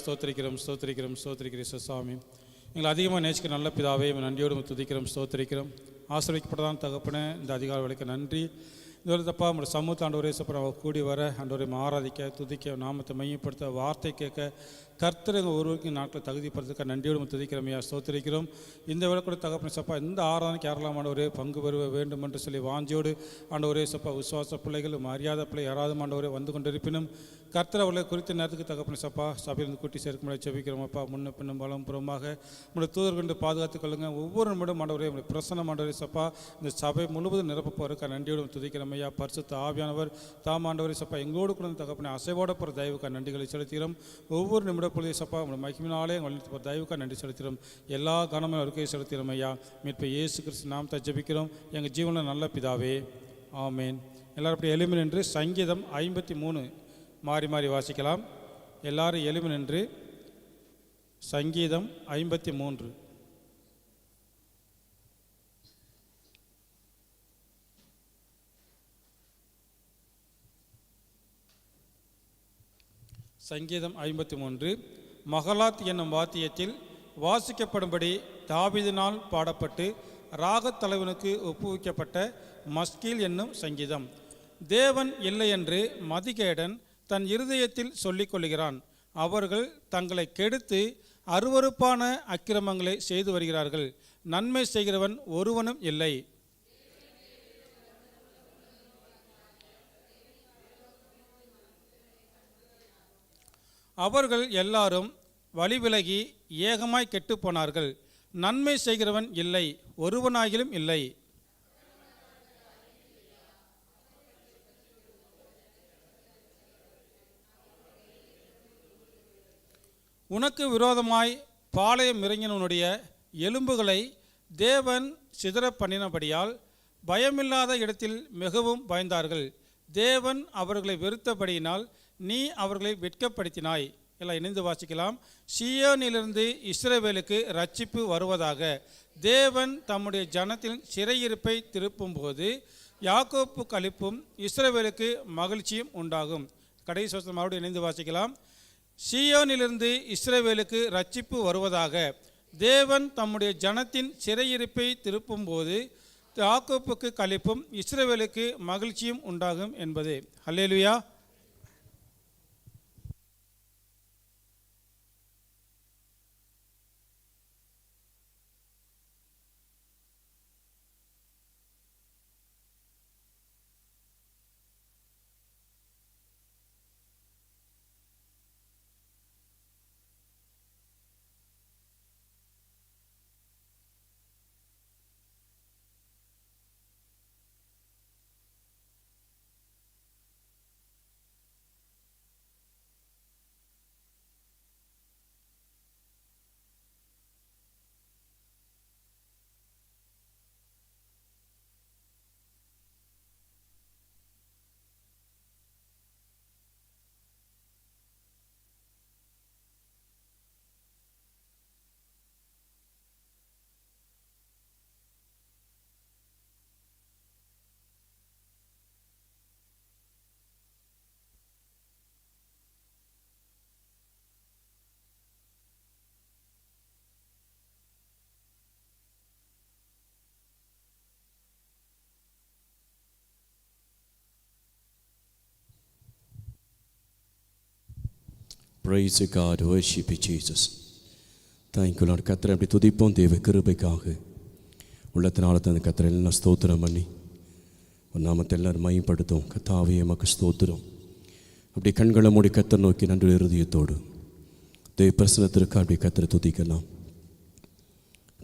ஸ்தோத்திரிக்கிறோம் ஸ்தோத்திரிக்கிறோம் ஸ்தோத்திரிக்கிறேன் சுவாமி. எங்களை அதிகமாக நேசிக்கிற நல்ல பிதாவே நன்றியோடு துதிக்கிறோம் ஸ்தோத்திரிக்கிறோம். ஆசீர்வதிக்கப்பட்டதான் தகப்பனே, இந்த அதிகார வேலைக்கு நன்றி. இதுவரை தப்பா நம்மளோட சமூகத்தை ஆண்டவரே சப்ப கூடி வர ஆண்டவரை ஆராதிக்க துதிக்க நாமத்தை மையப்படுத்த வார்த்தை கேட்க கர்த்தர் எங்கள் ஒருவருக்கும் நாட்களை தகுதிப்படுத்துக்க நன்றியோடு துதிக்கிறோமையா ஸ்தோத்திரிக்கிறோம். இந்த வேலை கூட தகப்பன சப்பா இந்த ஆராதனைக்கு யாரெல்லாம் ஆண்டவரே பங்கு பெற வேண்டும் என்று சொல்லி வாஞ்சியோடு ஆண்டவரே சப்பா விசுவாச பிள்ளைகள் மரியாதை பிள்ளை யாராவது ஆண்டவரே வந்து கொண்டிருப்பினும் கர்த்தர் அவர்களை குறித்த நேரத்துக்கு தகப்பன சப்பா சபையிலிருந்து கூட்டி சேர்க்க முடியாது செபிக்கிறோமப்பா. முன்ன பின்னும் பலம் புறமாக நம்முடைய தூதர் கொண்டு பாதுகாத்துக் கொள்ளுங்கள். ஒவ்வொரு நிமிடம் ஆண்டவரே நம்முடைய பிரசன்னம் ஆண்டவரே சப்பா இந்த சபை முழுவதும் நிரப்ப போகிறக்க நன்றியோடு துதிக்கிறோமையா. பரிசுத்த ஆவியானவர் தாம் ஆண்டவரே சப்பா எங்களோடு கூட தகப்பன அசைவோட போகிற தயவுக்காக நன்றிகளை செலுத்துகிறோம். ஒவ்வொரு நிமிட பொழுது சப்பா நம்முடைய மகிமினாலே வழித்து தயவுக்காக நன்றி செலுத்துகிறோம். எல்லா கனமும் அறிக்கையை செலுத்துகிறோம் ஐயா. மீட்பை இயேசு கிறிஸ்து நாமத்தை ஜெபிக்கிறோம் எங்கள் ஜீவனில் நல்ல பிதாவே, ஆமேன். எல்லாரும் அப்படி எளிமை நின்று சங்கீதம் 53 மாறி மாறி வாசிக்கலாம். எல்லாரும் எளிமை நின்று சங்கீதம் 53. சங்கீதம் 53 மகலாத் என்னும் வாத்தியத்தில் வாசிக்கப்படும்படி தாவீதினால் பாடப்பட்டு ராகத் தலைவனுக்கு ஒப்புவிக்கப்பட்ட மஸ்கீல் என்னும் சங்கீதம். தேவன் இல்லை என்று மதிகேடன் தன் இருதயத்தில் சொல்லிக் கொள்கிறான். அவர்கள் தங்களை கெடுத்து அருவருப்பான அக்கிரமங்களை செய்து வருகிறார்கள். நன்மை செய்கிறவன் ஒருவனும் இல்லை. அவர்கள் எல்லாரும் வழிவிலகி ஏகமாய் கெட்டுப்போனார்கள். நன்மை செய்கிறவன் இல்லை, ஒருவனாகிலும் இல்லை. உனக்கு விரோதமாய் பாளையம் இறங்கினவனுடைய எலும்புகளை தேவன் சிதற பண்ணினபடியால் பயமில்லாத இடத்தில் மிகவும் பயந்தார்கள். தேவன் அவர்களை வெறுத்தபடியினால் நீ அவர்களை வெட்கப்படுத்தினாய். எல்லாம் இணைந்து வாசிக்கலாம். சீயோனிலிருந்து இஸ்ரவேலுக்கு ரட்சிப்பு வருவதாக. தேவன் தம்முடைய ஜனத்தின் சிறையிருப்பை திருப்பும்போது யாக்கோப்பு களிப்பும் இஸ்ரவேலுக்கு மகிழ்ச்சியும் உண்டாகும். கடைசி வசனம் மறுபடியும் இணைந்து வாசிக்கலாம். சீயோனிலிருந்து இஸ்ரவேலுக்கு ரட்சிப்பு வருவதாக. தேவன் தம்முடைய ஜனத்தின் சிறையிருப்பை திருப்பும்போது யாக்கோப்புக்கு களிப்பும் இஸ்ரவேலுக்கு மகிழ்ச்சியும் உண்டாகும் என்பது. அல்லேலூயா. Praise God, worship Jesus. Thank you Lord. கர்த்தரை அப்படி துதிப்போம் தேவ கிருபைக்காக. உள்ளத்தினால தந்த கர்த்தரை எல்லாம் ஸ்தோத்திரம் பண்ணி ஒரு நாமத்தை எல்லாரும் மையப்படுத்தும். கர்த்தாவே எமக்கு ஸ்தோத்திரம். அப்படி கண்களை மூடி கர்த்தரை நோக்கி நன்றி இருதயத்தோடு தேவ பிரசன்னத்திற்கு அப்படி கர்த்தரை துதிக்கலாம்.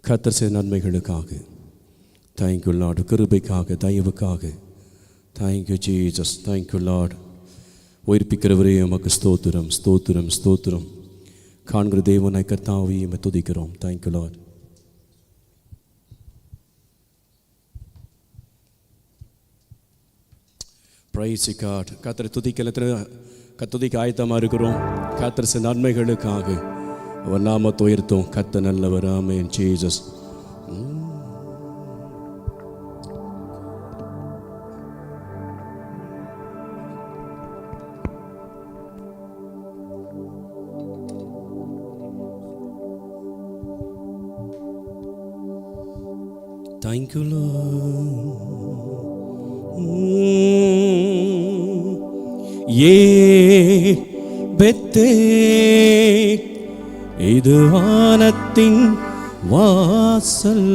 கர்த்தர் செய்த நன்மைகளுக்காக Thank you Lord. கிருபைக்காக தயவுக்காக Thank you Jesus. Thank you Lord. உயிர்ப்பிக்கிறவரே எமக்கு ஸ்தோத்திரம் ஸ்தோத்திரம் ஸ்தோத்திரம். காண்கிற தேவனாய் கர்த்தாவே எம்மை துதிக்கிறோம். Thank you Lord. Praise God. கர்த்தரை துதிக்க ஆயத்தமாக இருக்கிறோம். கர்த்தர் செய்த நன்மைகளுக்காக அவர் நாமத்தை உயர்த்தும். கர்த்தர் நல்லவர். ஆமென் ஜீசஸ். Thank you, Lord. பெத்தே இது வானத்தின் வாசல்,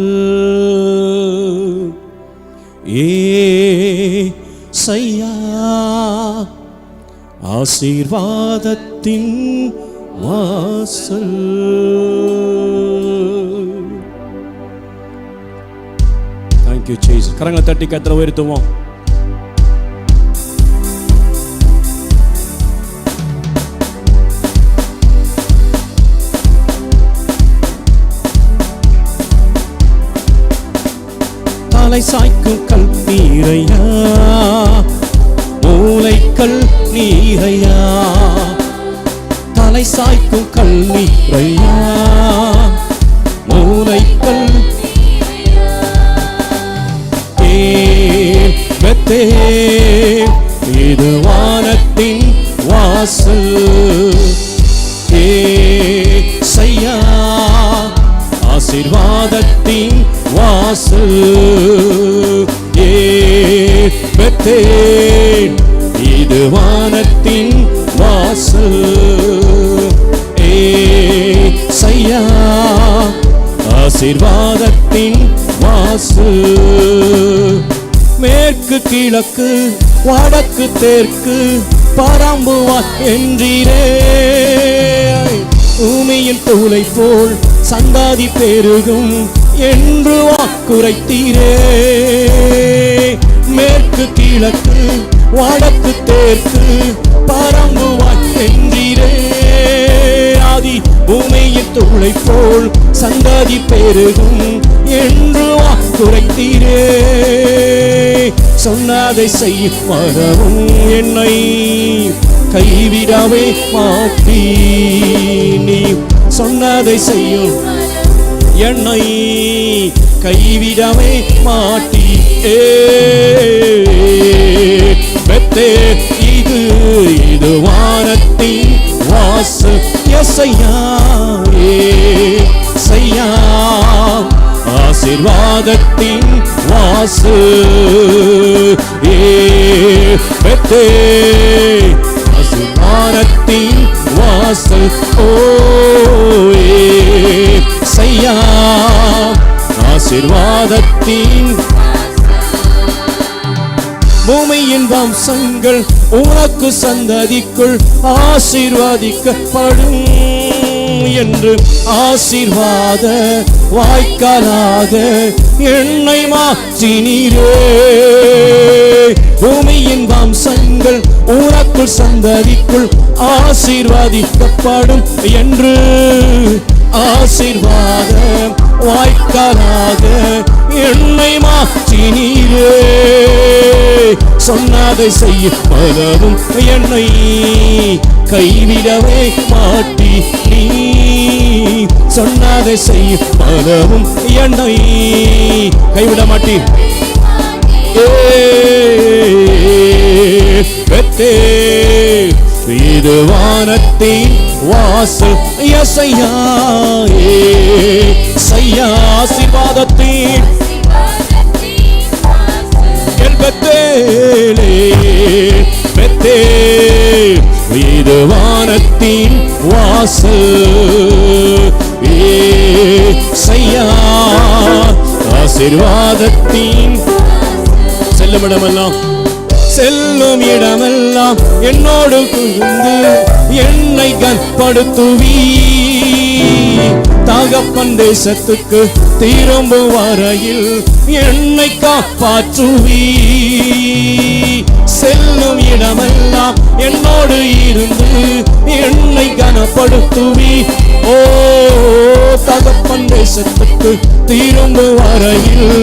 ஏசையா ஆசீர்வாதத்தின் வாசல். Thank you, Jesus. கரங்களை தட்டி கர்த்தரை உயர்த்துவோம். தலை சாய்க்கும் கல் நீரையா, மூளைக்கல் நீரையா, தலை சாய்க்கும் கல் நீரையா, மூளைக்கல் பெத்தே இது வானத்தின் வாசல், ஏசையா ஆசீர்வாதத்தின் வாசல், பெத்தே இது வானத்தின் வாசல், ஏசையா ஆசீர்வாதத்தின் வாசல். மேற்கு கிழக்கு வடக்கு தெற்கு பரம்புவார் என்றீரே, பூமியின் தூளை போல் சந்தாதி பெருகும் என்று வாக்குரைத்தீரே. மேற்கு கிழக்கு வடக்கு தெற்கு பரம்புவார் என்றீரே, ஆதி பூமியின் தூளை போல் சந்தாதி பெருகும் என்று வாக்குரைத்தீரே. சொன்னதை செய்யும் வரவும் என்னை கைவிடவே மாட்டீ, நீ சொன்னதை செய்யும் என்னை கைவிடவே மாட்டீ. பெத்தே இது வானத்தின் வாசல், ஏசையா ஏசையா ஆசீர்வாதத்தின் வாசல், பெத்தே ஆசீர்வாதத்தின் வாசல், ஓ ஏசையா ஆசீர்வாதத்தின். பூமியின் வம்சங்கள் உனக்கு சந்ததிக்குள் ஆசீர்வதிக்கப்படும் என்று ஆசீர்வாத வாய்க்காலாக என்னை மாற்றினீரே. பூமியின் வம்சங்கள் உனக்குள் சந்ததிக்குள் ஆசீர்வதிக்கப்படும் என்று ஆசீர்வாத வாய்க்காலாக என்னை மாற்றினீரே. சொன்னதை செய்ய பலவும் என்னை கைவிடவே மாட்டி, நீ சொன்னதை செய்ய பலவும் என்னை கைவிட மாட்டி. பெத்தே இது வானத்தின் வாசல், ஏசையா ஏசையா ஆசீர்வாதத்தின் பெத்தேலே, பெத்தே இது வானத்தின் வாசல், ஏசையா ஆசீர்வாதத்தின். செல்லும் இடமெல்லாம் செல்லும் இடமெல்லாம் என்னோடு குழுந்து என்னை கற்படுத்துவீ, தகப்பன் தேசத்துக்கு திரும்பும் வரையில் என்னை காப்பாற்றுவீ. செல்லும் இடமெல்லாம் என்னோடு இருந்து என்னை கனப்படுத்துவீ, ஓ தகப்பன் தேசத்துக்கு திரும்பும் வரையில்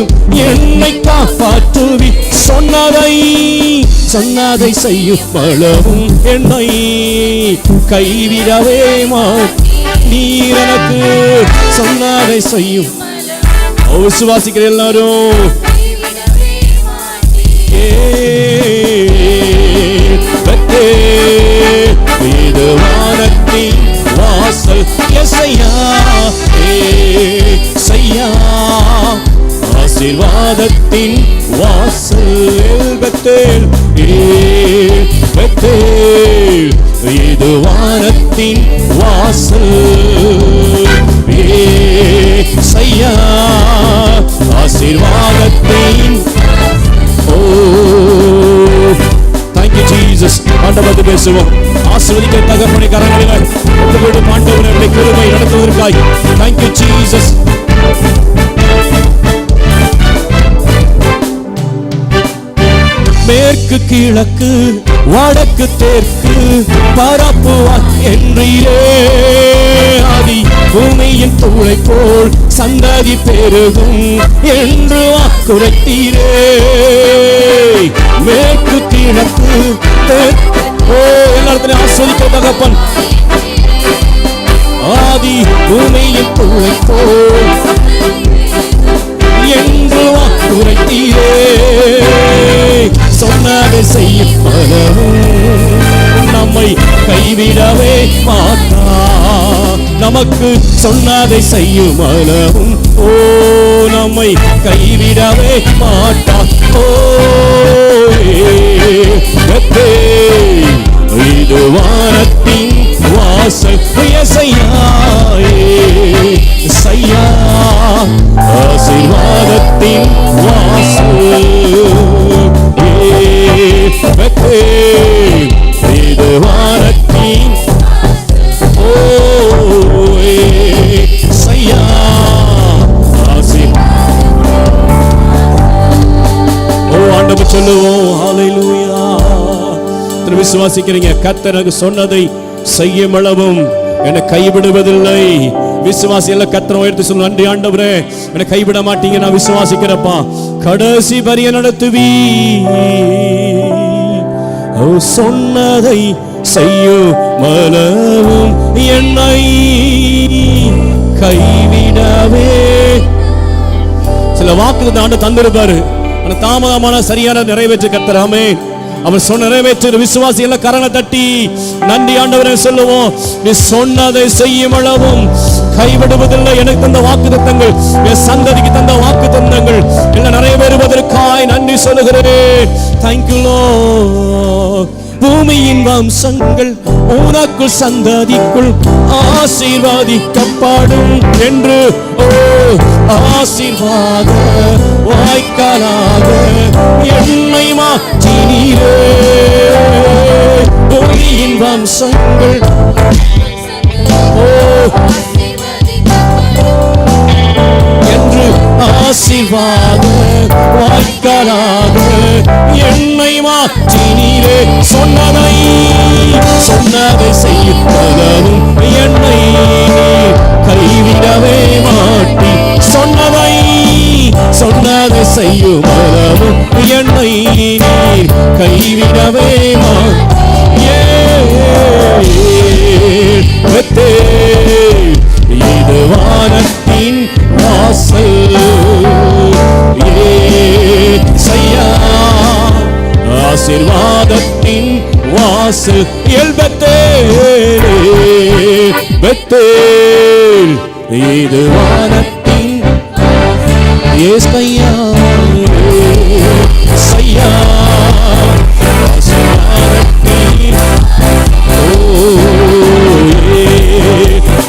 என்னை காப்பாற்றுவி. சொன்னதை செய்யும் பலவும் என்னை கைவிடவே நீர் எனக்கு சொன்னதை செய்யும். விசுவாசிக்கிற எல்லாரும் இது வானத்தின் வாசல், ஏசையா ஏசையா ஆசீர்வாதத்தின் வாசல் பெத்தேல் பெத்தேல், இது வானத்தின் வாசல் ஏசையா, ஆசீர்வாதத்தின். ஓ thank you Jesus. ஆண்டவரே பேசுவோம். ஆசீர்வதிக்க தகப்பனை கரங்களிலே ஒப்புவிடும் ஆண்டவரே, உம்முடைய கிருபை நடத்துவதற்காய் thank you Jesus. மேற்கு கிழக்கு வடக்கு தெற்கு பரப்புவார் என்றீரே, ஆதி பூமியின் தூளை போல் சந்ததி பெருகும் என்று வாக்குரைத்தீரே. மேற்கு கிழக்கு எல்லாத்திலும் ஆஸ்வதிக்க தகப்பன், ஆதி பூமியின் தூளை போல் என்று வாக்குரைத்தீரே. சொன்னதை செய்யும் நம்மை கைவிடவே மாட்டா, நமக்கு சொன்னதை செய்யும் அளவும் ஓ நம்மை கைவிடவே மாட்டா. ஓ இது வானத்தின் வாசல் செய்யா, ஆசீர்வாதத்தின் வாசல் இது வானத்தின். ஓ செய்யா ஆண்டவர் சொல்லுவோம். ஹல்லேலூயா. விசுவாசிக்கிறீங்க? கர்த்தர் எனக்கு சொன்னதை செய்யும் அளவும் என்னை கைவிடுவதில்லை. விசுவாசி எல்லாம் கர்த்தரை உயர்த்தி சொல்ல, நன்றி ஆண்டவரே, என்னை கைவிட மாட்டீங்க, நான் விசுவாசிக்கிறப்பா, கடைசி வரிய நடத்துவீ. சொன்னதை செய்யும் அளவும் என்னை கைவிடவே. சில வாக்கு ஆண்டு தந்திருப்பாரு, ஆனா தாமதமான சரியான நிறைவேற்ற கர்த்தர். ஆமென். அவர் சொன்ன நிறைவேற்ற விசுவாசி எல்லாம் கரங்களை தட்டி நன்றி ஆண்டவரே சொல்லுவோம். நீ சொன்னதை செய்யும் அளவும் கைவிடுவதில்லை. எனக்கு தந்த வாக்கு தத்தங்கள், என் சந்ததிக்கு தந்த வாக்கு தத்தங்கள் எல்லாம் நிறைவேறுவதற்காய் நன்றி சொல்லுகிறேன். Thank you Lord. பூமியின் வம்சங்கள் உனக்குள் சந்ததிக்குள் ஆசீர்வாதிக்கப்படும் என்று ஆசீர்வாத வாய்க்காலாக என்னை மாற்றினீரே. பூமியின் வம்சங்கள் என்று ஆசீர்வாத வாய்க்காலாக என்னை மாற்றினீரே. சொன்னதை செய்யும் என்னை கைவிடவே மாட்டி. சொன்னதை செய்யும் என்னை கைவிடவே மாட்டி. இது வானத்தின் வாசல் செய்யா, ஆசீர்வாதத்தின் வாசல் பெத்தேல். இது வானத்தின் ஏசையா செய்யா, ஆசீர்வாதத்தின்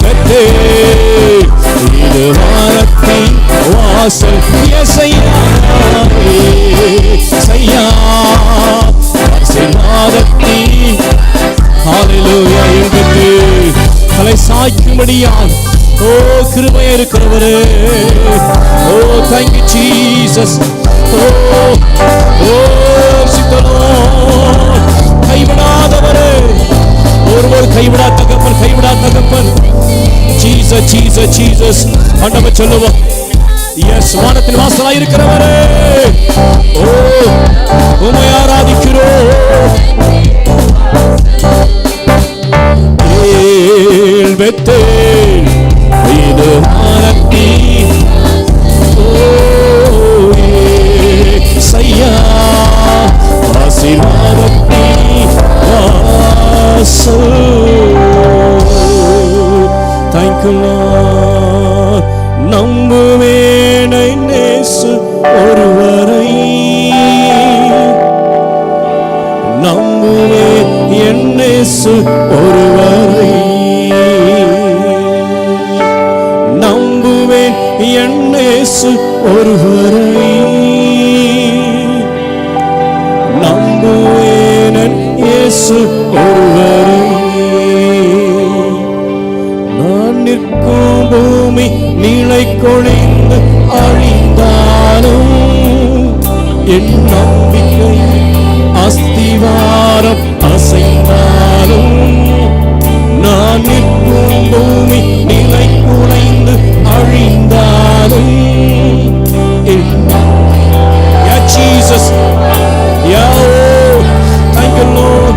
பெத்தேல். இது வானத்தின் வாசல் ஏசையா செய்யா, ஆசீர்வாதத்தின். ஹல்லேலூயா. எங்களுக்கு தலை சாய்க்கும்படியால் ஓ கிருபையா இருக்கிறவரே. ஓ thank you Jesus. ஓ சித்தனோ கைவிடாதவரே, ஒருவர் கைவிடா தகப்பன். ஜீசஸ் ஜீசஸ் ஜீசஸ் ஆண்டவர் சொல்லுவோம். எஸ், வானத்தின் வாசலாய் இருக்கிறவரே, ஓ உம்மை ஆராதிக்கிறோம். பெத்தேல். இது வானத்தின் செய்யா, ஆசீர்வாதத்தின் வாசல். Thank you Lord. நம்புவேனை நேசு இயேசு ஒருவரை நம்புவேன், என் இயேசு ஒருவரை நம்புவேன், என் இயேசு ஒருவரை. நான் நிற்கும் பூமி நீளை கொழிந்து அழிந்தாலும் என் நம்பிக்கை அஸ்திவாரம் அசைந்தாலும், நான் நிற்கும் பூமி நிலை குலைந்து அழிந்தாலும் Jesus, thank you Lord.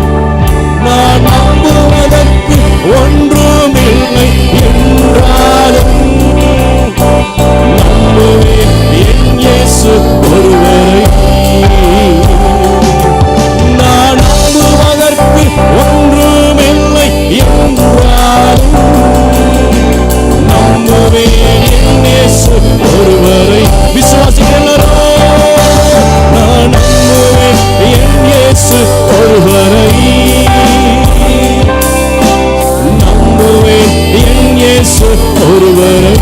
நான் நம்புவதற்கு ஒன்றுமில்லை என்றாலும் நம்புவேன், என் இயேசு ஒருவரை. நான் நம்புவதற்கு ஒன்றுமில்லை என்றாலும் நம்புவேன், என் இயேசு ஒருவரை. விசுவாசிக்கிறோ? நான் நம்புவேன், என் இயேசு ஒருவரை. நம்புவேன், என் இயேசு ஒருவரை.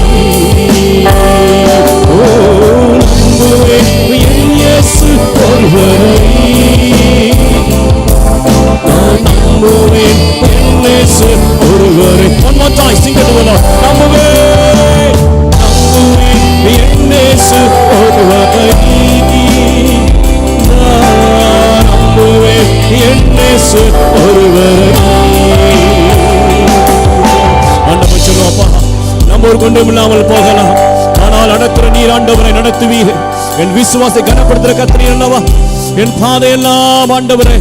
நம்புவேன், என் இயேசு ஒருவரை. நான் நம்புவேன், என் இயேசு ஒருவரை. One more time, sing it together. நம்புவேன், நம்புவேன், என் இயேசு ஒருவரை. நான் நம்புவேன், என் இயேசு ஒருவரை. ஆண்டவர் சொல்லுவாப்பா, நம்ம ஒரு கொண்டும் இல்லாமல் போகலாம், ஆனால் நடத்துற நீர் ஆண்டவரை நடத்துவீர். என் விசுவாசத்தை கனப்படுத்துற கர்த்தர் அல்லவா, என் பாதையெல்லாம் ஆண்டவரே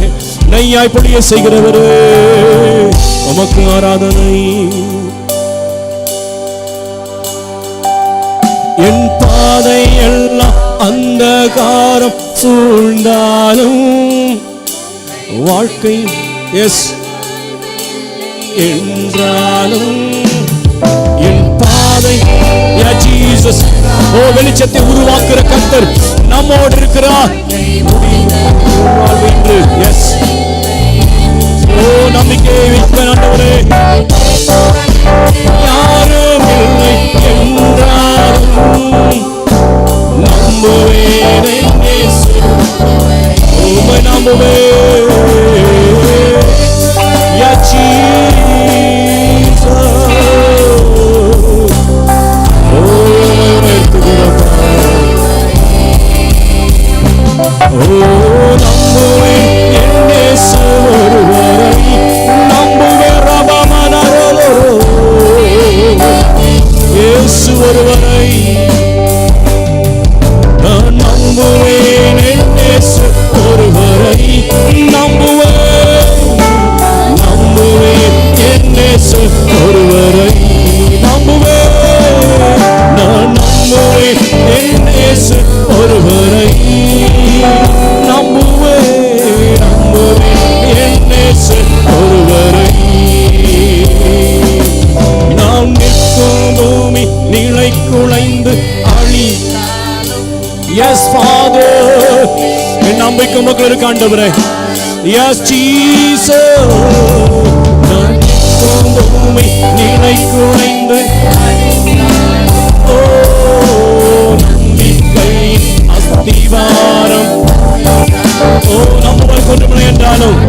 நையாய் பொழிய செய்கிறவரே, உமக்கு ஆராதனை. என் பாதை எல்லாம் அந்தகாரம் சூழ்ந்தாலும் வாழ்க்கை எஸ் என்றாலும் என் பாதை ஜீசஸ் ஓ வெளிச்சத்தை உருவாக்குற கர்த்தர் நம்மோடு இருக்கிறார். எஸ் ஓ நம்பிக்கை வைப்பேன் ஆண்டவரே. யாரும் இல்லை என்றாலும் நம்புவேன், உம்மை நம்புவேன். ஆண்டவரே yes Jesus நான் பூமி நிலை குலைந்து ஓ நம்பிக்கை அஸ்திவாரம் ஓ நம்மை கொண்டு என்றாலும்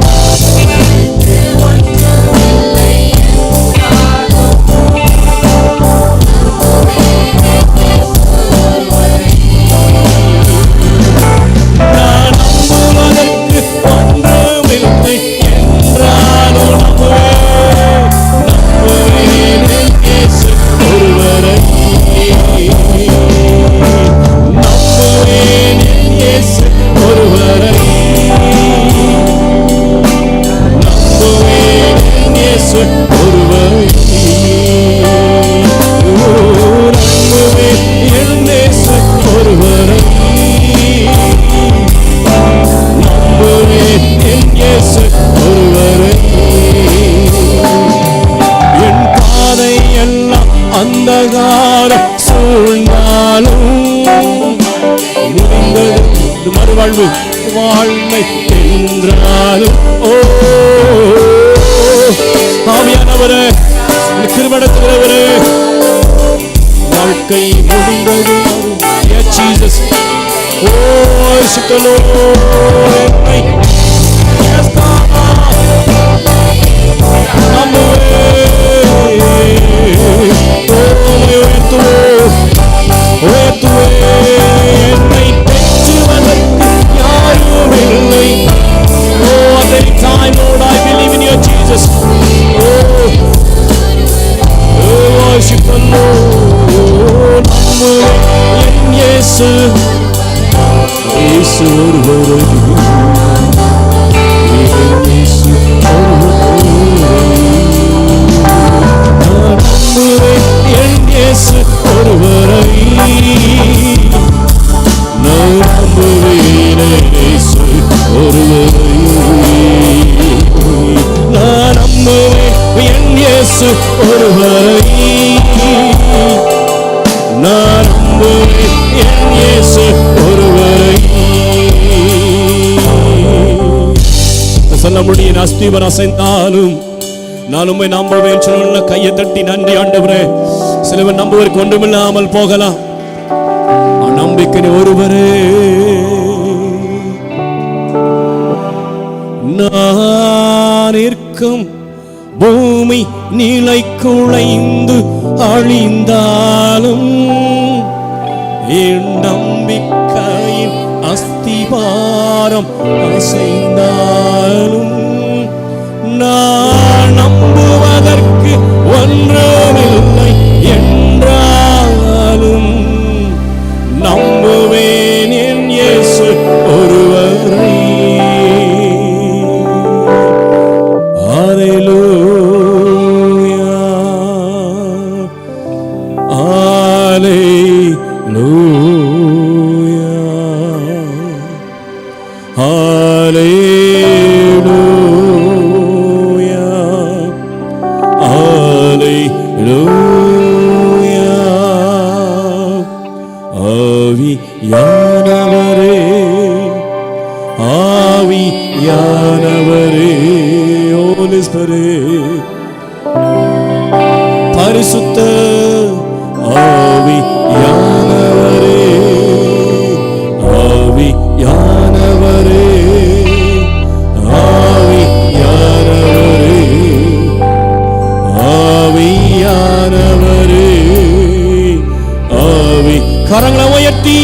வாழ்வு வாழ்மை என்றாலும் ஓ ஆவியானவரே, கிருபையுள்ளவரே, வாழ்க்கை முடிந்தது. Yes, Jesus. Worship the Lord. Yes, God. என்னை பெற்றுவதற்கு யாரும் இல்லை. Oh, at any time, Lord, I believe in you, Jesus. Oh, worship the Lord. நம்புவேன் இயேசு, இயேசு ஒருவரே, இயேசு இயேசு ஒருவரை நான் நம்புவேன். இயேசு ஒருவரை நான் நம்புவேன். இயேசு ஒருவரை நான் நம்புவேன். இயேசு ஒருவரை சொல்ல முடியும். அஸ்திவர் அசைந்தாலும் நான் உம்மை நம்புவேன் சொல்ல கையை தட்டி நன்றி ஆண்டவரே. சிலவர் நம்புவதற்கு ஒன்றுமில்லாமல் போகலாம். நம்பிக்கை ஒருவரே. நான் இருக்கும் பூமி நிலை குலைந்து அழிந்தாலும் என் நம்பிக்கையின் அஸ்திபாரம் அசைந்தாலும் நான் நம்புவதற்கு ஒன்றுமில்லை என்றாலும் நம்புவேன் என் இயேசு ஒருவரை. அல்லேலூயா, அல்லேலூயா, அல்லேலூயா, அல்லேலூயா. ஆவியானவரே, ஆவியானவரே, Holy Spirit, பரிசுத்த ஆவியானவரே, ஆவியானவரே, ஆவியானவரே, ஆவியானவரே, ஆவி. கரங்களை உயர்த்தி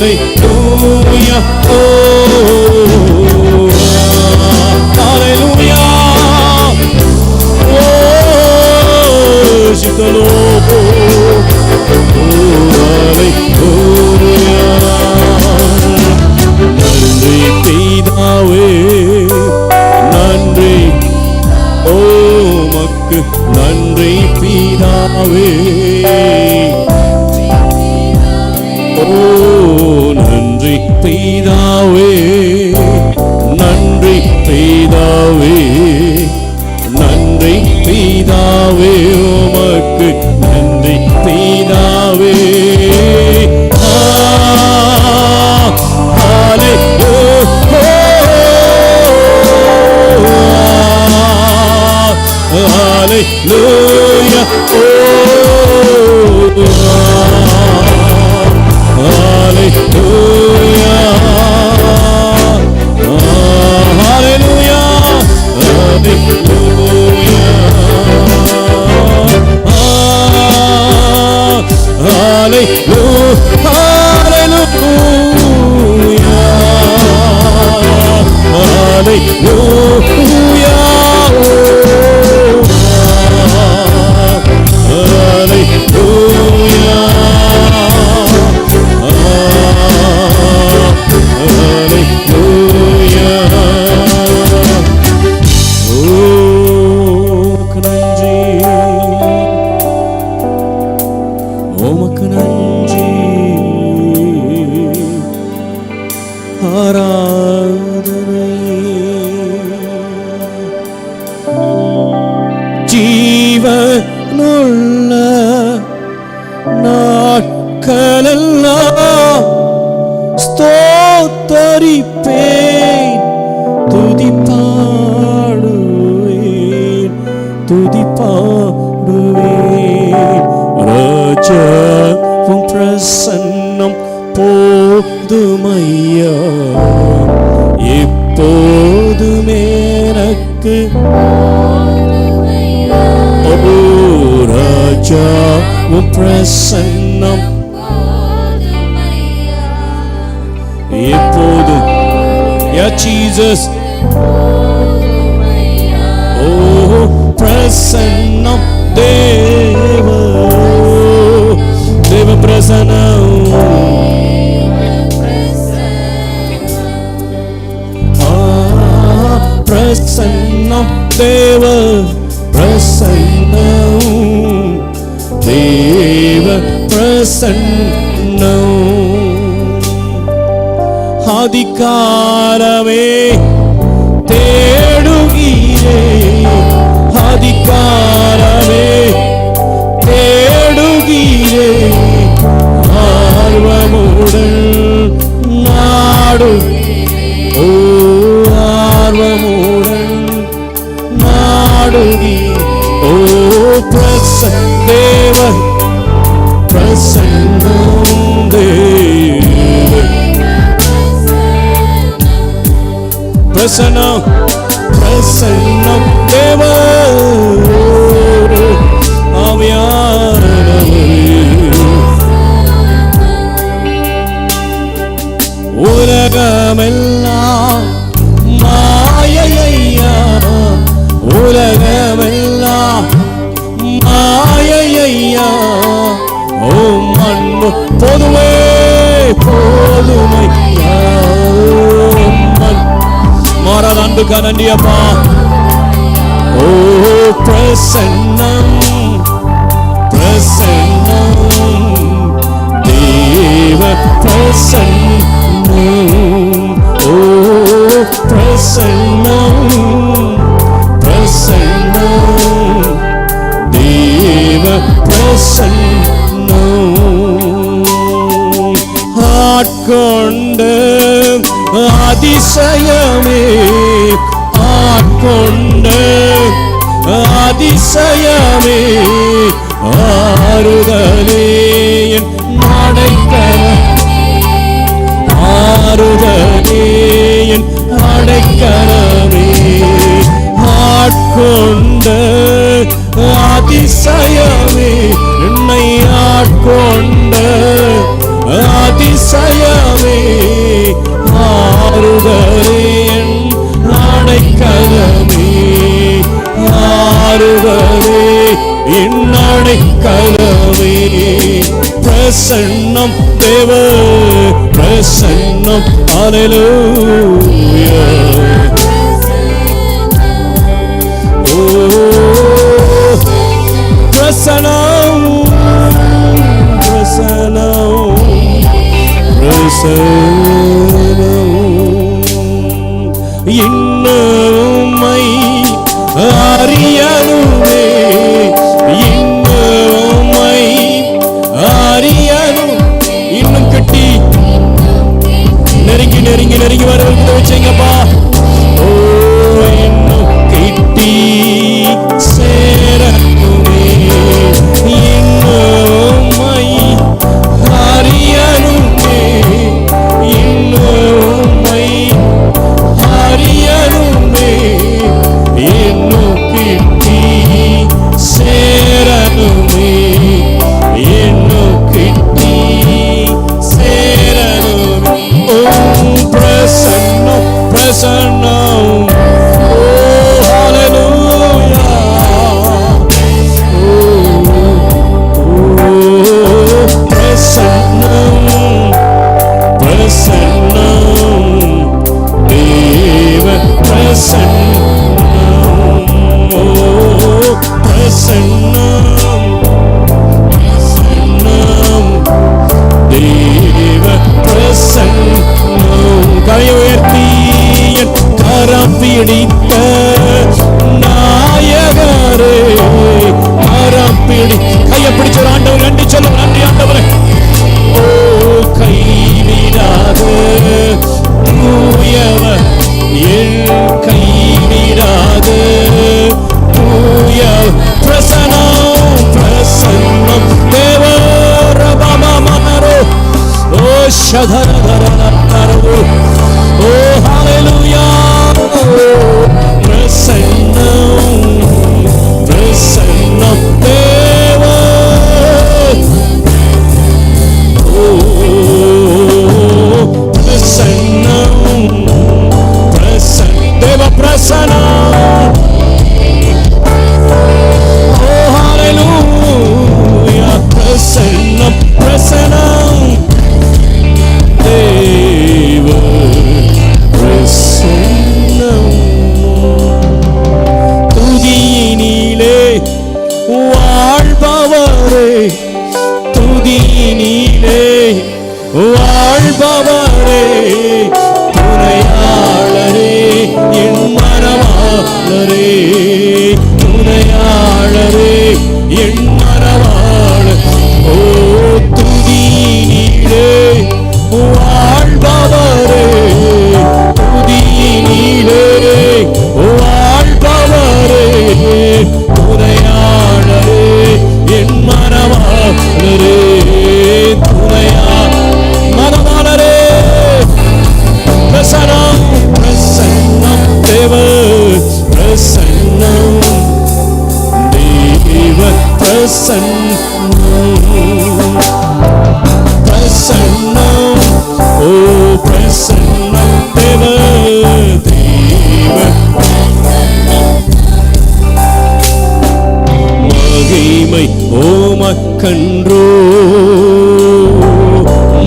Hallelujah, oh, hallelujah, worship the Lord, oh, hallelujah. நன்றி பிதாவே, நன்றி உமக்கு, நன்றி பிதாவே, நன்றி பிதாவே, நன்றி பிதாவே, நன்றி பிதாவே, உமக்கு நன்றி பிதாவே. Hallelujah, hallelujah, hallelujah, hallelujah, hallelujah. உலகமெல்லாம் ஸ்தோத்தரிப்பேன், துதிப்பாடுவேன், துதிப்பாடுவேன். ராஜா உம் பிரசன்னம் போதுமையா, எப்போதும் எனக்கு. ஓ ராஜா உம் பிரசன்னம் எப்போது. யா ஜீசஸ், ஓ பிரசன்னம் தேவ, தேவ பிரசன்னம். பிரசன்னம் தேவ பிரசன்னம், தேவ பிரசன்னம். அதிகாரமே தேடுகிறே, அதிகாரமே தேடுகிறே, ஆர்வமுடன் நாடு. ஓ ஆர்வமுடன் நாடுகி. ஓ பிரசன்ன தேவ பிரசன்னம் தேவ பிரசன்னம், பிரசன்னம் தேவ ஆவியானவரே. உலகமெல்லாம் மாயையா, உலகமெல்லாம் மாயையா, ஓ மண்பு போதுமே போதுமையா. மாறாத அன்புக்கா நன்றி அப்பா. ஓ பிரசன்னம் பிரசன்னம் தேவ பிரசன்னம். ஓ பிரசன்னம் பிரசன்னம் தேவ பிரசன்னம். ஆட்கொண்டு அதிசயமே, ஆட்கொண்டு அதிசயமே, ஆறுதலே என் அடைக்கலம், ஆறுதலே என் அடைக்கலமே. ஆட்கொண்டு அதிசயமே, என்னை ஆட்கொண்டு அதிசயமே, ஆறுதலே என் அடைக்கலமே, ஆறுதலே என் அடைக்கலமே. பிரசன்னம் தேவ பிரசன்னம். அல்லேலூயா. ஓ பிரசன்னம் பிரசன்னம் பிரசன்னம். இன்னுமை அறியனுமே, இன்னுமை அறியனும். இன்னும் கட்டி நெருங்கி நெருங்கி நெருங்கி வர வச்சீங்கப்பா. ஓ இன்னும் கிட்டி சேரனுமே, இன்னுமை அறியனுமே, இன்னுமை அறியனுமே, இன்னும் கிட்டி சேரனுமே, இன்னும் கிட்டி சேரனுமே. ஓ பிரசன்னம் பிரசன்னம். ஓ ஹalleluya. Oh, hallelujah. Prasanna Deva. Oh, Prasanna Deva Prasanna. Oh, hallelujah. Prasanna Deva Prasanna. துதியினிலே வாழ்பவரே, துதியினிலே வாழ்பவரே, துணையாளரே என் மனவாளரே, துணையாளரே என் மனவாளர். ஓ துதியினிலே வாழ்பவரே, துதியினிலே வாழ்பவரே, துணையாளரே என் மனவாளரே, துணையா மனவாளரே. பிரசன்னம் பிரசன்னம் தேவ பிரசன்னம் தேவ பிரசன்னம் பிரசன்னம். ஓ பிரசன்னம் தேவ தேவ மகிமை ஓமக்கன்றோ,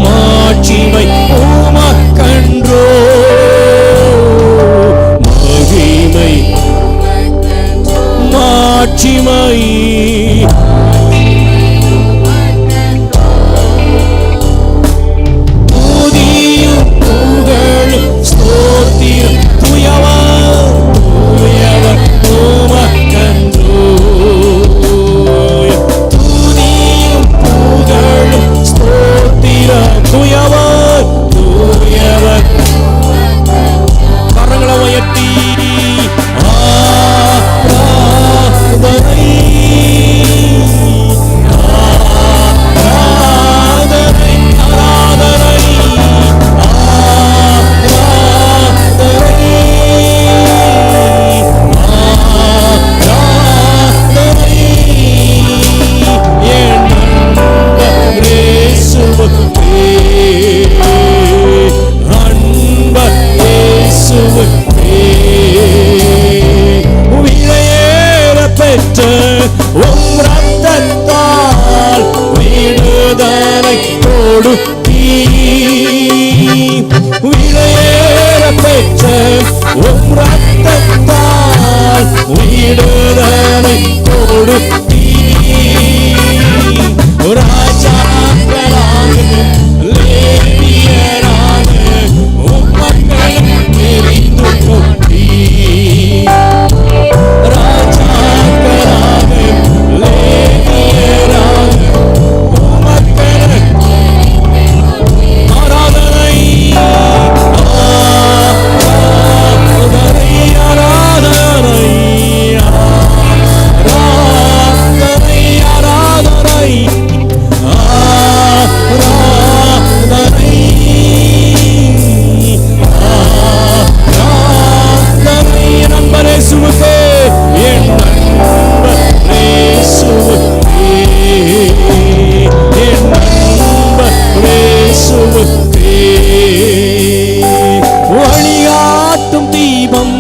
மாட்சிமை ஓமக்கன்றோ, மகிமை மாட்சிமை துதியும் புகழும் ஸ்தோத்திரம் துயவர் துயவர் ஓமக்கன்றோ. துதியும் புகழும் ஸ்தோத்திரம் துயவர் துயவர். கரங்களை உயர்த்தி ஆராதனை ஆராதனை ஆராதனை ஆராதனை என் அன்பர் இயேசுவுக்கே, அன்பர் இயேசுவுக்கே. விலையேற பெற்ற உம் ரத்தத்தால் விடுதலை கொடுத்தீர். விலையேற பெற்ற உம் ரத்தத்தால் விடுதலை கொடுத்தீர். ராஜாக்களாக லேவியராக உம் மக்களை தெரிந்து கொண்டீர். ராஜாக்களாக லேவியராக உம் மக்களை ஆராதனை ஆராதனை ஆராதனை ஆராதனை ஆராதனை ஆராதனை ஆராதனை. நண்பர் இயேசுவுக்கே, என் நண்பர் இயேசுவுக்கே, என் நண்பர் இயேசுவுக்கே. வழிகாட்டும் தீபம்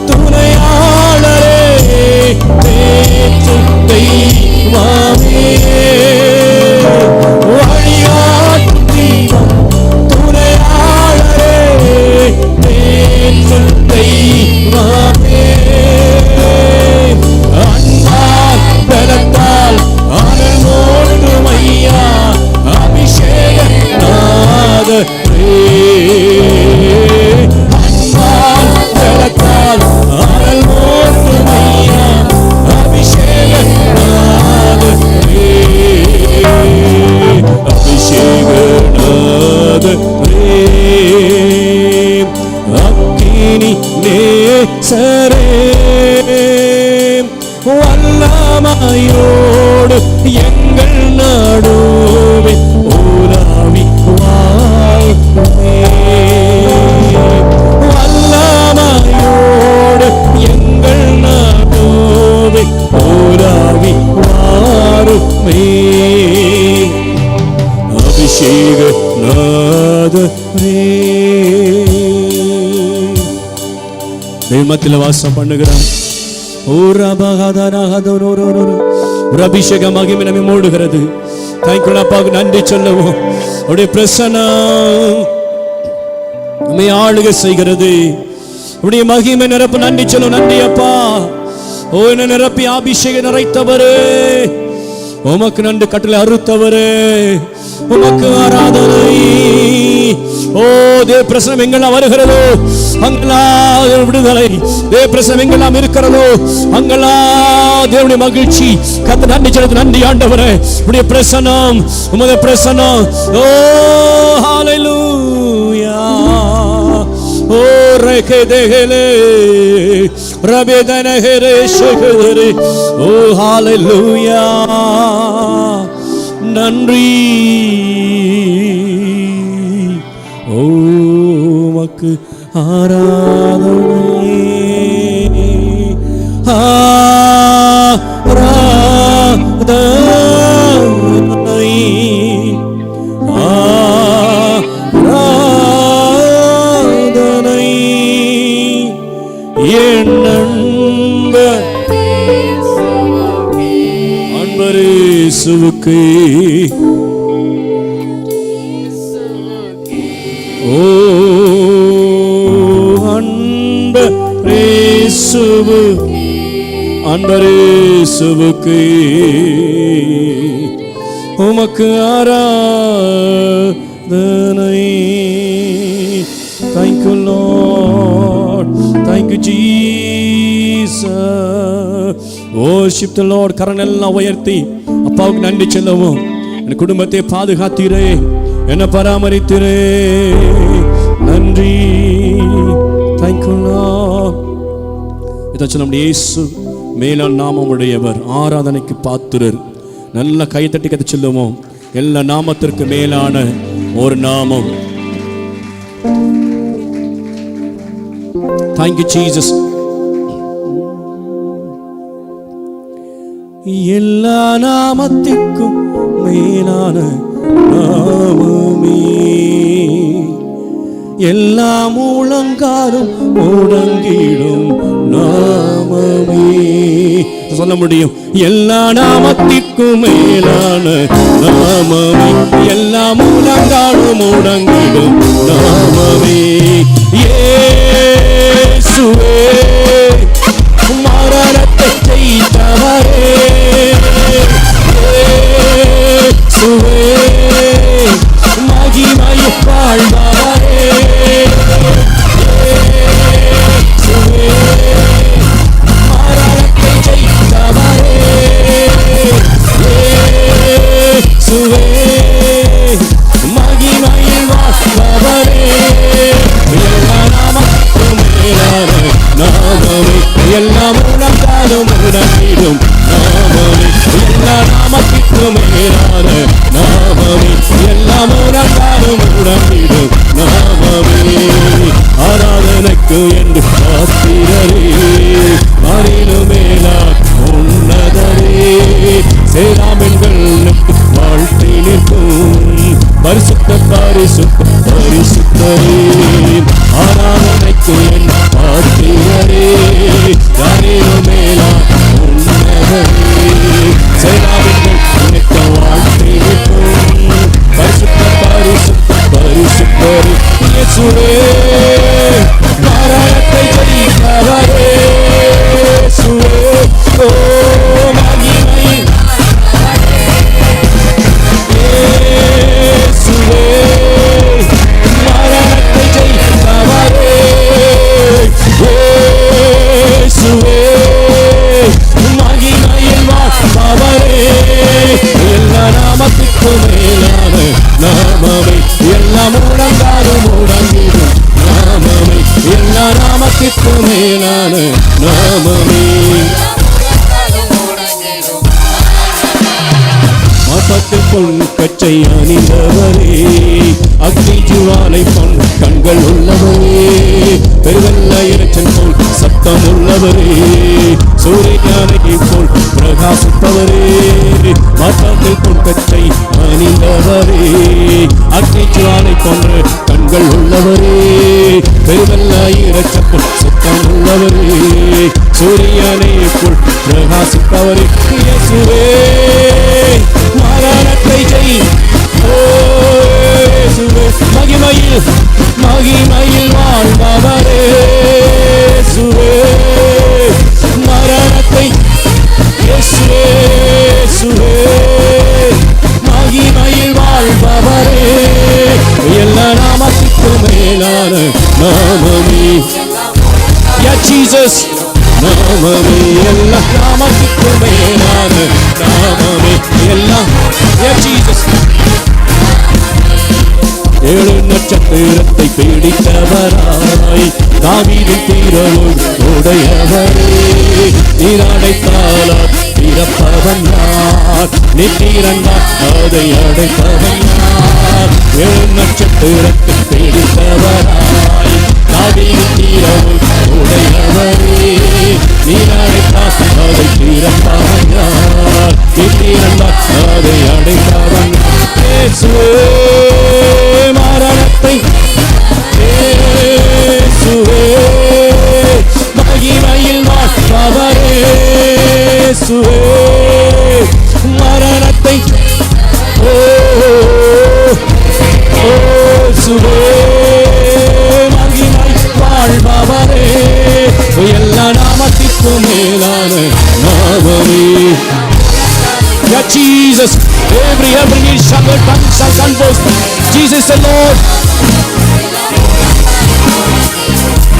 துணையாளரே, தேற்றும் தெய்வமே. வழிகாட்டும் தீபம் துணையாளரே, தேற்றும் தெய்வமே. அன்பால் பலத்தால் அனல் மூட்டும் ஐயா அபிஷேக நாதரே. அன்பால் பலத்தால் அனல் மூட்டும் ஐயா அபிஷேக நாதரே, அபிஷேக நாதரே. அக்கினி நேசரே, வல்லமையோடு எங்கள் நடுவே உலாவி வா. மத்தியில் வாசம் பண்ணுகிறார். ஒரு அபிஷேக மகிமை நம்மை மூடுகிறது. தேங்க்யூ அப்பாவுக்கு நன்றி சொல்லுவோம். அவருடைய பிரசன்னம் நம்மை ஆளுகை செய்கிறது. அவருடைய மகிமை நிரப்பு நன்றி சொல்லுவோம். நன்றி அப்பா. ஓ என்ன நிரப்பி அபிஷேகம் நிறைத்தவரே, உமக்கு நன்றி. கட்டளை அறுத்தவரே உமக்கு ஆராதனை. ஓ தேவ பிரசனம் எங்கெல்லாம் வருகிறதோ அங்கெல்லாம் விடுதலை. தேவ பிரசனம் எங்கெல்லாம் இருக்கிறதோ அங்கெல்லாம் தேவனுடைய மகிழ்ச்சி. கர்த்தர் நன்றி சொல்லுது. நன்றி ஆண்டவரே, உடைய பிரசனம், உமது பிரசனம். ஓ ஹalleluya. ஓ ரகதேகலே ரபேதனஹரே ஷகதரே. ஓ ஹalleluya. நன்றி. ஓ உமக்கு ஆராதனை. ஆராதனை. ஆராதனை. என் அன்பரேசுவுக்கு. ஓ அன்பரேசுவு, அன்பரேசுவுக்கு உமக்கு ஆராதனை. Thank you Lord. Thank you Jesus. Worship the Lord. கரனெல்லாம் உயர்த்தி அப்பாவுக்கு நன்றி சொல்லுவோம். என் குடும்பத்தை பாதுகாத்தீரே, என்னை பராமரித்தீரே, நன்றி. Thank you Lord. இதாச்சும் நம்முடைய இயேசு மேலான நாமம் உடையவர், ஆராதனைக்கு பாத்திரர். நல்ல கைத்தட்டி கதை சொல்லுவோம். எல்லா நாமத்திற்கு மேலான ஒரு நாமம். Thank you Jesus. எல்லா நாமத்திற்கும் மேலான நாமமே, எல்லா முழங்காலும் முடங்கிடும் நாமமே. சொல்ல முடியும். எல்லா நாமத்திற்கும் மேலான நாமமே, எல்லா முழங்காலும் முடங்கிடும் நாமமே. இயேசுவே மரணத்தை ஜெயித்தவரே, இயேசுவே மகிமையை வாழ்பவரே, இயேசுவே மரணத்தை ஜெயித்தவரே, இயேசுவே மகிமையை வாழ்பவரே. எல்லா நாமத்துக்கும் மேலான நாமமே, எல்லா முழங்காலும் முடங்கிடும் நாமமே, எல்லா நாமத்திற்கும் மேலான நாமமே, எல்லா முழங்காலும் முடங்கிடும் நாமமே. ஆராதனைக்கு என்று பாத்திரரே, மாறிலும் மேலான உன்னதரே, சேராமென்களுக்கு வாழ்த்தி நிற்கும் பரிசுத்த பரிசுத்த பரிசுத்தரே. ஆராதனைக்கு என் பாத்திரரே, யாரேனும் மேலான உன்னதரே, சேராமென்களுக்கு வாழ்த்தி நிற்கும் பரிசுத்த பரிசுத்த பரிசுத்தரே. இயேசுவே மரணத்தை ஜெயித்தவரே, இயேசுவே ஓ மகிமை, இயேசுவே மரணத்தை ஜெயித்தவரே, இயேசுவே மகிமையில் வாழ்பவரே. எல்லா நாமத்திற்கும் மேலான நாமமே, எல்லா முழங்காலும் முடங்கிடும் நாமமே, எல்லா நாமத்திற்கும் மேலான நாமமே. மாசத்தில் பொன் கச்சை அணிந்தவரே, அக்னி ஜுவாலை பொன் கண்கள் உள்ளவரே, பெருவெல்ல இறைச்சல் போல் சத்தம் உள்ளவரே, சூரியனை போல் பிரகாசிப்பவரே, மாற்றாமல் பொன்பற்றை அணிந்தவரே, அக்னி ஜுவாலை போன்ற கண்கள் உள்ளவரே, பெருவெல்ல இரட்சப்போல் சத்தம் உள்ளவரே, சூரியனை போல் பிரகாசிப்பவரே, இயேசுவே மரணத்தை ஜெய், மகிமையில் மகிமையில் வாழ்பவரே, இயேசுவே மரணத்தை, இயேசுவே இயேசுவே மகிமையில் வாழ்பவரே, எல்லா நாமத்துக்கும் மேலான நாமமே, ஜீசஸ் நாமமே, எல்லா நாமத்துக்கும் மேலான நாமமே, எல்லாம் ஜீசஸ். ஏழு நட்சத்திரத்தை பிடித்தவராய் தாவீதின் தீரலோடு உடையவரே, நீரடைத்தாலார் பிறப்பவன் யார், நித்திரண்டார் அதை அடைப்பவன் யார். ஏழு நட்சத்திரத்தை பிடித்தவராய் தாவீதின் தீரலோடு உடையவரே, நீரடைத்தால் அதை பிறப்பவன் யார், நித்திரண்டார் அதை அடைப்பவன் மரணத்தை, இயேசுவே மகிமையில் வாழ்பவரே, இயேசுவே மரணத்தை, இயேசுவே மகிமை வாழ்பவரே, எல்லா நாமத்திற்கும் மேலான நாமமே, Jesus. Every knee shall bow, tongue shall confess, Jesus the Lord.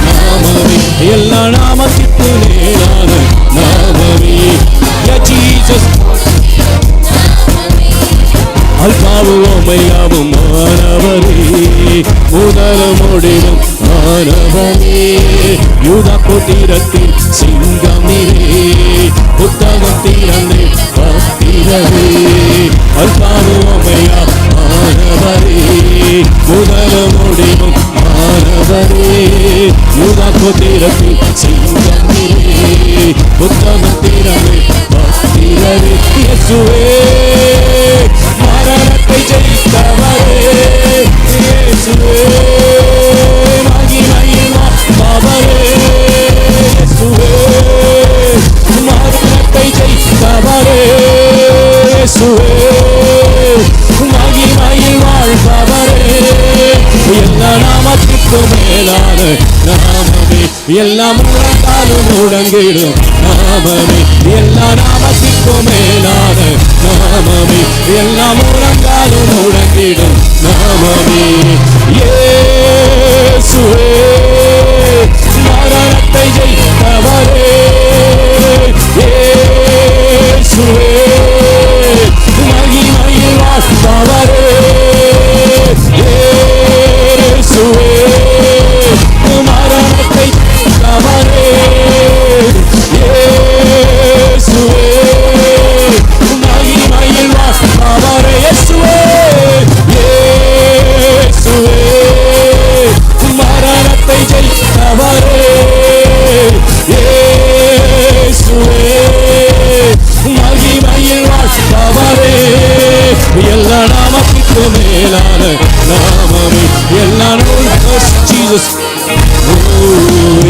நாமமே, எல்லா நாமத்திற்கும் மேலான நாமமே, Jesus. அல்பாவும் ஓமையாவும் ஆனவரே, முதலும் முடிவும் ஆனவரே, யூதா கோத்திரத்தின் சிங்கம் நீரே, புத்தகம் திறந்து பார்க்கிறதே, அல்பாவும் ஓமையா ஆனவரே, முதலும் முடிவும் ஆனவரே, யூதா கோத்திரத்தின் சிங்கம் நீரே, புத்தகம் திறந்து பார்க்கிறதே, இயேசுவே மரணத்தை ஜெயித்தவரே, இயேசுவே மகிமையில் வாழ்பவரே, இயேசுவே மரணத்தை ஜெயித்தவரே, இயேசுவே மகிமையில் வாழ்பவரே, எல்லா நாமத்திற்கும் மேலான நாமமே, எல்லா முழங்காலும் முழங்கிடும் நாமமே, எல்லா நாமத்திற்கும் மேலான நாமமே, எல்லா முழங்காலும் முழங்கிடும் நாமமே, இயேசுவே மரணத்தை ஜெயித்தவரே, இயேசுவே மகிமையில் வாழ்பவரே, இயேசுவே மரணத்தை ஜெயித்தவரே, இயேசுவே மகிமையில் வாழ்பவரே, இயேசுவே இயேசுவே மரணத்தை ஜெயித்தவரே, இயேசுவே மகிமையில் வாழ்பவரே, எல்லா நாமத்திற்கும் மேலான நாமமே, எல்லா ஜீசஸ்,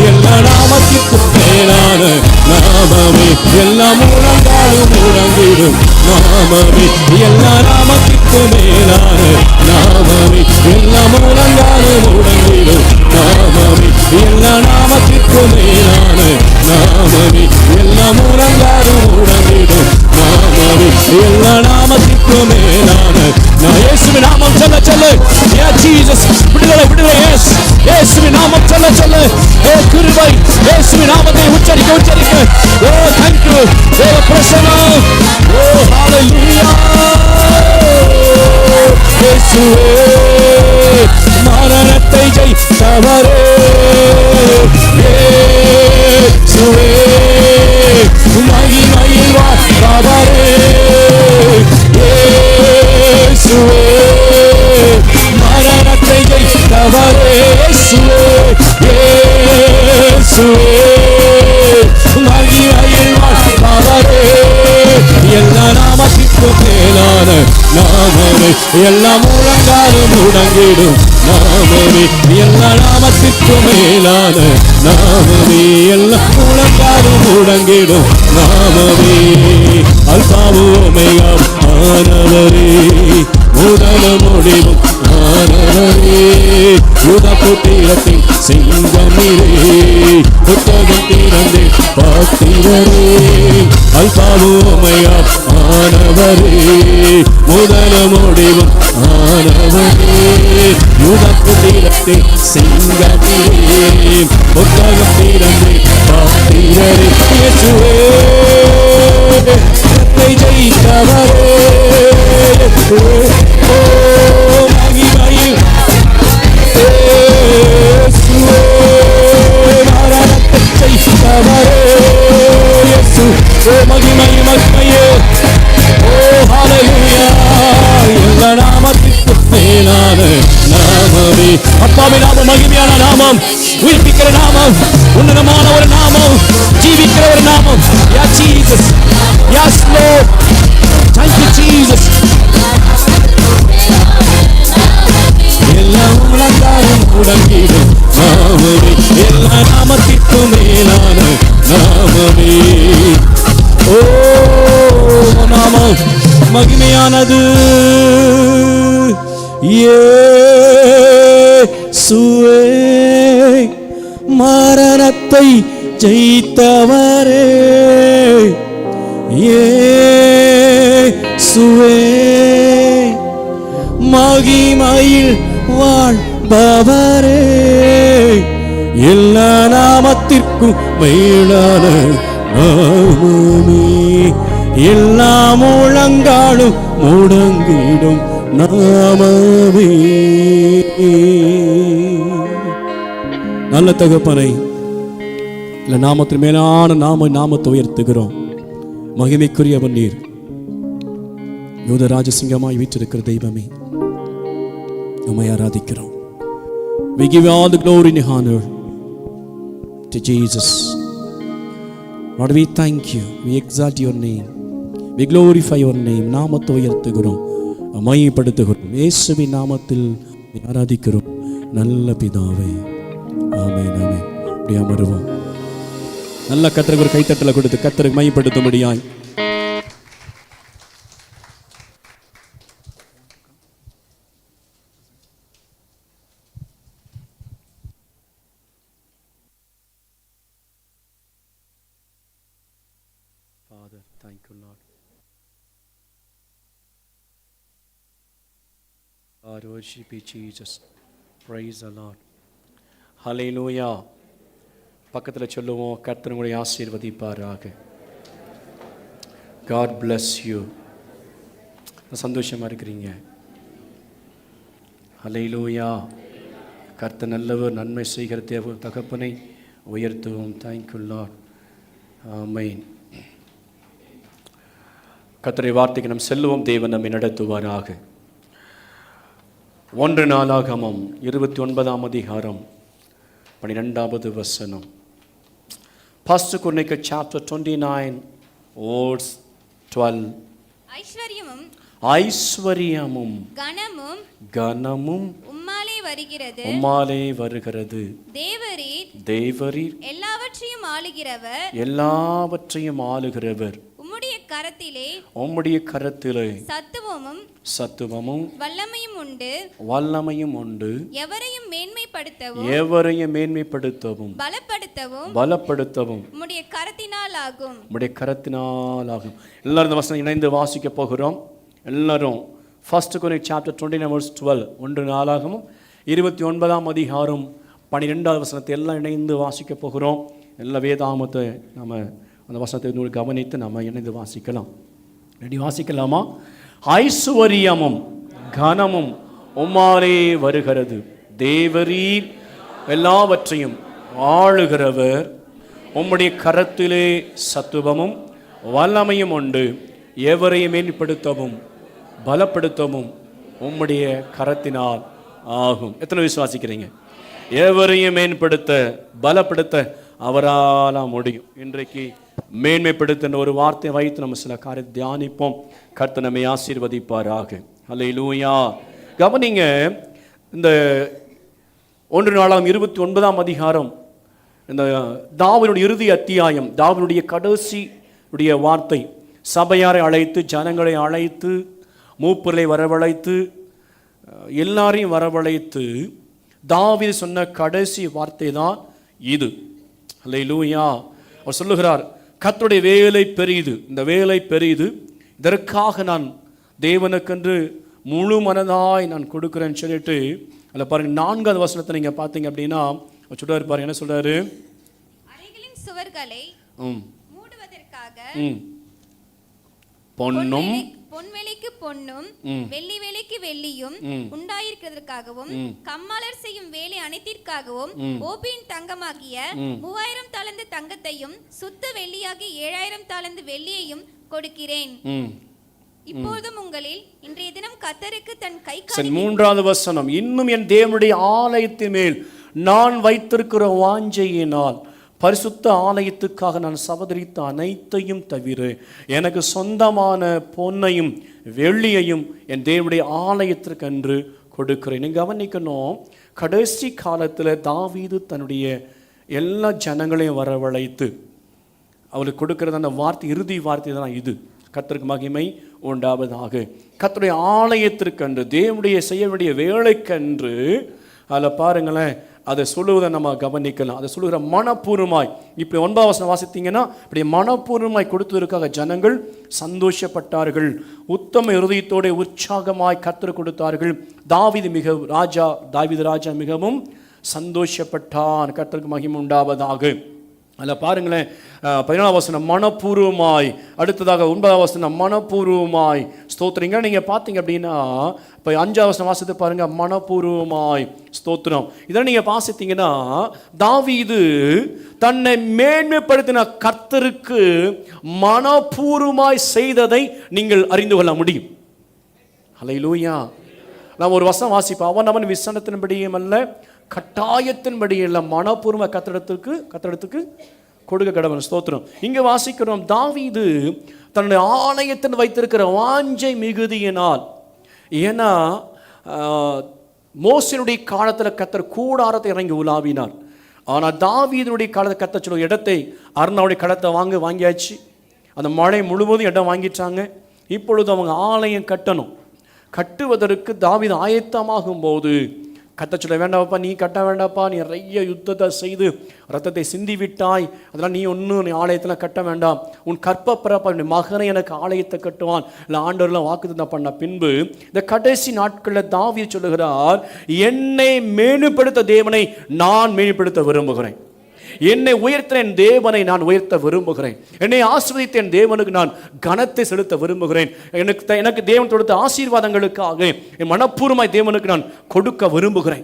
எல்லா நாமத்திற்கும் மேலான நாமமே, எல்லா முழங்காலும் முழங்கிடும் நாமமே, எல்லா நாமத்திற்கும் மேலான நாமமே, எல்லா முழங்காலும் முழங்கிடும் நாமமே, எல்லா நாமத்திற்கும் மேலான நாமமே, எல்லா முழங்காலும் முழங்கிடும் நாமமே, எல்லா நாமத்திற்கும் மேலான இயேசுவின் நாமம் சொல்ல சொல்ல, ஜீசஸ் விடுதலை விடுதலை, இயேசுவின் நாமம் சொல்ல சொல்ல, கிருபை, இயேசுவின் நாமத்தை உச்சரிக்க உச்சரிக்க, thank you, பிரசன்னம், ஹalleluya, இயேசுவே மரணத்தை ஜெயித்தவரே, இயேசுவே மகிமையில் வாழ்பவரே, இயேசுவே மரணத்தை ஜெயித்தவரே, இயேசுவே இயேசுவே மேலான நாமமே, எல்லா முழங்காலும் முடங்கிடும் நாமமே, எல்லா நாமத்திற்கும் மேலான நாமமே, எல்லா முழங்காலும் முடங்கிடும் நாமமே. அல்பாவும் ஓமேகாவும் ஆனவரே, முதலும் முடிவும் ஆனவரே, யூதா கோத்திரத்தின் சிங்கமீரே, புத்தகம் திறந்து பார்த்தீரே. அல்பாவும் ஓமேகாவும் ஆனவரே, முதலும் முடிவும் ஆனவரே, யூதா கோத்திரத்தின் சிங்கமீரே, புத்தகம் திறந்து பார்த்தீரே. இயேசுவே ஜெயித்தவரே, ஓ மகிமையில் இயேசுவே மரணத்தை ஜெயித்தவரே, இயேசு ஓ மகிமையில் மகிமையே, ஓ ஹல்லேலூயா. எல்லா நாமத்திற்கும் மேலான நாமமே, அப்பாவின் நாமம் மகிமையான நாமம், உயிர்ப்பிக்கிற நாமம், உன்னதமான ஒரு நாமம், ஜீவிக்கிற ஒரு நாமம். Yes Jesus, yes Lord, thank you Jesus. எல்லா முழங்காலும் முடங்கிடும் நாமமே, எல்லா நாமத்திற்கும் மேலான நாமமே. ஓ நாமம் மகிமையானது. இயேசுவே மரணத்தை ஜெயித்தவரே, இயேசுவே மகிமையில் வாழ்பவரே, எல்லா நாமத்திற்கும் மேலான நாமமே, எல்லா முழங்காலும் முடங்கிடும் நாமமே. நல்ல தகப்பனை, இல்ல நாமத்தின் மேலான நாமத்தை உயர்த்துகிறோம். மகிமைக்குரியவன் நீர், யூத ராஜசிங்கமாய் வீற்றிருக்கிற தெய்வமே, உம்மை ஆராதிக்கிறோம். We give you all the glory and honor to Jesus. Lord, we thank you. We exalt your name. We glorify your name. நாமத்தை உயர்த்துகிறோம், மகிமைப்படுத்துகிறோம். இயேசுவின் நாமத்தில் ஆராதிக்கிறோம் நல்ல பிதாவே. ஆமென், ஆமென். அப்படியே அமருவோம். நல்ல கர்த்தருக்கு ஒரு கைத்தட்டலை கொடுத்து கர்த்தருக்கு மகிமைப்படுத்தும்படியாய் Father, thank you Lord. God, worship you Jesus. Praise the Lord. Hallelujah. பக்கத்தில் சொல்லுவோம், கர்த்தர் உங்களை ஆசீர்வதிப்பாராக. God bless you. சந்தோஷமாக இருக்கிறீங்க. ஹல்லேலூயா. கர்த்தர் நல்லவர், நன்மை செய்கிற தகப்பனை உயர்த்துவோம். Thank you lord. ஆமென். கர்த்தருடைய வார்த்தைக்கு நாம் செல்லுவோம். தேவன் நம்மை நடத்துவாராக. 1 நாளாகமம் 29ஆம் அதிகாரம் 12வது வசனம். First Chronicles chapter 29 verse 12. ஐஸ்வரியமும் கனமும் உம்மாலே வருகிறது. தேவரீர் எல்லாவற்றையும் ஆளுகிறவர். உம்முடைய கரத்திலே சத்துவமும் வல்லமையும் உண்டு. எவரையும் மேன்மைப்படுத்தவும் பலப்படுத்தவும் உம்முடைய கரத்தினால் ஆகும். எல்லாரும் இந்த வசனம் இணைந்து வாசிக்க போகிறோம். எல்லாரும் First Chronicles chapter 29 verse 12. 1 நாளாகமம் 29ஆம் அதிகாரம் 12வது வசனத்தை எல்லாம் இணைந்து வாசிக்க போகிறோம். எல்லா வேதாமத்தை நம்ம அந்த வசனத்தை கவனித்து நம்ம இணைந்து வாசிக்கலாம். ரெடி? வாசிக்கலாமா? ஐஸ்வரியமும் கனமும் உம்மாலே வருகிறது. தேவரீர் எல்லாவற்றையும் ஆளுகிறவர். உம்முடைய கரத்திலே சத்துவமும் வல்லமையும் உண்டு. எவரையும் மேன்மைப்படுத்தவும் பலப்படுத்தவும் உம்முடைய கரத்தினால் ஆகும். எத்தனை விசுவாசிக்கிறீங்க? எவரையும் மேம்படுத்த பலப்படுத்த அவரால் முடியும். இன்றைக்கு மேன்மைப்படுத்துகின்ற ஒரு வார்த்தை வைத்து நம்ம சில காரியத்தை தியானிப்போம். கர்த்தர் நம்மை ஆசீர்வதிப்பாராக. அல்லேலூயா. கவனிங்க, இந்த 1 நாளாம் 29ஆம் அதிகாரம், இந்த தாவீதுடைய இறுதி அத்தியாயம், தாவீதுடைய கடைசி வார்த்தை, சபையாரை அழைத்து, ஜனங்களை அழைத்து, மூப்பர்களை வரவழைத்து, எல்லாரையும் வரவழைத்து தாவீது சொன்ன கடைசி வார்த்தை தான் இது. அல்லேலூயா. அவர் சொல்லுகிறார், கர்த்தருடைய வேலை பெரிது, இந்த வேலை பெரிது, இதற்காக நான் தேவனுக்கென்று முழு மனதாய் நான் கொடுக்குறேன்னு சொல்லிட்டு, அதில் பாருங்க 4வது வசனத்தை நீங்க பார்த்தீங்க அப்படின்னா சொல்றாரு பாருங்க, என்ன சொல்றாரு? அறைகளின் சுவர்களை மூடுவதற்காக பொன்னும் பொன்வேலைக்கு பொன்னும் வெள்ளி வேலைக்கு வெள்ளியும் உண்டாயிருக்கிறதற்காகவும் கம்மாளர் செய்யும் வேலை அனைத்திற்காகவும் ஓபியின் தங்கமாகிய 3000 தாலந்து தங்கத்தையும் சுத்த வெள்ளியாகி 7000 தாலந்து வெள்ளியையும் கொடுக்கிறேன். இப்போதும் உங்களில் இன்றைய தினம் கர்த்தருக்கு தன் கை. 3வது வசனம், இன்னும் என் தேவனுடைய ஆலயத்தின் மேல் நான் வைத்திருக்கிற வாஞ்சையினால் பரிசுத்த ஆலயத்துக்காக நான் சவதரித்த அனைத்தையும் தவிர எனக்கு சொந்தமான பொன்னையும் வெள்ளியையும் என் தேவனுடைய ஆலயத்திற்கென்று கொடுக்கிறேன். நீங்கள் கவனிக்கணும், கடைசி காலத்தில் தாவீது தன்னுடைய எல்லா ஜனங்களையும் வரவழைத்து அவளுக்கு கொடுக்கிறது அந்த வார்த்தை, இறுதி வார்த்தை தான் இது. கர்த்தருக்கு மகிமை உண்டாவதாக. கர்த்தருடைய ஆலயத்திற்கென்று, தேவனுடைய செய்ய வேண்டிய வேலைக்கென்று, அதில் பாருங்களேன், அதை சொல்லுவதை நம்ம கவனிக்கலாம். அதை சொல்லுகிற மனப்பூர்வமாய், இப்படி 9வது வசனம் வாசித்தீங்கன்னா, இப்படி மனப்பூர்வமாய் கொடுத்ததற்காக ஜனங்கள் சந்தோஷப்பட்டார்கள். உத்தம இருதயத்தோட உற்சாகமாய் கர்த்தர் கொடுத்தார்கள். தாவீது ராஜா மிகவும் சந்தோஷப்பட்டான். கர்த்தருக்கு மகிமை உண்டாவதாக. அதில் பாருங்களேன், 14வது வசனம் மனப்பூர்வமாய், அடுத்ததாக 9வது வசனம் மனப்பூர்வமாய் ஸ்தோத்திரங்க. நீங்கள் பார்த்தீங்க அப்படின்னா, இப்போ 5வது வசனம் வாசித்து பாருங்க, மனப்பூர்வமாய் ஸ்தோத்திரம். இதெல்லாம் நீங்கள் வாசித்தீங்கன்னா, தாவீது தன்னை மேன்மைப்படுத்தின கர்த்தருக்கு மனப்பூர்வமாய் செய்ததை நீங்கள் அறிந்து கொள்ள முடியும். அல்லேலூயா. நாம் ஒரு வசனம் வாசிப்போம், அவன் விசனத்தின்படியும் அல்ல கட்டாயத்தின்படி இல்லை, மனப்பூர்வ கத்திடத்துக்கு கொடுக்க கடவன். ஸ்தோத்திரம். இங்கே வாசிக்கிறோம், தாவீது தன்னுடைய ஆலயத்தில் வைத்திருக்கிற வாஞ்சை மிகுதியினால். ஏன்னா மோசேனுடைய காலத்தில் கர்த்தர் கூடாரத்தை இறங்கி உலாவினார். ஆனால் தாவீதுடைய காலத்தில் கர்த்தர் சொல்ல இடத்தை, அருணாவுடைய களத்தை வாங்கியாச்சு. அந்த மழை முழுவதும் இடம் வாங்கிட்டாங்க. இப்பொழுது அவங்க ஆலயம் கட்டணும். கட்டுவதற்கு தாவீது ஆயத்தமாகும் போது கர்த்தர் சொல்ல, வேண்டாப்பா, நீ கட்ட வேண்டாப்பா, நீ நிறைய யுத்தத்தை செய்து ரத்தத்தை சிந்தி விட்டாய், அதெல்லாம் நீ ஆலயத்தில் கட்ட வேண்டாம், உன் கற்பப்பிறப்பா உன் மகனை எனக்கு ஆலயத்தை கட்டுவான் இல்லை ஆண்டவர்லாம் வாக்குத்தத்தம் பண்ண பின்பு இந்த கடைசி நாட்களில் தாவீது சொல்லுகிறார், என்னை மேன்மைப்படுத்த தேவனை நான் மேன்மைப்படுத்த விரும்புகிறேன், என்னை உயர்த்த என் தேவனை நான் உயர்த்த விரும்புகிறேன், என்னை ஆசீர்வதித்த என் தேவனுக்கு நான் கனத்தை செலுத்த விரும்புகிறேன், எனக்கு தேவன் கொடுத்த ஆசீர்வாதங்களுக்காக என் மனப்பூர்வமாய் தேவனுக்கு நான் கொடுக்க விரும்புகிறேன்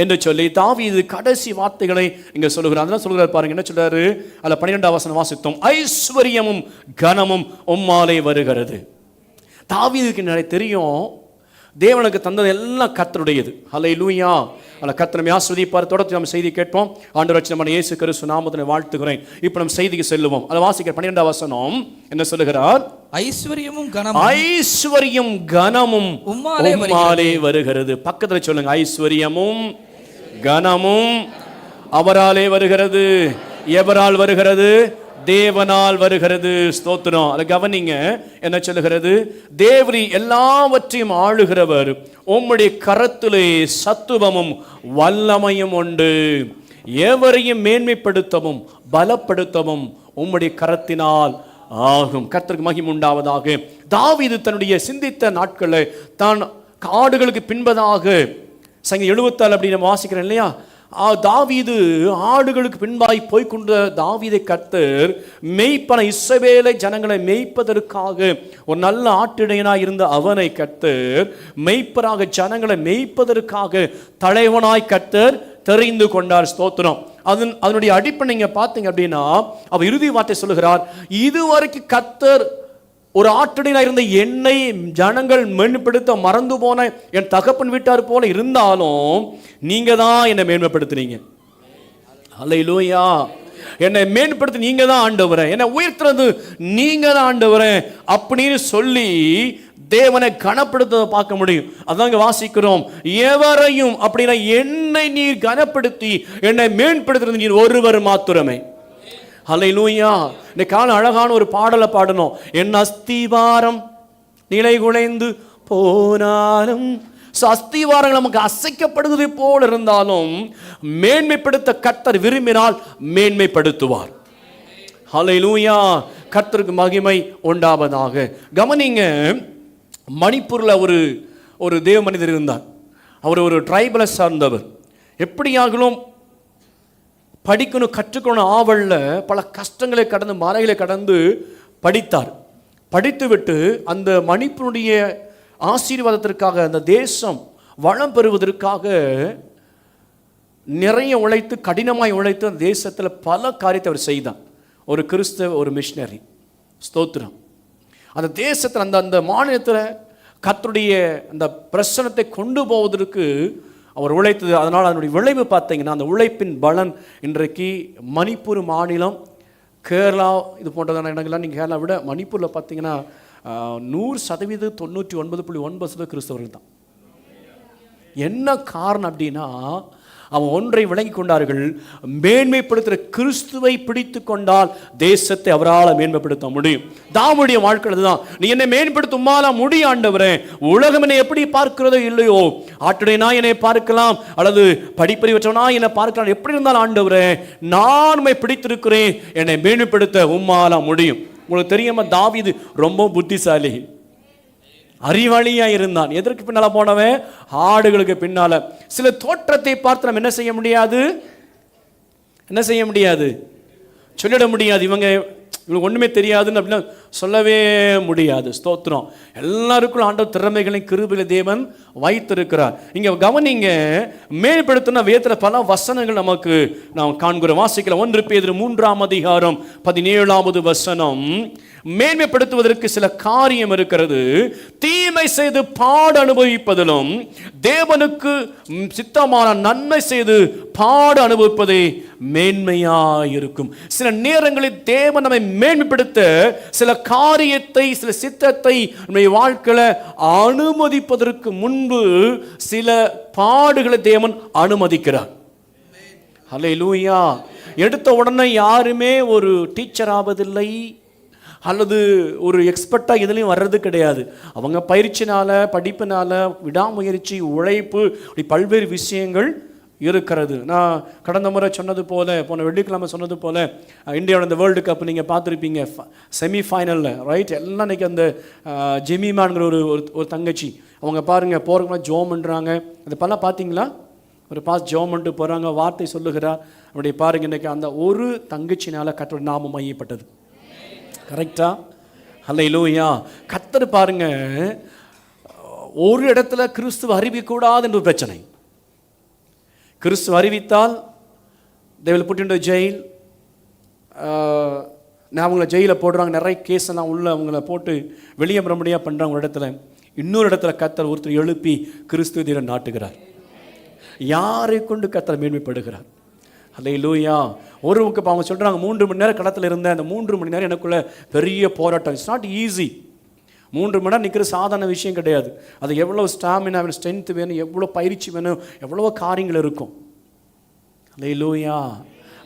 என்று சொல்லி தாவீது கடைசி வார்த்தைகளை இங்க சொல்லுகிறார். அதெல்லாம் சொல்லுகிறார் பாருங்க, என்ன சொல்றாரு? அதுல 12வது வசனம் வாசித்தோம், ஐஸ்வர்யமும் கனமும் உம்மாலே வருகிறது. தாவீதுக்கு நிறைய தெரியும், தேவனுக்கு தந்தது எல்லாம் கர்த்தருடையது. அல்லேலூயா. அல்ல கர்த்தர் நம்மை ஆசீர்வதிப்பார். தொடர்ந்து நம்ம செய்தி கேட்போம். ஆண்டவர் நம்ம இயேசு கிறிஸ்து நாமத்தில் வாழ்த்துகிறேன். இப்போ நம்ம செய்திக்கு செல்லுவோம். அதை வாசிக்கிற 12வது வசனம் என்ன சொல்லுகிறார்? ஐஸ்வர்யம் கனமும் உம்மாலே வருகிறது. பக்கத்தில் சொல்லுங்க, ஐஸ்வர்யமும் கனமும் அவராலே வருகிறது. எவரால் வருகிறது? தேவனால் வருகிறது. ஸ்தோத்திரம். அதை கவனிங்க, என்ன சொல்லுகிறது? தேவரி எல்லாவற்றையும் ஆளுகிறவர், உம்முடைய கரத்திலே சத்துவமும் வல்லமையும் உண்டு, எவரையும் மேன்மைப்படுத்தவும் பலப்படுத்தவும் உம்முடைய கரத்தினால் ஆகும். கர்த்தருக்கு மகிமை உண்டாவதாக. தாவீது தன்னுடைய சிந்தித்த நாட்களை தான் ஆடுகளுக்கு பின்பதாக சங்கீதம் 74 அப்படி நம்ம வாசிக்கிறோம் இல்லையா? தாவீது ஆடுகளுக்கு பின்பாய் போய்கொண்ட தாவீதை கர்த்தர் மெய்ப்பன இஸ்ரவேலை ஜனங்களை மெய்ப்பதற்காக ஒரு நல்ல ஆட்டிடையனாய் இருந்த அவனை கர்த்தர் மெய்ப்பராக ஜனங்களை மெய்ப்பதற்காக தலைவனாய் கர்த்தர் தெரிந்து கொண்டார். ஸ்தோத்திரம். அதனுடைய அடிப்படை நீங்க பார்த்தீங்க அப்படின்னா, அவர் இறுதி வார்த்தை சொல்லுகிறார், இதுவரைக்கும் கர்த்தர் ஒரு ஆட்டிடையனாய் இருந்த என்னை ஜனங்கள் மேன்மைப்படுத்த மறந்து போன என் தகப்பன் வீட்டார் போல இருந்தாலும் நீங்க தான் என்னை மேன்மைப்படுத்துறீங்க. அல்லேலூயா. என்னை மேம்படுத்தி நீங்க தான் ஆண்டவரே, என்னை உயர்த்துறது நீங்க தான் ஆண்டவரே அப்படின்னு சொல்லி தேவனை கனப்படுத்த பார்க்க முடியும். அதாங்க வாசிக்கிறோம், எவரையும் அப்படின்னா என்னை நீர் கனப்படுத்தி என்னை மேம்படுத்துறது நீர் ஒருவர் மாத்திரமே. அல்லேலூயா. இந்த காலம் அழகான ஒரு பாடலை பாடணும். என் அஸ்திவாரம் நிலை குலைந்து போனாலும், அஸ்திவாரங்கள் நமக்கு அசைக்கப்படுவதை போல இருந்தாலும் மேன்மைப்படுத்த கர்த்தர் விரும்பினால் மேன்மைப்படுத்துவார். ஹல்லேலூயா. கர்த்தருக்கு மகிமை உண்டாவதாக. கவனிங்க, மணிப்பூர்ல ஒரு தேவ மனிதர் இருந்தார். அவர் ஒரு ட்ரைபலை சார்ந்தவர். எப்படியாகலும் படிக்கணும் கற்றுக்கணும் ஆவல்ல பல கஷ்டங்களை கடந்து மலைகளை கடந்து படித்தார். படித்துவிட்டு அந்த மணிப்பூருடைய ஆசீர்வாதத்திற்காக, அந்த தேசம் வளம் பெறுவதற்காக நிறைய உழைத்து, கடினமாய் உழைத்து அந்த தேசத்தில் பல காரியத்தை அவர் செய்தார். ஒரு கிறிஸ்தவ ஒரு மிஷினரி. ஸ்தோத்திரம். அந்த தேசத்தில் அந்த மாநிலத்தில் கர்த்தருடைய அந்த பிரசனத்தை கொண்டு போவதற்கு அவர் உழைத்தது. அதனால் அதனுடைய விளைவு பார்த்தீங்கன்னா, அந்த உழைப்பின் பலன் இன்றைக்கு மணிப்பூர் மாநிலம், கேரளா இது போன்றதான இடங்கள்லாம் நீங்கள் கேரளா விட மணிப்பூரில் பார்த்தீங்கன்னா 100% 99.9% கிறிஸ்தவர்கள் தான். என்ன காரணம் அப்படின்னா, அவன் ஒன்றை விளங்கி கொண்டார்கள், மேன்மைப்படுத்துகிற கிறிஸ்துவை பிடித்து கொண்டால் தேசத்தை அவரால் மேன்மைப்படுத்த முடியும். தாமுடைய வாழ்க்கை அதுதான். நீ என்னை மேம்படுத்துமாலா முடியும் ஆண்டவரே. உலகம் என்னை எப்படி பார்க்கிறதோ இல்லையோ, ஆட்டுடைய நான் என்னை பார்க்கலாம், அல்லது படிப்பறிவற்றவனா என்னை பார்க்கலாம், எப்படி இருந்தாலும் ஆண்டவரே நான் உம்மை பிடித்திருக்கிறேன், என்னை மேன்மைப்படுத்த உம்மாலா முடியும். உங்களுக்கு தெரியுமா, தாவீது ரொம்ப புத்திசாலி, அறிவாளியா இருந்தான். எதற்கு பின்னால போனவன்? ஆடுகளுக்கு பின்னால. சில தோற்றத்தை பார்த்து நம்ம என்ன செய்ய முடியாது, சொல்லிட முடியாது. இவங்களுக்கு ஒண்ணுமே தெரியாதுன்னு அப்படின்னா சொல்லவே முடியாது. ஸ்தோத்திரம். எல்லாருக்கும் ஆண்டவர் திறமைகளை கிருபையில தேவன் வைத்திருக்கிறார். இங்க கவனிங்க, மேம்படுத்தின வேதத்துல பல வசனங்கள் நமக்கு நாம் காண்கிறோம். வாசிக்கலாம். 1 பேதுரு 3ஆம் அதிகாரம் 17வது வசனம். மேன்மைப்படுத்துவதற்கு சில காரியம் இருக்கிறது. தீமை செய்து பாடு அனுபவிப்பதிலும் தேவனுக்கு சித்தமான நன்மை செய்து பாடு அனுபவிப்பதே மேன்மையாயிருக்கும். சில நேரங்களில் தேவன் நம்மை மேன்மைப்படுத்த சில காரியத்தை, சில சித்தத்தை நம்முடைய வாழ்க்கையில அனுமதிப்பதற்கு முன்பு சில பாடுகளை தேவன் அனுமதிக்கிறார். ஹல்லேலூயா. எடுத்த உடனே யாருமே ஒரு டீச்சர் ஆவதில்லை, அல்லது ஒரு எக்ஸ்பர்ட்டாக இதுலேயும் வர்றது கிடையாது. அவங்க பயிற்சினால, படிப்பினால, விடாமுயற்சி, உழைப்பு, இப்படி பல்வேறு விஷயங்கள் இருக்கிறது. நான் கடந்த முறை சொன்னது போல, போன வெள்ளிக்கிழமை சொன்னது போல, இந்தியாவோட இந்த வேர்ல்டு கப் நீங்கள் பார்த்துருப்பீங்க, செமிஃபைனலில் ரைட். எல்லாம் இன்றைக்கி அந்த ஜெமிமான்கிற ஒரு தங்கச்சி, அவங்க பாருங்கள் போகிறவங்களாம் ஜோம் பண்ணுறாங்க. அது பல பார்த்தீங்களா? ஒரு ஜோம் பண்ணிட்டு போகிறாங்க, வார்த்தை சொல்லுகிறார். அப்படி பாருங்கள், இன்றைக்கி அந்த ஒரு தங்கச்சினால் கர்த்தருடைய நாமம் மையப்பட்டது. கரெக்டா? ஹல்லேலூயா. கர்த்தர் பாருங்க, ஒரு இடத்துல கிறிஸ்துவ அறிவிக்கூடாது என்ற பிரச்சனை. கிறிஸ்துவ அறிவித்தால் they will put into jail. அவங்கள ஜெயிலில் போடுறாங்க. நிறைய கேஸ் எல்லாம் உள்ள அவங்கள போட்டு வெளியே பிரம்படியாக பண்ணுறாங்க. ஒரு இடத்துல, இன்னொரு இடத்துல கர்த்தர் ஒருத்தர் எழுப்பி கிறிஸ்துவ தீர நாட்டுகிறார். யாரை கொண்டு கர்த்தர் மேன்மைப்படுகிறார்? ஹல்லேலூயா. ஒருவருக்கு அவங்க சொல்கிறாங்க, 3 மணி நேரம் களத்தில் இருந்தேன், அந்த 3 மணி நேரம் எனக்குள்ள பெரிய போராட்டம். It's not easy. 3 மணி நேரம் நிற்கிற சாதாரண விஷயம் கிடையாது. அது எவ்வளோ ஸ்டாமினா வேணும், ஸ்ட்ரென்த் வேணும், எவ்வளோ பயிற்சி வேணும், எவ்வளோ காரியங்கள் இருக்கும். ஹல்லேலூயா.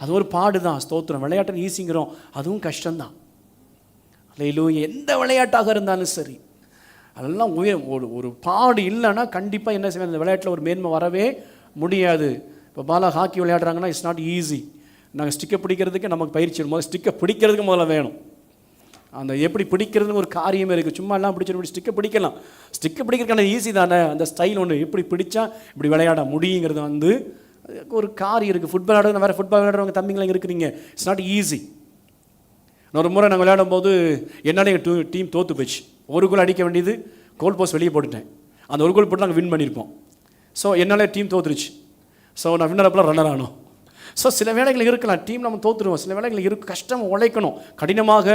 அது ஒரு பாடு தான். ஸ்தோத்திரம். விளையாட்டு ஈஸிங்கிறோம், அதுவும் கஷ்டம்தான். ஹல்லேலூயா. எந்த விளையாட்டாக இருந்தாலும் சரி, அதெல்லாம் ஒரு பாடு இல்லைன்னா கண்டிப்பாக என்ன செய்வேன், அந்த விளையாட்டில் ஒரு மேன்மை வரவே முடியாது. இப்போ பாலா ஹாக்கி விளையாடுறாங்கன்னா இட்ஸ் நாட் ஈஸி. நாங்கள் ஸ்டிக்கை பிடிக்கிறதுக்கு நமக்கு பயிற்சி முதல்ல ஸ்டிக்கை பிடிக்கிறதுக்கு முதல்ல வேணும். அந்த எப்படி பிடிக்கிறதுன்னு ஒரு காரியமே இருக்குது. சும்மா எல்லாம் பிடிச்சிட்டு ஸ்டிக்கை பிடிக்கலாம். ஸ்டிக்கை பிடிக்கிறதுக்கான ஈஸி தானே, அந்த ஸ்டைல் ஒன்று எப்படி பிடிச்சா இப்படி விளையாட முடியுங்கிறது ஒரு காரியம் இருக்குது. ஃபுட்பால் ஆடுறது, வேறு ஃபுட்பால் விளையாடுறவங்க தம்பிங்களாம் இருக்கிறீங்க, இட்ஸ் நாட் ஈஸி. ஒரு முறை நாங்கள் விளையாடும் போது என்னால் எங்கள் டீம் தோற்று போச்சு. ஒரு கோல் அடிக்க வேண்டியது கோல் போஸ்ட் வெளியே போட்டுட்டேன். அந்த ஒரு கோல் போட்டு நாங்கள் வின் பண்ணியிருப்போம். ஸோ என்னால் டீம் தோற்றுருச்சு. ஸோ நான் வின்னரப்பெல்லாம் ரன்னர் ஆனோம். ஸோ சில வேலைகள் இருக்கலாம், டீம் நம்ம தோற்றுருவோம். சில வேலைகள் கஷ்டம் உழைக்கணும், கடினமாக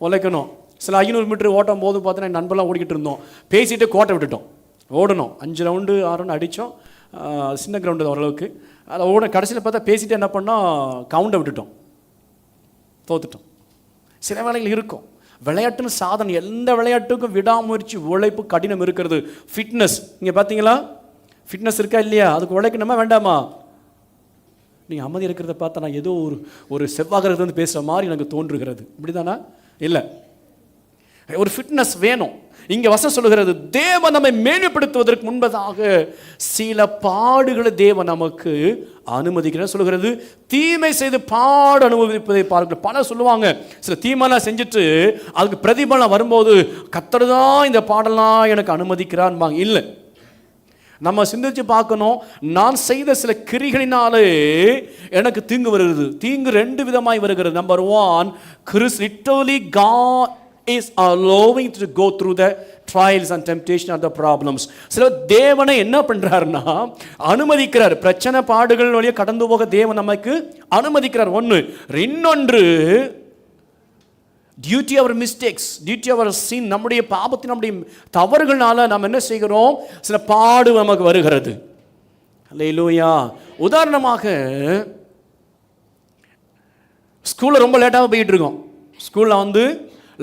உழைக்கணும். சில 500 மீட்டர் ஓட்டும் போது பார்த்தீங்கன்னா நண்பர்லாம் ஓடிக்கிட்டு இருந்தோம், பேசிட்டு கோட்டை விட்டுட்டோம். ஓடணும் 5 ரவுண்டு 6 ரவுண்டு அடித்தோம். சின்ன கிரவுண்டு ஓரளவுக்கு. அதை ஓட கடைசியில் பார்த்தா பேசிட்டு என்ன பண்ணோம், கவுண்டை விட்டுட்டோம், தோத்துட்டோம். சில வேளைகள் இருக்கும். விளையாட்டுன்னு சாதனை, எந்த விளையாட்டுக்கும் விடாமுயற்சி, உழைப்பு, கடினம் இருக்கிறது. ஃபிட்னஸ் இங்கே பார்த்தீங்களா, ஃபிட்னஸ் இருக்கா இல்லையா? அதுக்கு உழைக்கணுமா வேண்டாமா? நீங்கள் அமைதி இருக்கிறத பார்த்தா நான் ஏதோ ஒரு செவ்வாய்க்கிரகத்துல இருந்து பேசுகிற மாதிரி எனக்கு தோன்றுகிறது. இப்படி தானா? இல்லை, ஒரு ஃபிட்னஸ் வேணும். இங்கே வசனம் சொல்லுகிறது, தேவன் நம்மை மேன்மைப்படுத்துவதற்கு முன்பதாக சில பாடுகளை தேவன் நமக்கு அனுமதிக்கிறார் சொல்லுகிறது. தீமை செய்து பாடு அனுபவிப்பதை பார்க்க பல சொல்லுவாங்க. சில தீமைலாம் செஞ்சுட்டு அதுக்கு பிரதிபலன் வரும்போது கர்த்தர் தான் இந்த பாடலாம் எனக்கு அனுமதிக்கிறான்பாங்க. இல்லை, நம்ம சிந்திச்சு பார்க்கணும். நான் செய்த சில கிரிகளினாலே எனக்கு தீங்கு வருகிறது. தீங்கு ரெண்டு விதமாய் வருகிறது. Number one, literally God is allowing to go through the trials and temptation and the problems. சில தேவனை என்ன பண்றாருன்னா அனுமதிக்கிறார். பிரச்சனை பாடுகள் வழியாக கடந்து போக தேவன் நமக்கு அனுமதிக்கிறார். ஒன்று. இன்னொன்று, due to our mistakes, due to our sin, நம்முடைய பாவத்தின் நம்முடைய தவறுகளால நாம் என்ன செய்கிறோம், சில பாடு நமக்கு வருகிறது. அல்லேலூயா. உதாரணமாக ஸ்கூலில் ரொம்ப லேட்டாக போயிட்டு இருக்கோம். ஸ்கூலில் வந்து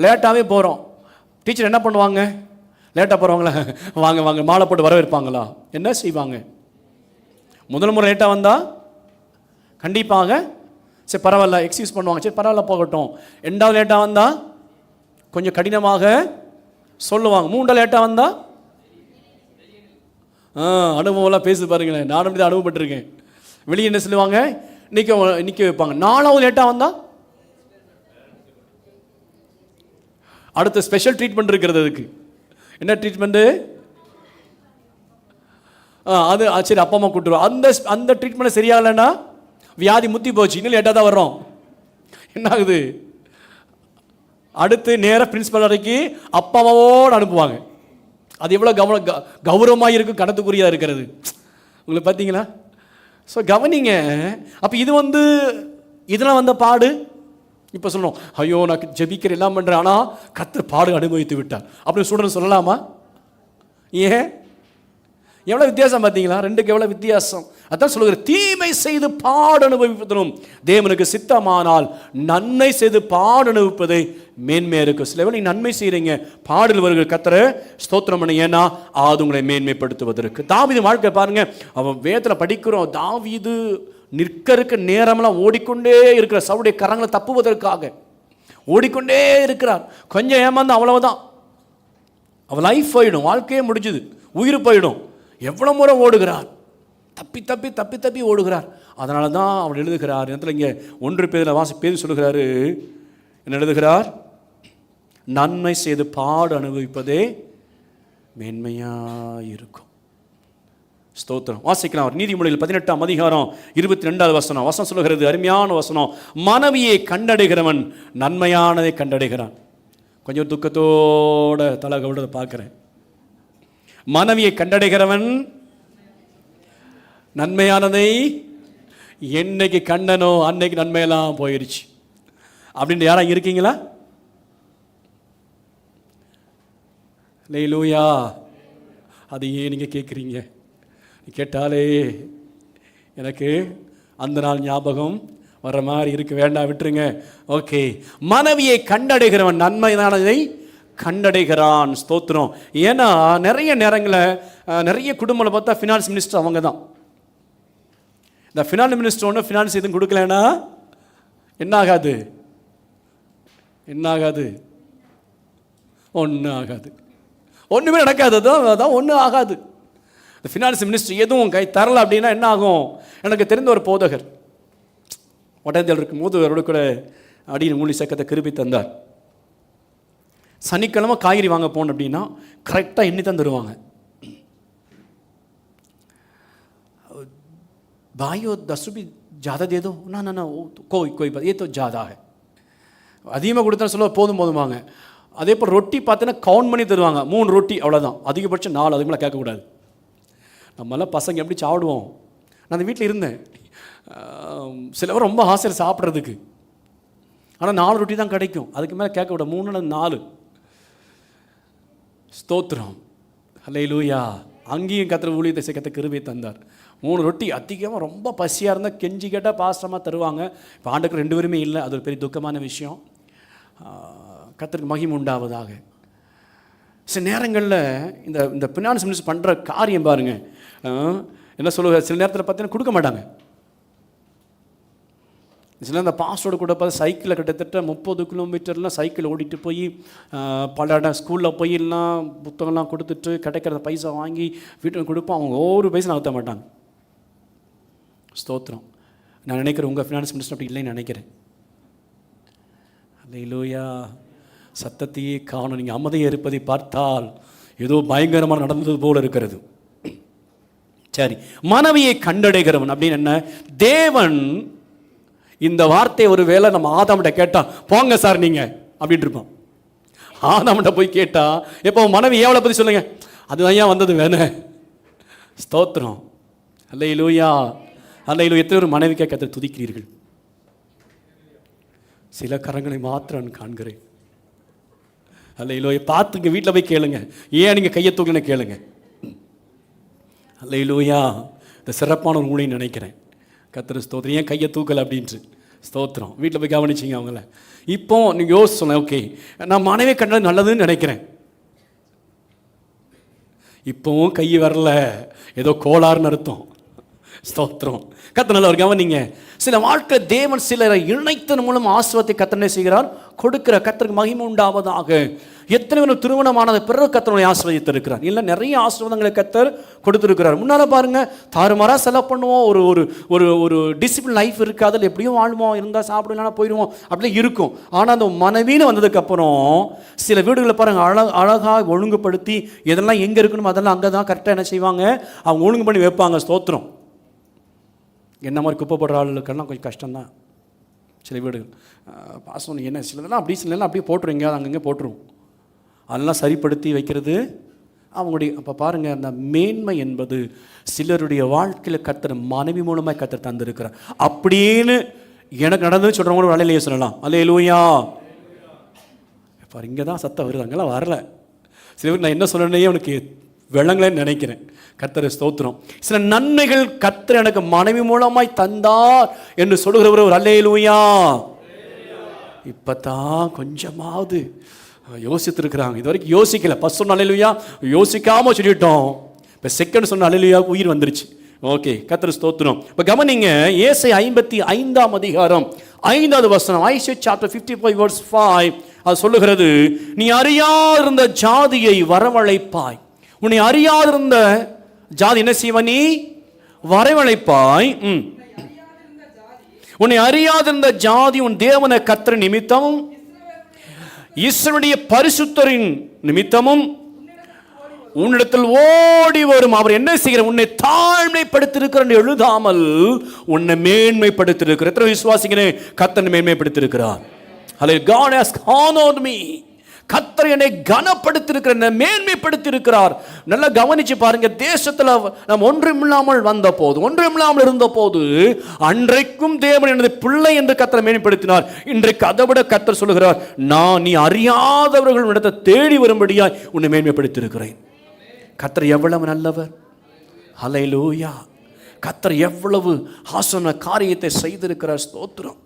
லேட்டாகவே போகிறோம். டீச்சர் என்ன பண்ணுவாங்க? லேட்டாக போகிறவங்கள வாங்க வாங்க மாலை போட்டு வரவேற்பாங்களா? என்ன செய்வாங்க? முதல் முறை லேட்டாக வந்தால் கண்டிப்பாக சரி பரவாயில்ல எக்ஸ்கியூஸ் பண்ணுவாங்க, சரி பரவாயில்ல போகட்டும். ரெண்டாவது லேட்டாக வந்தால் கொஞ்சம் கடினமாக சொல்லுவாங்க. மூன்றாவது லேட்டாக வந்தால் அனுபவம்லாம் பேசி பாருங்களேன். நானும் இப்படி தான் அனுபவப்பட்டிருக்கேன். வெளியே என்ன சொல்லுவாங்க, நிற்க வைப்பாங்க. நாலாவது லேட்டாக வந்தால் அடுத்த ஸ்பெஷல் ட்ரீட்மெண்ட் இருக்கிறது. அதுக்கு என்ன ட்ரீட்மெண்ட்டு? அது சரி அப்பா அம்மா கூட்டுருவோம். அந்த ட்ரீட்மெண்ட் சரியாகலைன்னா வியாதி முத்தி போச்சு, இன்னும் லேட்டாக தான் வர்றோம். என்ன ஆகுது? அடுத்து நேராக பிரின்சிபல் வரைக்கும் அப்பா அம்மாவோடு அனுப்புவாங்க. அது எவ்வளோ கௌரவமாக இருக்கும், கடத்துக்குரியாக இருக்கிறது. உங்களுக்கு பார்த்தீங்களா? ஸோ கவனிங்க. அப்போ இது வந்து இதெல்லாம் வந்த பாடு. இப்போ சொல்லணும், ஐயோ நான் ஜெபிக்கிற எல்லாம் பண்ணுறேன், ஆனால் கர்த்தர் பாடு அனுபவித்து விட்டார் அப்படின்னு ஸ்டூடெண்ட் சொல்லலாமா? ஏன்? எவ்வளோ வித்தியாசம் பார்த்தீங்களா? ரெண்டுக்கு எவ்வளோ வித்தியாசம். அதான் சொல்லுகிற, தீமை செய்து பாடு அனுபவிப்பதும் தேவனுக்கு சித்தமானால் நன்மை செய்து பாடு அனுபவிப்பதை மேன்மையாக இருக்கும். சில வேளை நீங்கள் நன்மை செய்கிறீங்க, பாடல் வருகிற கர்த்தரை ஸ்தோத்திரம் பண்ண, ஏன்னா அது உங்களை மேன்மைப்படுத்துவதற்கு. தாவீது வாழ்க்கை பாருங்க. அவன் வேதத்தில் படிக்கிறோம், தாவீது நிற்க நேரமெல்லாம் ஓடிக்கொண்டே இருக்கிற சவுடைய கரங்களை தப்புவதற்காக ஓடிக்கொண்டே இருக்கிறார். கொஞ்சம் ஏமாந்து அவ்வளவுதான், அவன் லைஃப் போயிடும், வாழ்க்கையே முடிஞ்சுது, உயிர் போயிடும். எவ்வளோ முறை ஓடுகிறார், தப்பி தப்பி தப்பி தப்பி ஓடுகிறார். அதனால தான் அவர் எழுதுகிறார். இடத்துல இங்கே 1 பேதுரு சொல்லுகிறாரு, என்ன எழுதுகிறார்? நன்மை செய்து பாடு அனுபவிப்பதே மேன்மையாக இருக்கும். ஸ்தோத்திரம். வாசிக்கலாம். நீதிமொழிகள் 18ஆம் அதிகாரம் 22வது வசனம். வசனம் சொல்லுகிறது, அருமையான வசனம். மனைவியை கண்டடைகிறவன் நன்மையானதை கண்டடைகிறான். கொஞ்சம் துக்கத்தோட தலை கவிட பார்க்குறேன். மனைவியை கண்டடைகிறவன் நன்மையானதை என்னைக்கு கண்டனோ அன்னைக்கு நன்மையெல்லாம் போயிடுச்சு அப்படின்னு யாரா இருக்கீங்களா? லேலூயா. அது ஏன் நீங்கள் கேட்குறீங்க? கேட்டாலே எனக்கு அந்த நாள் ஞாபகம் வர்ற மாதிரி இருக்கு. வேண்டாம், விட்டுருங்க. ஓகே. மனைவியை கண்டடைகிறவன் நன்மையானதை கண்டடைகிறான். ஸ்தோத்திரம். ஏன்னா நிறைய நேரங்களில் நிறைய குடும்பங்களை பார்த்தா ஃபினான்ஸ் மினிஸ்டர் அவங்க தான். இந்த ஃபினான்ஸ் மினிஸ்டர் ஒன்று ஃபினான்ஸ் எதுவும் கொடுக்கலன்னா என்ன ஆகாது? என்ன ஆகாது? ஒன்றும் ஆகாது, ஒன்றுமே நடக்காது. அதான் ஒன்றும் ஆகாது. இந்த ஃபினான்ஸ் மினிஸ்டர் எதுவும் கை தரல அப்படின்னா என்ன ஆகும்? எனக்கு தெரிந்த ஒரு போதகர் ஒட்டத்தில் இருக்கும் போது அவரோட கூட அடியின் மூலி சக்கத்தை கிருபி தந்தார். சனிக்கிழமை காய்கறி வாங்க போனோம் அப்படின்னா கரெக்டாக எண்ணி தான் தருவாங்க. भाइयों 10 रुपये ज़्यादा दे दो ना ना ना कोई बात, ये तो ज़्यादा है. அதிகமாக கொடுத்தா சொல்ல போதுமாங்க. அதே போல் ரொட்டி பார்த்தீங்கன்னா கவுண்ட் பண்ணி தருவாங்க. 3 ரொட்டி அவ்வளோதான், அதிகபட்சம் 4, அதுக்கு மேலே கேட்கக்கூடாது. நம்மளாம் பசங்க எப்படி சாப்பிடுவோம்? நான் அந்த வீட்டில் இருந்தேன். சிலவர் ரொம்ப ஆசையில் சாப்பிட்றதுக்கு, ஆனால் 4 ரொட்டி தான் கிடைக்கும், அதுக்கு மேலே கேட்கக்கூடாது. 3 4. ஸ்தோத்திரம். அல்லேலூயா. அங்கேயும் கர்த்தர் ஊழியத்தை கிருபையை தந்தார். 3 ரொட்டி அதிகமாக ரொம்ப பசியாக இருந்தால் கெஞ்சி கேட்டால் பாஸ்டமாக தருவாங்க. இப்போ ஆண்டுக்கு 2 பேருமே இல்லை, அது ஒரு பெரிய துக்கமான விஷயம். கர்த்தருக்கு மகிமை உண்டாவதாக. சில நேரங்களில் இந்த ஃபினான்ஸ் மினிஸ்டர் பண்ணுற காரியம் பாருங்க, என்ன சொல்லுவாங்க, சில நேரத்தில் பார்த்தீங்கன்னா கொடுக்க மாட்டாங்க. சில இந்த பாஸ்டரோட கூட பார்த்து சைக்கிளில் கிட்டத்தட்ட 30 கிலோமீட்டர்லாம் சைக்கிள் ஓடிட்டு போய் பல இடம் ஸ்கூலில் போய் எல்லாம் புத்தகம்லாம் கொடுத்துட்டு கிடைக்கிற பைசா வாங்கி வீட்டுக்கு கொடுப்போம். அவங்க ஒவ்வொரு பைசா நகர்த்த மாட்டாங்க. ஸ்தோத்திரம். நான் நினைக்கிறேன் உங்கள் ஃபினான்ஸ் மினிஸ்டர் அப்படி இல்லைன்னு நினைக்கிறேன். அல்லேலூயா. சத்தத்தையே காணும். நீங்கள் அமைதியை இருப்பதை பார்த்தால் ஏதோ பயங்கரமாக நடந்தது போல இருக்கிறது. சரி, மனைவியை கண்டடைகிறவன் அப்படின்னு என்ன? தேவன் இந்த வார்த்தை ஒரு வேளை நம்ம ஆதாம்கிட்ட கேட்டா, போங்க சார் நீங்க அப்படின்னு இருப்போம். ஆதாம்கிட்ட போய் கேட்டா, எப்போ மனைவி எவ்வளோ பற்றி சொல்லுங்க, அதுதான் ஏன் வந்தது வேணும். ஸ்தோத்திரம். அல்லேலூயா. அல்லேலூயா. எத்தனை ஒரு மனைவிக்கா கர்த்தரை துதிக்கிறீர்கள்? சில கரங்களை மாத்திரம் காண்கிறேன். அல்லேலூயா. பார்த்துங்க, வீட்டில் போய் கேளுங்க, ஏன் நீங்கள் கையை தூக்கலன்னு கேளுங்க. அல்லேலூயா. இந்த சிறப்பான ஒரு ஊழியம் நினைக்கிறேன். கர்த்தர் ஸ்தோத்திரம். ஏன் கையை தூக்கலை அப்படின்ட்டு. ஸ்தோத்திரம். வீட்டில் போய் கவனிச்சிங்க அவங்கள. இப்போ நீங்கள் யோசிச்சு சொன்னேன், ஓகே நான் மனைவி கண்டது நல்லதுன்னு நினைக்கிறேன். இப்போவும் கை வரல, ஏதோ கோளாறுன்னு அர்த்தம். ஸ்தோத்திரம். கர்த்தர் நல்லவர். கவனிங்க, சில வாழ்க்கை தேவன் சிலரை இணைத்தன் மூலம் ஆசீர்வாதத்தை கர்த்தர் என்ன செய்கிறார்? கொடுக்கிற. கர்த்தருக்கு மகிமை உண்டாவதாக. எத்தனை பேர் திருமணமானது பிறகு கர்த்தரை ஆசீர்வதித்து இருக்கிறார். இல்லை, நிறைய ஆசீர்வாதங்களை கர்த்தர் கொடுத்துருக்கிறார். முன்னால் பாருங்க, தாறுமாறாக செலவு பண்ணுவோம். ஒரு ஒரு ஒரு ஒரு டிசிப்ளின் லைஃப் இருக்குது. அதில் எப்படியும் வாழ்வோம், இருந்தால் சாப்பிடலாம் போயிடுவோம், அப்படி இருக்கும். ஆனால் அந்த மனைவின்னு வந்ததுக்கப்புறம் சில வீடுகளில் பாருங்கள், அழகாக ஒழுங்குபடுத்தி எதெல்லாம் எங்கே இருக்கணுமோ அதெல்லாம் அங்கே தான் கரெக்டாக என்ன செய்வாங்க, அவங்க ஒழுங்கு பண்ணி வைப்பாங்க. ஸ்தோத்திரம். என்ன மாதிரி குப்பை போடுற ஆளுக்கெல்லாம் கொஞ்சம் கஷ்டம்தான். சில வீடுகள் பாசம் என்ன, சிலதெல்லாம் அப்படி சிலலாம் அப்படியே போட்டுரும், எங்கேயாவது அங்கங்கே போட்டுரும். அதெல்லாம் சரிப்படுத்தி வைக்கிறது அவங்களுடைய. அப்போ பாருங்கள், அந்த மேன்மை என்பது சிலருடைய வாழ்க்கையில் கர்த்தர் மனைவி மூலமாக கர்த்தர் தந்திருக்கிறார். அப்படின்னு எனக்கு நடந்ததுன்னு சொல்கிறவங்களோட வேலையிலேயே சொல்லலாம். அல்லேலூயா. இப்போ இங்கே தான் சத்தம் வருது, அங்கெல்லாம் வரல. சில பேர் நான் என்ன சொல்லணுன்னே அவனுக்கு விளங்கலன்னு நினைக்கிறேன். கர்த்தர் ஸ்தோத்திரம். சில நன்மைகள் கர்த்தர் எனக்கு மனைவி மூலமாய் தந்தார் என்று சொல்லுகிறவர் ஒரு அல்லேலூயா. இப்பதான் கொஞ்சமாவது யோசித்திருக்கிறாங்க. இது வரைக்கும் யோசிக்கல. ஃபர்ஸ்ட் சொன்ன அல்லேலூயா யோசிக்காம சொல்லிட்டோம். இப்போ செகண்ட் சொன்ன அல்லேலூயா உயிர் வந்துருச்சு. ஓகே, கர்த்தர் ஸ்தோத்திரம். இப்போ கவனிங்க, ஏசாயா 55ஆம் அதிகாரம் 5வது வசனம், ஐசையா சாப்டர் 55 verse 5 அது சொல்லுகிறது, நீ அறியாதிருந்த ஜாதியை வரவழைப்பாய். உன்னை அறியாதிருந்த ஜாதி என்ன செய்வ? நீ வரவழைப்பாய். உன்னை அறியாதிருந்த ஜாதி உன் தேவனை கர்த்தர் நிமித்தம் இஸ்ரவேலுடைய பரிசுத்தரின் நிமித்தமும் உன்னிடத்தில் ஓடி வரும். அவர் என்ன செய்கிறார்? உன்னை தாழ்மைப்படுத்திருக்கிறார் எழுதாமல் உன்னை மேன்மைப்படுத்திருக்கிறார். எத்தனை விசுவாசிக்கிறேன்? கர்த்தர் மேன்மைப்படுத்திருக்கிறார். Hallelujah. God has honored me. கர்த்தர் என்னை கனப்படுத்திருக்கிறார், என்னை மேன்மைப்படுத்தியிருக்கிறார். நல்லா கவனிச்சு பாருங்க. தேசத்தில் நாம் ஒன்றுமில்லாமல் வந்த போது, ஒன்றுமில்லாமல் இருந்த போது, அன்றைக்கும் தேவன் எனது பிள்ளை என்று கர்த்தரை மேன்மைப்படுத்தினார். இன்றைக்கு அதை விட கர்த்தர் சொல்லுகிறார், நான் நீ அறியாதவர்கள் இடத்தை தேடி வரும்படியாய் உன்னை மேன்மைப்படுத்தியிருக்கிறேன். கர்த்தர் எவ்வளவு நல்லவர். ஹல்லேலூயா. கர்த்தர் எவ்வளவு ஆசன காரியத்தை செய்திருக்கிறார். ஸ்தோத்திரம்.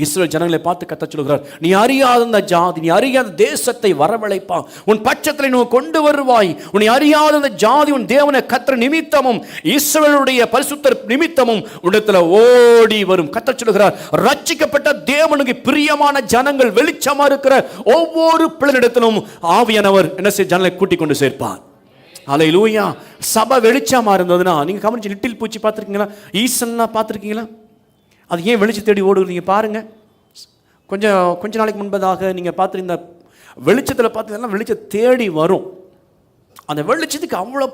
இஸ்ரவேல் ஜனங்களை பார்த்து கர்த்தர் சொல்கிறார், நீ அறியாத அந்த ஜாதி, நீ அறியாத தேசத்தை வரவழைப்பான், உன் பட்சத்தில் நீ கொண்டு வருவாய். உன்னை அறியாத அந்த ஜாதி உன் தேவனை கர்த்தர் நிமித்தமும் இஸ்ரவேலுடைய பரிசுத்தர் நிமித்தமும் உன்னிடத்தில் ஓடி வரும். கர்த்தர் சொல்கிறார், ரட்சிக்கப்பட்ட தேவனுக்கு பிரியமான ஜனங்கள், வெளிச்சமா இருக்கிற ஒவ்வொரு பிள்ளையிடத்திலும் ஆவியானவர் என்ன செய்ய ஜனங்களை கூட்டிக் கொண்டு சேர்ப்பார். அல்லேலூயா. சபை வெளிச்சமா இருந்ததுன்னா, நீங்க கவனிச்சு லிட்டில் பூச்சி பார்த்துருக்கீங்களா? ஈசன்லாம் பார்த்துருக்கீங்களா? அது ஏன் வெளிச்சம் தேடி ஓடுது? நீங்கள் பாருங்கள். கொஞ்ச நாளைக்கு முன்பதாக நீங்கள் பார்த்துருந்த வெளிச்சத்தில் பார்த்தீங்கன்னா வெளிச்சம் தேடி வரும். அந்த வெளிச்சத்துக்கு அவ்வளோ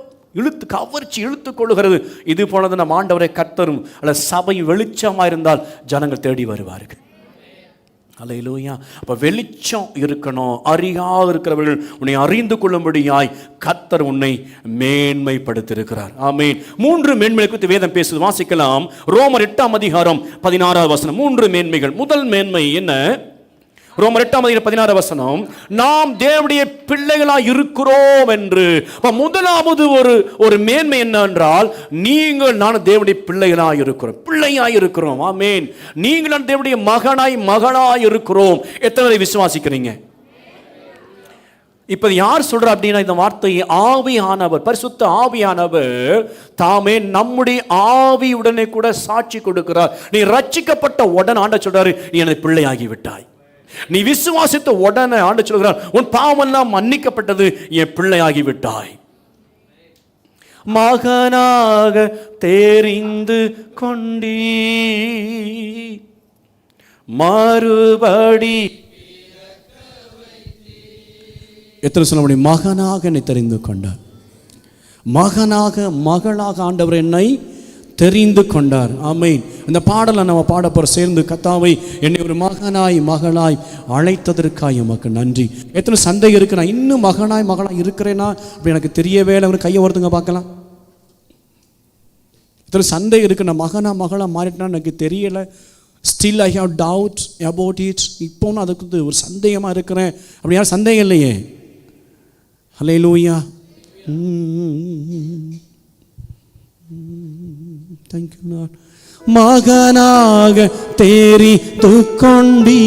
கவர்ச்சி இழுத்து கொள்ளுகிறது. இது போனது நம்ம ஆண்டவரை கர்த்தரும் அல்ல சபை வெளிச்சமாக இருந்தால் ஜனங்கள் தேடி வருவார்கள். அல்லேலூயா. அப்போ வெளிச்சம் இருக்கணும். அறியாது இருக்கிறவர்கள் உன்னை அறிந்து கொள்ளும்படியாய் கர்த்தர் உன்னை மேன்மைப்படுத்தியிருக்கிறார். ஆமென். 3 மேன்மைகளை குறித்து வேதம் பேசுது. வாசிக்கலாம். ரோமர் 8ஆம் அதிகாரம் 16வது வசனம். 3 மேன்மைகள். முதல் மேன்மை என்ன? ரோமர் 8:16 நாம் தேவனுடைய பிள்ளைகளாய் இருக்கிறோம் என்று. முதலாவது ஒரு மேன்மை என்னவென்றால், நீங்கள் நான் தேவனுடைய பிள்ளைகளாய் இருக்கிறோம், பிள்ளையாய் இருக்கிறோம். ஆமென். நீங்கள் நான் தேவனுடைய மகளாய் இருக்கிறோம். எத்தனை பேர் விசுவாசிக்கிறீங்க? இப்ப யார் சொல்ற அப்படின்னா, இந்த வார்த்தையை ஆவியானவர், பரிசுத்த ஆவியானவர் தாமே நம்முடைய ஆவியுடனே கூட சாட்சி கொடுக்கிறார். நீ ரட்சிக்கப்பட்ட உடனே ஆண்டவர் சொல்றாரு, நீ எனது பிள்ளையாகி விட்டாய். நீ விசுவாசித்த உடனே ஆண்டவர் சொல்கிறார், உன் பாவமெல்லாம் மன்னிக்கப்பட்டது, என் பிள்ளையாகி விட்டாய். மகனாக தெரிந்து கொண்டீ, மறுபடி எத்தனை சொல்ல முடியும்? மகனாக என்னை தெரிந்து கொண்டார். மகனாக மகளாக ஆண்டவர் என்னை தெரிந்து கொண்டார். ஆமென். இந்த பாடலை நம்ம பாட போற சேர்ந்து, கர்த்தாவை என்னை ஒரு மகனாய் மகளாய் அழைத்ததற்காக உமக்கு நன்றி. எத்தனை சந்தேகம் இருக்கு, நான் இன்னும் மகளாய் இருக்கிறேனா அப்படி எனக்கு தெரியவே இல்லை. கையை ஒருத்தங்க பார்க்கலாம். எத்தனை சந்தேகம் இருக்கு, நான் மகளா மாறிட்டேன்னா எனக்கு தெரியல. Still I have doubt about it. இப்போ நான் அதுக்கு ஒரு சந்தேகமா இருக்கிறேன். அப்படி யாரும் சந்தேகம் இல்லையே? ஹல்லேலூயா. Thank you Lord. மகனாக தெரிந்து கொண்டீ,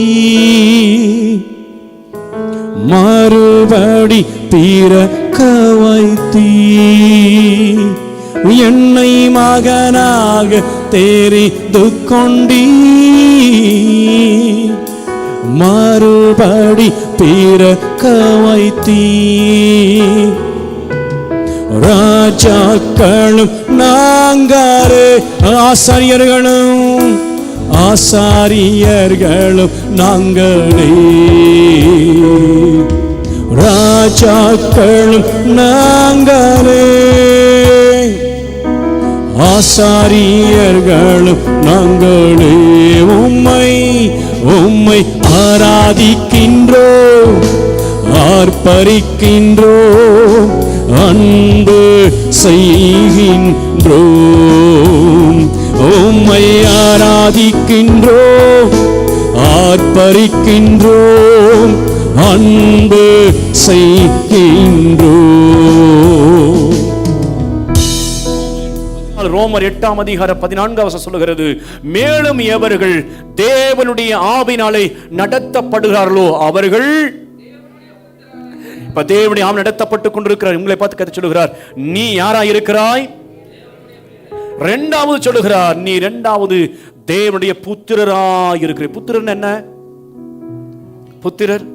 மறுபடி பிறக்க வைத்தீ, என்னை மகனாக தெரிந்து கொண்டீ, மறுபடி பிறக்க வைத்தீ. ராஜாக்களும் நாங்களே, ஆசாரியர்களும் நாங்களே, ராஜாக்களும் நாங்களே, ஆசாரியர்களும் நாங்களே. உம்மை ஆராதிக்கின்றோம், ஆர்ப்பரிக்கின்றோம், அன்பு செய்கின்றோம். உம்மை ஆராதிக்கின்றோம், ஆர்ப்பரிக்கின்றோம், அன்பு செய்கின்றோம். ரோமர் 8:14 சொல்லுகிறது, மேலும் எவர்கள் தேவனுடைய ஆவியினாலே நடத்தப்படுகிறார்களோ அவர்கள். இப்ப தேவனுடைய ஆவி நடத்தப்பட்டு கொண்டிருக்கிறார். உங்களை பார்த்து கதை சொல்லுகிறார், நீ யாரா இருக்கிறாய்? இரண்டாவது சொல்லுகிறார், நீ இரண்டாவது தேவனுடைய புத்திரராய் இருக்கிற. புத்திரன் என்ன? புத்திரர்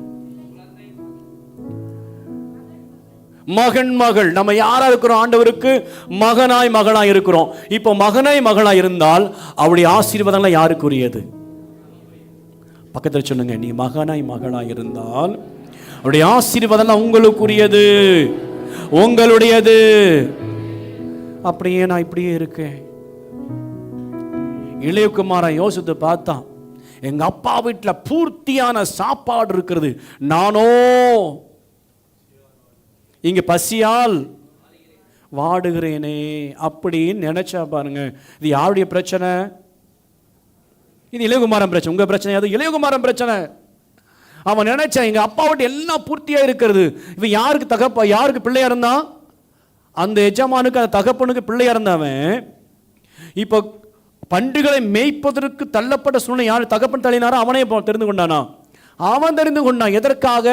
மகன் மகள். நம்ம யாரா இருக்கிறோம்? ஆண்டவருக்கு மகனாய் மகளாய் இருக்கிறோம். இப்போ மகனாய் மகளாய் இருந்தால் அவருடைய ஆசீர்வாதங்கள் யாருக்குரியது? பக்கத்தில் சொல்லுங்க, நீ மகனாய் மகளாய் இருந்தால் அவருடைய ஆசீர்வாதம் உங்களுக்குரியது, உங்களுடையது. அப்படியே நான் இப்படியே இருக்கேன். இளையகுமார யோசித்து பார்த்தான், எங்க அப்பா வீட்டில் பூர்த்தியான சாப்பாடு இருக்கிறது, நானோ இங்க பசியால் வாடுகிறேனே அப்படின்னு நினைச்சா பாருங்க. இது யாருடைய பிரச்சனை? இது இளையகுமாரன் பிரச்சனை. உங்க பிரச்சனை அது இளையகுமாரன் பிரச்சனை. அவன் நினைச்சான், எங்க அப்பா வீட்டு எல்லாம் பூர்த்தியா இருக்கிறது, இவன் யாருக்கு பிள்ளையா இருந்தான்? அந்த எஜமானுக்கு, அந்த தகப்பனுக்கு பிள்ளையா இருந்தவன் இப்போ பன்றிகளை மேய்ப்பதற்கு தள்ளப்பட்ட சூழ்நிலை யார் தகப்பன் தள்ளினாரோ அவனே தெரிந்து கொண்டானா? அவன் தெரிந்து கொண்டான். எதற்காக?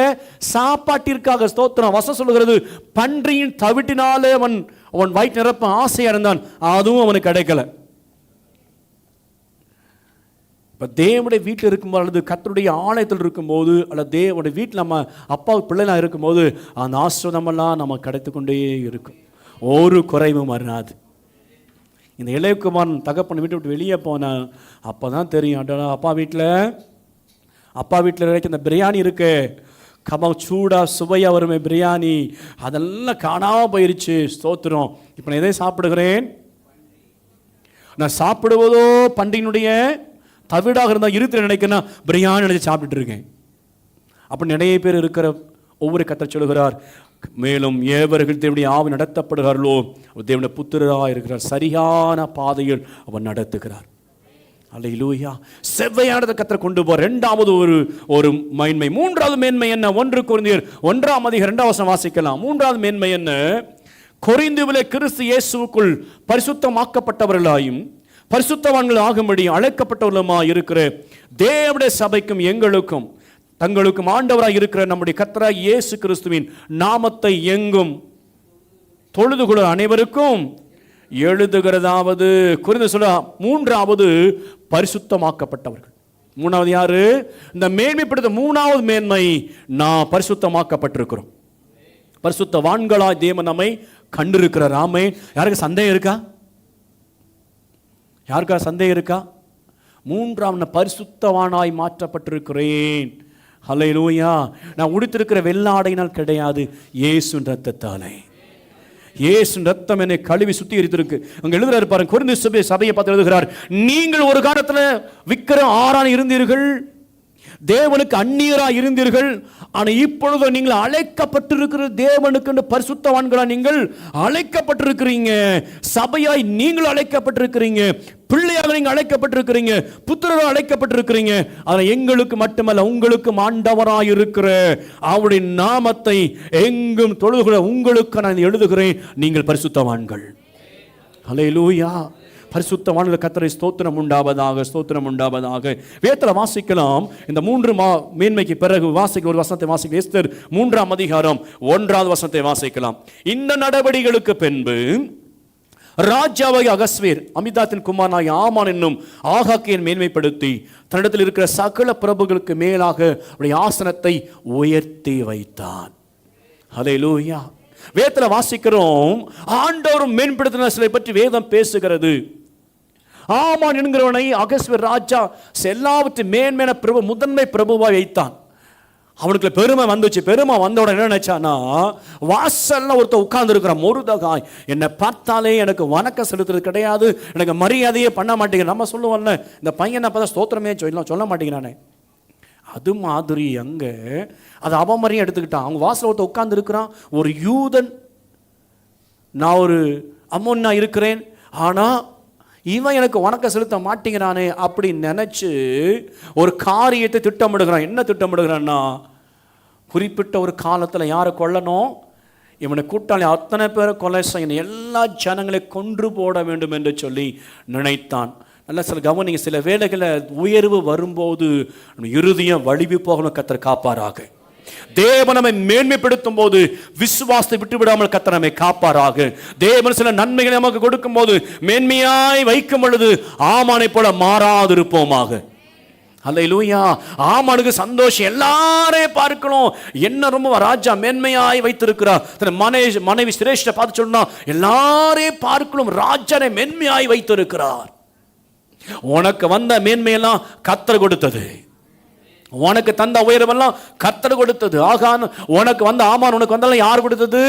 சாப்பாட்டிற்காக. ஸ்தோத்திரம். வசனம் சொல்லுகிறது, பன்றியின் தவிட்டினாலே அவன் வயிற்று நிரப்ப ஆசையா இருந்தான், அதுவும் அவனுக்கு கிடைக்கல. இப்போ தேவனுடைய வீட்டில் இருக்கும்போது, அல்லது கர்த்தருடைய ஆலயத்தில் இருக்கும்போது, அல்லது தேவனுடைய வீட்டில் நம்ம அப்பாவுக்கு பிள்ளைலாம் இருக்கும்போது அந்த ஆசீர்வாதமெல்லாம் நம்ம கிடைத்து கொண்டே இருக்கும், ஒரு குறைவும் வராது. இந்த இளையகுமாரன் தகப்பன் வீட்டை விட்டு வெளியே போனான். அப்போ தான் தெரியும், அப்பா வீட்டில் வரைக்கும் இந்த பிரியாணி இருக்கு, சூடாக சுவையாக வருமே பிரியாணி, அதெல்லாம் காணாமல் போயிருச்சு. ஸ்தோத்திரம். இப்போ நான் எதை சாப்பிடுகிறேன்? நான் சாப்பிடுவதோ பண்டிகையினுடைய தவிடாக இருந்தால் இருத்துல நினைக்கிறேன்னா பிரியாணி நினைச்சு சாப்பிட்டுட்டு இருக்கேன். அப்படி நிறைய பேர் இருக்கிற ஒவ்வொரு கர்த்தர் சொல்லுகிறார், மேலும் எவர்கள் தேவனுடைய ஆவி நடத்தப்படுகிறார்களோ தேவனுடைய புத்திரராக இருக்கிறார், சரியான பாதையில் அவன் நடத்துகிறார். அல்லேலூயா. செவ்வையானதை கர்த்தர் கொண்டு போற இரண்டாவது ஒரு மேன்மை. மூன்றாவது மேன்மை என்ன? 1 கொரிந்தியர் 1:2 வாசிக்கலாம். மூன்றாவது மேன்மை என்ன? கொரிந்துவிலே கிறிஸ்து இயேசுவுக்குள் பரிசுத்தமாக்கப்பட்டவர்களாயும் பரிசுத்தவான்கள் ஆகும்படி அழைக்கப்பட்டவர்களுமாய் இருக்கிற தேவனுடைய சபைக்கும் எங்களுக்கும் தங்களுக்கும் ஆண்டவராய் இருக்கிற நம்முடைய கர்த்தராகிய இயேசு கிறிஸ்துவின் நாமத்தை எங்கும் தொழுது கொள்ள அனைவருக்கும் எழுதுகிறதாவது. கொரிந்தியர் சொல்ல மூன்றாவது பரிசுத்தமாக்கப்பட்டவர்கள். மூணாவது யாரு? இந்த மேன்மைப்படுத்த மூணாவது மேன்மை, நான் பரிசுத்தமாக்கப்பட்டிருக்கிறோம். பரிசுத்தவான்களாய் தேவன் நம்மை கண்டிருக்கிறார். ஆமே. யாருக்கு சந்தேகம் இருக்கா? யாருக்கா சந்தேகம் இருக்கா? மூன்றாம் பரிசுத்தவானாய் மாற்றப்பட்டிருக்கிறேன். ஹல்லேலூயா. நான் உடுத்திருக்கிற வெள்ளாடையினால் கிடையாது, இயேசுவின் இரத்தத்தாலே. இயேசுவின் இரத்தம் என்னை கழுவி சுத்திகரித்திருக்கு. அங்க எழுதுறாரு பாருங்க, கொரிந்தியர் சபையை பார்த்து எழுதுகிறார், நீங்கள் ஒரு காலத்துல விக்கிரம் ஆரான இருந்தீர்கள், தேவனுக்கு அந்நியராய் இருந்தீர்கள். ஆனால் இப்பொழுது நீங்கள் அழைக்கப்பட்டிருக்கிற தேவனுக்கு பரிசுத்தவான்களா நீங்கள் அழைக்கப்பட்டிருக்கிறீங்க. சபையாய் நீங்கள் அழைக்கப்பட்டிருக்கிறீங்க, பிள்ளையாக நீங்கள் அழைக்கப்பட்டிருக்கிறீங்க, புத்திரராக அழைக்கப்பட்டிருக்கிறீங்க. ஆனால் எங்களுக்கு மட்டுமல்ல, உங்களுக்கு ஆண்டவராய் இருக்கிற அவருடைய நாமத்தை எங்கும் தொழுகிற உங்களுக்கு நான் எழுதுகிறேன், நீங்கள் பரிசுத்தவான்கள். அல்லேலூயா. பரிசுத்தவான்கள் கர்த்தரை ஸ்தோத்திரம் உண்டாவதாக, ஸ்தோத்திரம் உண்டாவதாக. வேதத்தில் வாசிக்கலாம். இந்த மூன்று மேன்மைக்கு பிறகு வாசிக்க ஒரு வசனத்தை வாசிக்க. எஸ்தர் 3:1 வாசிக்கலாம். இந்த நடவடிக்கைகளுக்கு பின்பு ராஜாவாகிய அகஸ்வேர் அமிதாத்தின் குமாரனாகிய ஆமான் என்னும் ஆகாக்கியன் மேன்மைப்படுத்தி தன்னிடத்தில் இருக்கிற சகல பிரபுகளுக்கு மேலாக அவருடைய ஆசனத்தை உயர்த்தி வைத்தான். ஹல்லேலூயா. வேதத்தில் வாசிக்கிறோம், ஆண்டவரும் மேம்படுத்தின சிலை பற்றி வேதம் பேசுகிறது. ஆமான் என்கிறவனை அகஸ்வேர் ராஜா எல்லாவற்றையும் மேன்மையான பிரபு, முதன்மை பிரபுவாய் வைத்தான். அவனுக்கு பெருமை வந்துச்சு. பெருமை வந்தோட என்ன நினைச்சானா, வாசல்ல ஒருத்தர் உட்கார்ந்து இருக்கிறான், மொர்தெகாய். என்னை பார்த்தாலே எனக்கு வணக்கம் செலுத்துறது கிடையாது, எனக்கு மரியாதையே பண்ண மாட்டேங்க. நம்ம சொல்லுவோம்ல, இந்த பையனை பார்த்தா ஸ்தோத்திரமே சொல்ல மாட்டேங்கிறானே. அது மாதிரி அங்க அது அவமரியம் எடுத்துக்கிட்டான். அவங்க வாசல் ஒருத்தர் உட்கார்ந்து இருக்கிறான், ஒரு யூதன். நான் ஒரு அம்மோன்னா இருக்கிறேன், ஆனா இவன் எனக்கு வணக்கம் செலுத்த மாட்டேங்கிறானே அப்படின்னு நினைச்சு ஒரு காரியத்தை திட்டமிடுகிறான். என்ன திட்டமிடுகிறான்னா, குறிப்பிட்ட ஒரு காலத்தில் யாரை கொல்லணும், இவனை கூட்டாளி அத்தனை பேரை கொலை செய்யணும், எல்லா ஜனங்களை கொன்று போட வேண்டும் என்று சொல்லி நினைத்தான். நல்ல சில கவனிங்க, சில வேளைகளில் உயர்வு வரும்போது இறுதியம் வலிவு போகணும். கர்த்தர் காப்பாராக. தேவன் நம்மை மேன்மைப்படுத்தும் போது விசுவாசத்தை விட்டு விடாமல் கர்த்தர் நம்மை காப்பாராக. தேவன் சில நன்மைகளை நமக்கு கொடுக்கும் போது மேன்மையாய் வைக்கும் பொழுது ஆமானை போல மாறாதிருப்போமாக. அல்லேலூயா. ஆமானுக்கு சந்தோஷம், எல்லாரையும் பார்க்கணும். என்ன ரொம்ப ராஜா மேன்மையாய் வைத்திருக்கிறார். தன் மனைவி சிரேஷ்ட பார்த்து சொன்னா, எல்லாரையும் பார்க்கணும், ராஜானை மேன்மையாய் வைத்திருக்கிறார். உனக்கு வந்த மேன்மையெல்லாம் கர்த்தர் கொடுத்தது. உனக்கு தந்த உயர்வெல்லாம் கர்த்தர் கொடுத்தது. ஆகான் உனக்கு வந்த ஆமான் உனக்கு வந்தாலும் யார் கொடுத்தது?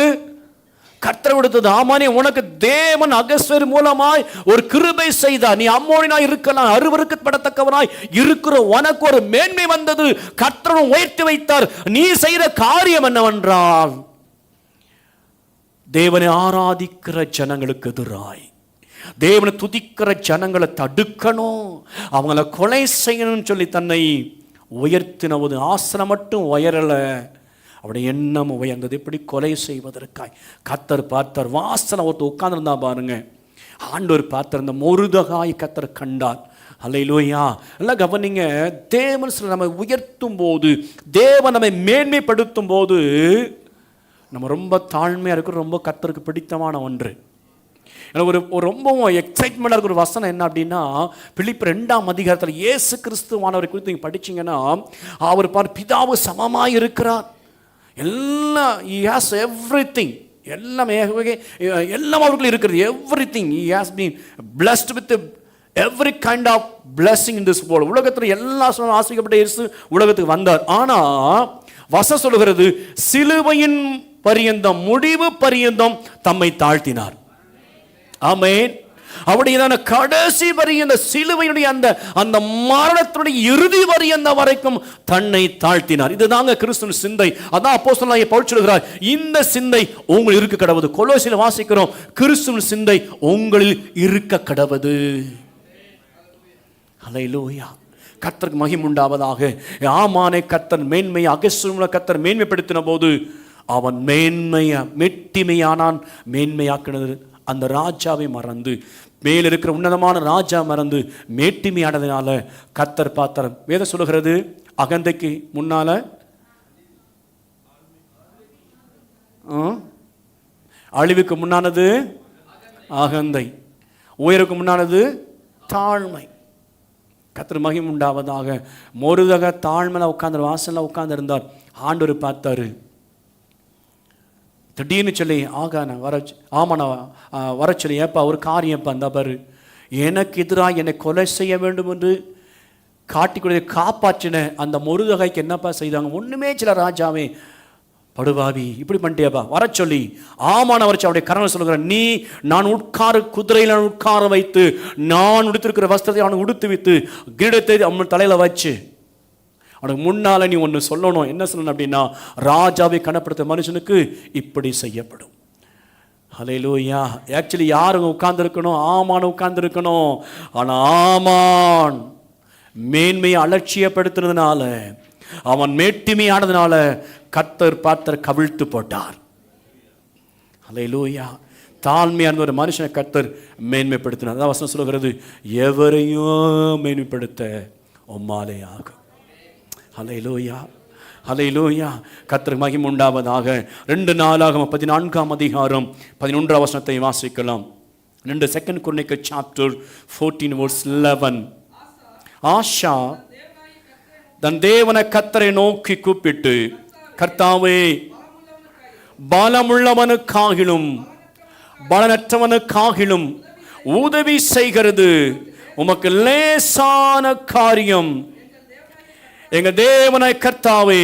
கர்த்தர் கொடுத்தது. ஆமானே, உனக்கு தேவன் அகஸ்வேர் மூலமாய் ஒரு கிருபை செய்தார். நீ அம்மோனினாய் இருக்கலாம், அருவருக்கப்படத்தக்கவனாய் இருக்கிற உனக்கு ஒரு மேன்மை வந்தது. கர்த்தரும் உயர்த்தி வைத்தார். நீ செய்கிற காரியம் என்னவென்றால், தேவனை ஆராதிக்கிற ஜனங்களுக்கு எதிராய், தேவனை துதிக்கிற ஜனங்களை தடுக்கணும், அவங்களை கொலை செய்யணும்னு சொல்லி தன்னை உயர்த்தினவது. ஆசனம் மட்டும் உயரல, அவருடைய எண்ணம் உயர்ந்தது. எப்படி கொலை செய்வதற்காய் கர்த்தர் பார்த்தார். வாசனை ஒருத்தர் உட்கார்ந்துருந்தா பாருங்க, ஆண்டவர் பார்த்தார். இந்த மொர்தெகாய் கர்த்தர் கண்டார். அல்லேலூயா. எல்லாம் கவனிங்க, தேவன் சில நம்மை உயர்த்தும் போது, தேவன் நம்மை மேன்மைப்படுத்தும் போது நம்ம ரொம்ப தாழ்மையாக இருக்கிற ரொம்ப கர்த்தருக்கு பிடித்தமான ஒன்று. ஒரு ரொம்பவும் எக்ஸைட்மெண்டாக இருக்கிற ஒரு வசனம் என்ன அப்படின்னா, பிலிப்பியர் 2 இயேசு கிறிஸ்துவானவரை குறித்து நீங்கள் படிச்சிங்கன்னா, அவர் பிதாவு சமமாக இருக்கிறார். எல்லாம் he has everything, எல்லாமே எல்லாம் அவருக்கு இருக்கிறது. everything he has been blessed with every kind of blessing in this world. உலகத்தில் எல்லா ஆசைக்கப்பட்ட இயேசு உலகத்துக்கு வந்தார். ஆனால் வசனம் சொல்லுகிறது, சிலுவையின் பரியந்தம், முடிவு பரியந்தம் தம்மை தாழ்த்தினார். ஆமென். அவருடைய கடைசி வரையும், சிலுவையுடைய அந்த மரணத்தினுடைய இறுதி வரையும் வரைக்கும் தன்னை தாழ்த்தினார். இதுதாங்க கிறிஸ்துவின் சிந்தை. அதான் அப்போஸ்தலனாகிய பவுல் சொல்கிறார், இந்த சிந்தை உங்களில் இருக்க கடவுது. கொலோசியில் வாசிக்கிறோம், கிறிஸ்துவின் சிந்தை உங்களில் இருக்க கடவுது. ஹல்லேலூயா. கர்த்தருக்கு மகிமை உண்டாவதாக. ஆமானை கர்த்தர் மேன்மையை அகஸ்தியேலை கர்த்தர் மேன்மைப்படுத்தின போது அவன் மெட்டிமையானான். மேன்மையாக்கினது அந்த ராஜாவை மறந்து, மேல் இருக்கிற உன்னதமான ராஜா மறந்து மேட்டிமையானதுனால கர்த்தர் பார்த்தார். வேதம் சொல்லுகிறது, அகந்தைக்கு முன்னால அழிவுக்கு முன்னானது அகந்தை, உயருக்கு முன்னானது தாழ்மை. கர்த்தர் மகிமை உண்டாவதாக. மொருதக தாழ்மையில உட்கார்ந்து வாசல்ல உட்கார்ந்து இருந்தார். ஆண்டவர் பார்த்தாரு. திடீர்னு சொல்லி ஆமாண்ணா வர சொல்லி, ஏப்பா ஒரு காரியப்பா அந்த பாரு, எனக்கு எதிராக என்னை கொலை செய்ய வேண்டும் என்று காட்டிக்கொடுத்து காப்பாற்றின அந்த மொருதகைக்கு என்னப்பா செய்தாங்க? ஒண்ணுமே சில ராஜாவே, படுபாவி இப்படி பண்ணிட்டேப்பா, வர சொல்லி ஆமான வர அவருடைய கரணம் சொல்லுகிறார், நீ நான் குதிரையில் உட்கார வைத்து நான் உடுத்திருக்கிற வஸ்திரத்தை அவனை உடுத்து வைத்து கிரீடத்தை அவன் தலையில வச்சு அவனுக்கு முன்னால நீ ஒன்று சொல்லணும். என்ன சொல்லணும் அப்படின்னா, ராஜாவை கனப்படுத்த மனுஷனுக்கு இப்படி செய்யப்படும். ஹல்லேலூயா. ஆக்சுவலி யாருங்க உட்கார்ந்து இருக்கணும்? ஆமான் உட்கார்ந்து இருக்கணும். ஆனா ஆமான் மேன்மையை அலட்சியப்படுத்துறதுனால, அவன் மேட்டிமையானதுனால கர்த்தர் பாத்தர் கவிழ்த்து போட்டார். ஹல்லேலூயா. தாழ்மையான ஒரு மனுஷனை கர்த்தர் மேன்மைப்படுத்தினார். அதான் வசனம் சொல்லுகிறது, எவரையும் மேன்மைப்படுத்த உம்மாலே ஆகும். ஹல்லேலூயா, ஹல்லேலூயா. கர்த்தருக்கு மகிமை உண்டாவதாக. 2 நாளாகமம் 14ஆம் அதிகாரம் 11ஆம் வசனத்தை வாசிக்கலாம். 2 குரோனிக்கல் சாப்டர் 14 verse 11. ஆஷா தன் தேவனை கர்த்தரை நோக்கி கூப்பிட்டு, கர்த்தாவே, பலமுள்ளவனுக்காகிலும் பலனற்றவனுக்காகிலும் உதவி செய்கிறது உமக்கு லேசான காரியம். எங்க தேவனை கர்த்தாவே,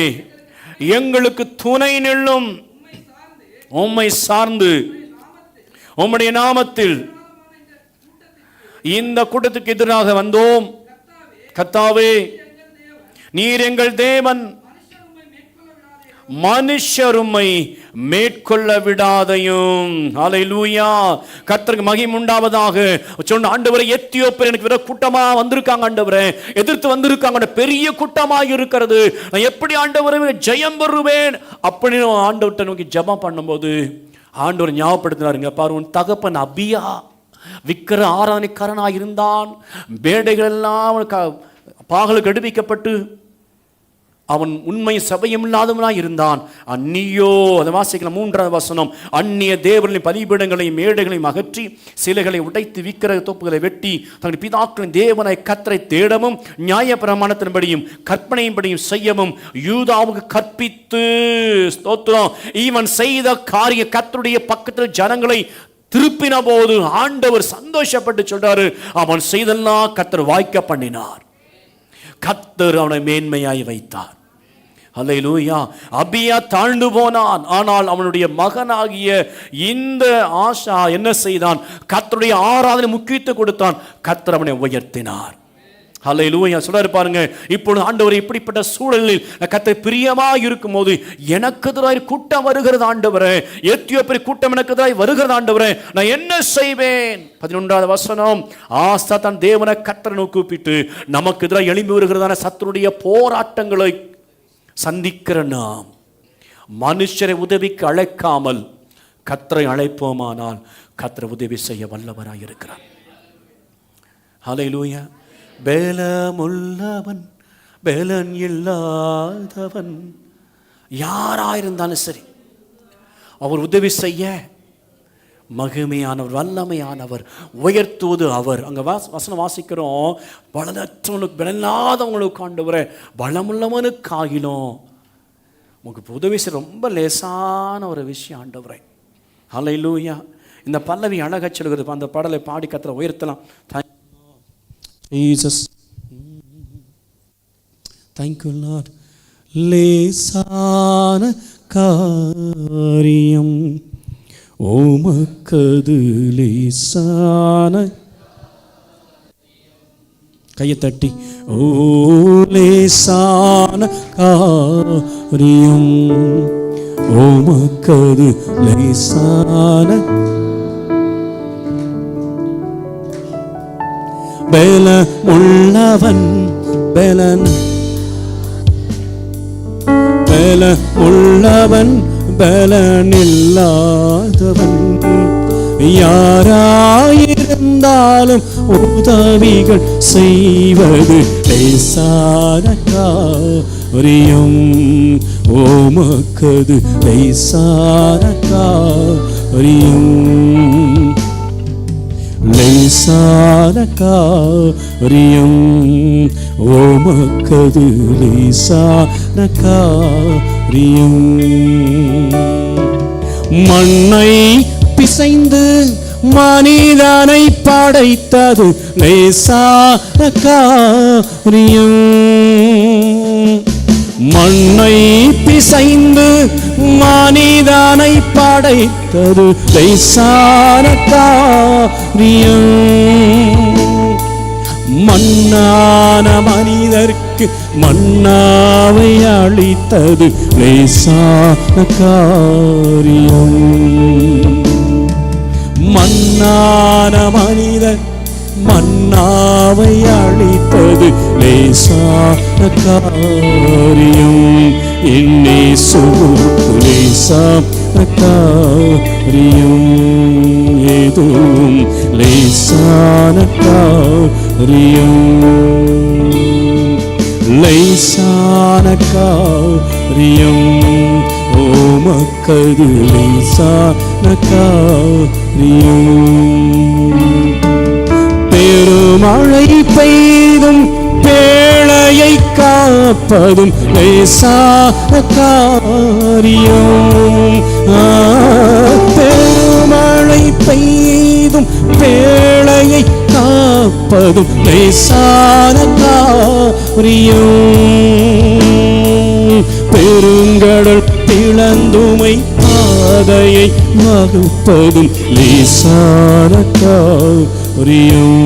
எங்களுக்கு துணை நில்லும். உம்மை சார்ந்து உம்முடைய நாமத்தில் இந்த கூட்டத்துக்கு எதிராக வந்தோம். கர்த்தாவே, நீர் எங்கள் தேவன், மனுஷர் உம்மை மேற்கொள்ள விடாதையும். ஹல்லேலூயா. கர்த்தருக்கு மகிமை உண்டாவதாக. சொன்ன ஆண்டவரே, எத்தியோப்பியர் எனக்கு விட கூட்டமா வந்திருக்காங்க ஆண்டவரே, எதிர்த்து வந்திருக்காங்க, பெரிய கூட்டமா இருக்கிறது, நான் எப்படி ஆண்டவரே ஜெயம் பெறுவேன் அப்படின்னு ஆண்டவர்கிட்ட நோக்கி ஜெபம் பண்ணும்போது ஆண்டவர் ஞாபகப்படுத்தினாருங்க, பாரு, உன் தகப்பன் அபியா விக்கிர ஆராதனைக்காரனாக இருந்தான். மேடைகள் எல்லாம் பாகலுக்கு எடுப்பிக்கப்பட்டு அவன் உண்மை சபையும் இல்லாதவனாய் இருந்தான். அந்நியோ, அதை வாசிக்கலாம் 3ஆம் வசனம், அந்நிய தேவர்களின் பலிபீடங்களையும் மேடைகளையும் அகற்றி சிலைகளை உடைத்து விக்கிரக தோப்புகளை வெட்டி தங்கள் பிதாக்களின் தேவனை கர்த்தரை தேடவும் நியாயப்பிரமாணத்தின்படியும் கற்பனையின்படியும் செய்யவும் யூதாவுக்கு கற்பித்து, ஸ்தோத்திரம், இவன் செய்த காரிய கர்த்தருடைய பக்கத்தில் ஜனங்களை திருப்பின போது ஆண்டவர் சந்தோஷப்பட்டு சொல்றாரு, அவன் செய்தெல்லாம் கர்த்தர் வாய்க்க பண்ணினார். கர்த்தர் அவனை மேன்மையாய் வைத்தார். ஹல்லேலூயா. அபியா தாழ்ந்து போனான், ஆனால் அவனுடைய மகனாகிய இந்த ஆஷா என்ன செய்தான்? கர்த்தருடைய ஆராதனை முக்கியத்துவம் கொடுத்தான். கர்த்தர் அவனை உயர்த்தினார். ஹல்லேலூயா. சொல்றாரு பாருங்க, இப்பொழுது ஆண்டவரே, இப்படிப்பட்ட சூழலில் கர்த்தர் பிரியமாய் இருக்கும்போது எனக்கு எதிராய் கூட்டம் வருகிறது ஆண்டவரே, எத்தியோப்பிய கூட்டம் எனக்கு எதிராய் வருகிறது ஆண்டவரே, நான் என்ன செய்வேன்? 11ஆம் வசனம், ஆசா தன் தேவனை கர்த்தரை நோக்கி கூப்பிட்டு, நமக்கு எதிராக எழும்பி வருகிறதான சத்துருடைய போராட்டங்களை சந்திக்கிற நாம் மனுஷரை உதவிக்கு அழைக்காமல் கர்த்தரை அழைப்போமானால் கர்த்தர் உதவி செய்ய வல்லவராய் இருக்கிறார். ஹல்லேலூயா. பேலமுள்ளவன் பேலன் இல்லாதவன் யாராயிருந்தாலும் சரி, அவர் உதவி செய்ய மகிமையானவர், வல்லமையானவர், உயர்த்துவது அவர். அங்க வசனம் வாசிக்கிறோம், பலனற்றவனுக்கு பலனில்லாதவங்களுக்கு ஆண்டவரே, பலமுள்ளவனுக்காகிலும் உங்களுக்கு உதவி செய்ய ரொம்ப லேசான ஒரு விஷயம் ஆண்டவரே. ஹல்லேலூயா. இந்த பல்லவி அழகா சொல்கிறது. அந்த பாடலை பாடி கர்த்தரை உயர்த்தலாம். Jesus, thank you Lord. லேசான காரியம் உமக்கது லேசான, கையை தட்டி, ஓ லேசான காரியம் உமக்கது லேசான, பலமுள்ளவன் பலமுள்ளவன் பலனில்லாதவன், யாராயிருந்தாலும் உதவிகள் செய்வது லேசான காரியம். ஓமக்கது லேசான காரியம், லேசான காரியம். ஓமக்கது லேசான காரியம். மண்ணை பிசைந்து மனிதனை படைத்தது லேசான காரியம். மண்ணை பிசைந்து மனிதனை படைத்தது லேசான காரியம். மண்ணான மனிதர்க்கு மன்னாவை அளித்தது லேசான காரியம். மண்ணான மனிதர் மன்னாவை அளித்தது லேசான காரியம். என்னேசுவுக்கு லேசான காரியம் ஏதும் லேசான காரியம். லேசான காரியம் ஓமக்கது லேசான காரியம். பெருமழை பெய்தும் பேழையை காப்பதும் லேசான காரியம். பெருமழை பெய்தும் பேழையை காப்பதும் லேசான காரியம். பெருங்கடல் பிளந்துமை பாதையை வகுப்பதும் லேசான காரியம்.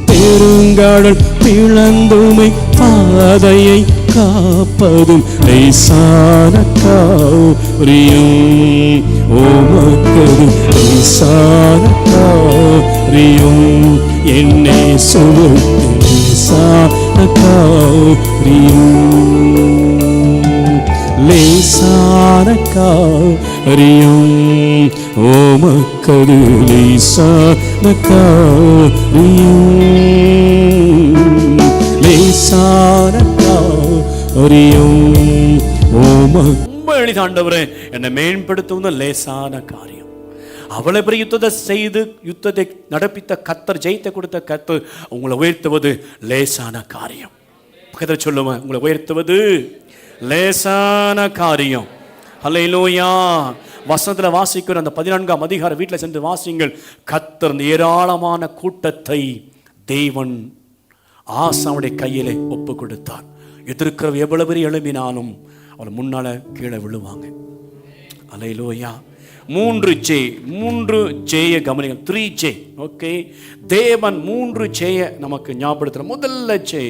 பெருங்கடல் பிளந்துமை பாதையை காப்பதும் லேசான காரியம். ஓமக்கது லேசான காரியம். என்னேசுவுக்கு லேசான காரியம். லேசான காரியம் ஓமக்கது லேசான காரியம். லேசான காரியம் ஓமக்க. ரொம்ப எளிது ஆண்டவரே, என்னை மேம்படுத்துவது லேசான காரியம். அவளை பெரிய யுத்தத்தை செய்து யுத்தத்தை நடப்பித்த கர்த்தர், ஜெயித்த கொடுத்த கர்த்தர் உங்களை உயர்த்துவது லேசான காரியம். பக்கத்தில் சொல்லுவேன், உங்களை உயர்த்துவது லேசான காரியம். ஹல்லேலூயா. வசனத்தில் வாசிக்கிற அந்த 14ஆம் அதிகாரம் வீட்டில் சென்று வாசிங்கள். கர்த்தர் ஏராளமான கூட்டத்தை தேவன் ஆசாவுடைய கையிலே ஒப்பு கொடுத்தார். எதிர்க்கிற எவ்வளவு பெரிய எழுப்பினாலும் அவள் முன்னால கீழே விழுவாங்க. ஹல்லேலூயா. 3 ஜெய கவனிகள். 3J. ஓகே, தேவன் 3J நமக்கு ஞாபகப்படுத்துற. முதல்ல ஜே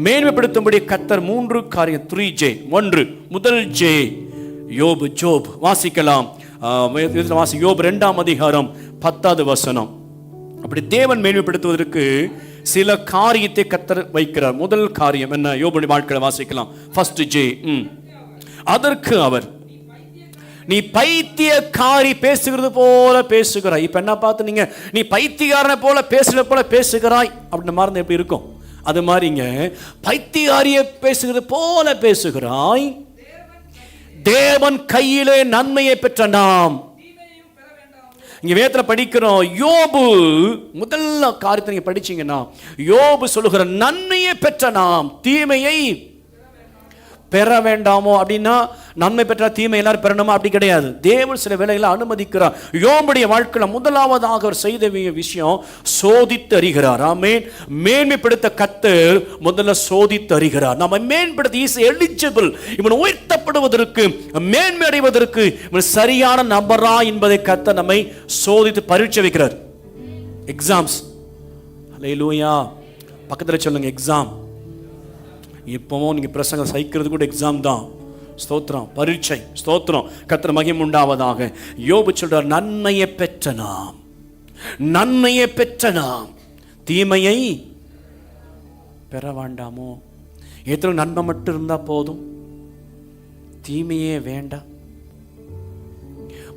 மேன்மைப்படுத்தும்படி கர்த்தர் 3 காரியம். 3J. 1 முதல் ஜே ஜோப் வாசிக்கலாம். யோபு 2ஆம் அதிகாரம் 10வது வசனம். அப்படி தேவன் மேன்மைப்படுத்துவதற்கு சில காரியத்தை கர்த்தர் வைக்கிறார். முதல் காரியம் என்ன? யோபுடைய வாழ்க்கையை வாசிக்கலாம். First J. அதற்கு அவர், நீ பைத்தியக்காரி பேசுகிறது போல பேசுகிறாய். இப்ப என்ன பார்த்து நீங்க நீ பைத்தியக்காரனை போல பேசுகிற போல பேசுகிறாய் அப்படின்னு மறந்து எப்படி இருக்கும்? அது மாதிரிங்க, பைத்தியக்காரிய பேசுகிறது போல பேசுகிறாய். தேவன் கையிலே நன்மையை பெற்ற நாம். இங்க வேதத்துல படிக்கிறோம், யோபு முதல்ல காரியத்தை நீங்க படிச்சீங்கன்னா, யோபு சொல்லுகிற நன்மையை பெற்ற நாம் தீமையை பெற வேண்டாமோ அப்படின்னா, நன்மை பெற்ற தீமை எல்லாரும் பெறணுமா? அப்படி கிடையாது. தேவன் சில வேளைகளை அனுமதிக்கிறார். யோபுடைய வாழ்க்கையில் முதலாவதாக அவர் செய்த விஷயம் சோதித்து அறிகிறார். ஆமென். மேன்மைப்படுத்த கர்த்தர் முதல்ல சோதித்து அறிகிறார். நம்ம மேம்படுத்த இஸ் எலிஜிபிள், இவன் உயர்த்தப்படுவதற்கு, மேன்மை அடைவதற்கு இவன் சரியான நபரா என்பதை கர்த்தர் நம்மை சோதித்து பரீட்சை வைக்கிறார். எக்ஸாம்ஸ். ஹல்லேலூயா. பக்கத்தில் சொல்லுங்க, எக்ஸாம். இப்போவும் நீங்கள் பிரசங்கம் சகிக்கிறது கூட எக்ஸாம் தான். ஸ்தோத்திரம், பரீட்சை. ஸ்தோத்திரம், கர்த்தர் மகிமை உண்டாவதாக. யோபு சொல்றார், நன்மையை பெற்ற நாம். நன்மையை பெற்ற நாம் தீமையை பெற வேண்டாமோ? எத்தனை நன்மை மட்டும் இருந்தா போதும், தீமையே வேண்டாம்.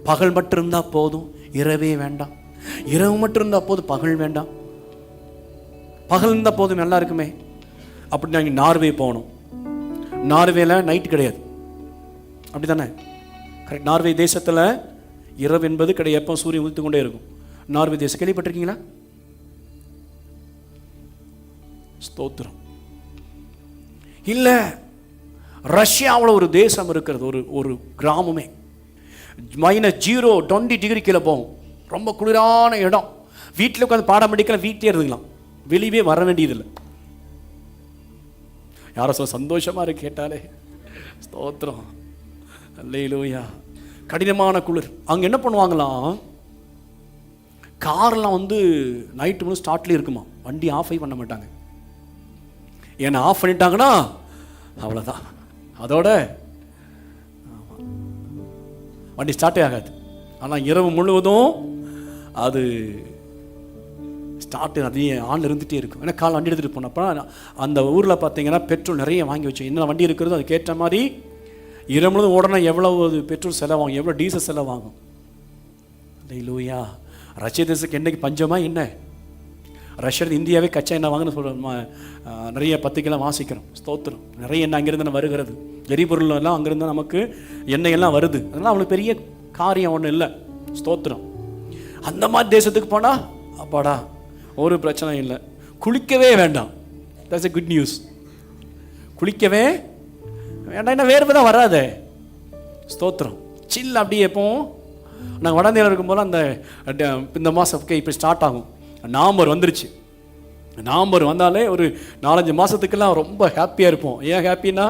பகல் மட்டும் இருந்தா போதும், இரவே வேண்டாம். இரவு மட்டும் இருந்தா போதும், பகல் வேண்டாம். பகல் இருந்தா போதும், நல்லா இருக்குமே. அப்படி நாங்கள் நார்வே போகணும். நார்வேல நைட் கிடையாது, அப்படித்தானே? கரெக்ட். நார்வே தேசத்தில் இரவு என்பது கிடையாது, எப்போ சூரியன் உதித்து கொண்டே இருக்கும். நார்வே தேசம் கேள்விப்பட்டிருக்கீங்களா? ஸ்தோத்திரம். இல்ல, ரஷ்யாவில் ஒரு தேசம் இருக்கிறது, ஒரு கிராமமே -20 டிகிரி கீழே போகும். ரொம்ப குளிரான இடம். வீட்டில் உட்காந்து பாடம் படிக்கலாம், வீட்டிலே இருந்துக்கலாம், வெளியே வர வேண்டியதில்லை. யாரோ சந்தோஷமா இருக்கு கேட்டாலே. ஸ்தோத்திரம், அல்லேலூயா. கடினமான குளிர். அங்கே என்ன பண்ணுவாங்களாம், கார்லாம் வந்து நைட்டு வந்து ஸ்டார்ட்லேயே இருக்குமா, வண்டி ஆஃப் பண்ண மாட்டாங்க. ஏன்னா ஆஃப் பண்ணிட்டாங்கன்னா அவ்வளோதான், அதோட வண்டி ஸ்டார்ட்டே ஆகாது. ஆனால் இரவு முழுவதும் அது ஸ்டார்ட் அதே ஆன் இருந்துகிட்டே இருக்கும். ஏன்னா கால் வண்டி எடுத்துகிட்டு போனப்போ அந்த ஊரில் பார்த்தீங்கன்னா பெட்ரோல் நிறைய வாங்கி வச்சு, என்ன வண்டி இருக்கிறதோ அதுக்கேற்ற மாதிரி இரவு முழுவதும் ஓடனா எவ்வளவு பெட்ரோல் செலவாகும், எவ்வளோ டீசல் செலவாகும். அல்லேலூயா. ரஷ்ய தேசத்துக்கு என்னைக்கு பஞ்சமா என்ன? ரஷ்யா இந்தியாவே கச்சா எண்ணெய் வாங்கன்னு சொல்கிறோம், நிறைய பத்திரிக்கைலாம் வாசிக்கிறோம். ஸ்தோத்திரம். நிறைய எண்ணெய் அங்கேருந்து வருகிறது, எரிபொருள் எல்லாம் அங்கேருந்து நமக்கு எண்ணெய் எல்லாம் வருது. அதெல்லாம் அவனுக்கு பெரிய காரியம் ஒன்றும் இல்லை. ஸ்தோத்திரம். அந்த மாதிரி தேசத்துக்கு போனால் அப்பாடா ஒரு பிரச்சனை இல்லை, குளிக்கவே வேண்டாம். That's a good news. குளிக்கவே வேண்டாம், என்ன வேர்வை தான் வராதே. ஸ்தோத்திரம். சில் அப்படியே எப்போவும். நாங்கள் வட இந்தியாவில் இருக்கும்போது அந்த இந்த மாதம் இப்போ ஸ்டார்ட் ஆகும், நவம்பர் வந்துருச்சு. நவம்பர் வந்தாலே ஒரு 4-5 மாதத்துக்கெல்லாம் ரொம்ப ஹாப்பியாக இருப்போம். ஏன் ஹாப்பின்னா,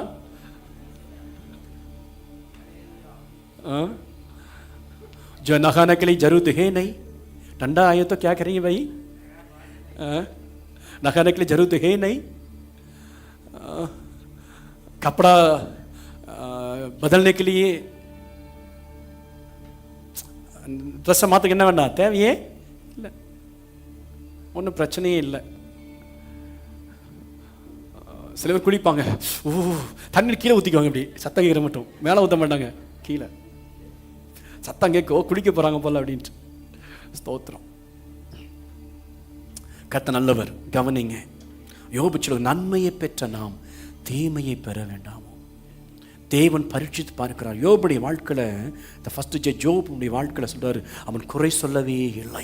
जो नहाने के लिए जरूरत है नहीं, ठंडा आए तो क्या करेंगे भाई, नहाने के लिए जरूरत है नहीं, कपड़ा बदलने के लिए ட்ரெஸ்ஸை மாற்றுக்கு என்ன வேண்டாம், தேவையே இல்லை, ஒன்றும் பிரச்சனையே இல்லை. சில பேர் குளிப்பாங்க, தண்ணீர் கீழே ஊற்றிக்குவாங்க, இப்படி சத்தம் கேட்குற மட்டும், மேலே ஊற்ற மாட்டாங்க, கீழே சத்தம் கேட்கும், குளிக்க போகிறாங்க போல அப்படின்ட்டு. ஸ்தோத்திரம். கர்த்தர் நல்லவர். கவனிங்க, யோபு சொல்லுங்க, நன்மையை பெற்ற நாம் தீமையை பெற வேண்டாமோ? தேவன் பரீட்சித்து பார்க்கிறார். யோபுடைய வாழ்க்கையில் இந்த ஃபர்ஸ்ட் ஜோபுடைய வாழ்க்கையில் சொல்றாரு, அவன் குறை சொல்லவே இல்லை.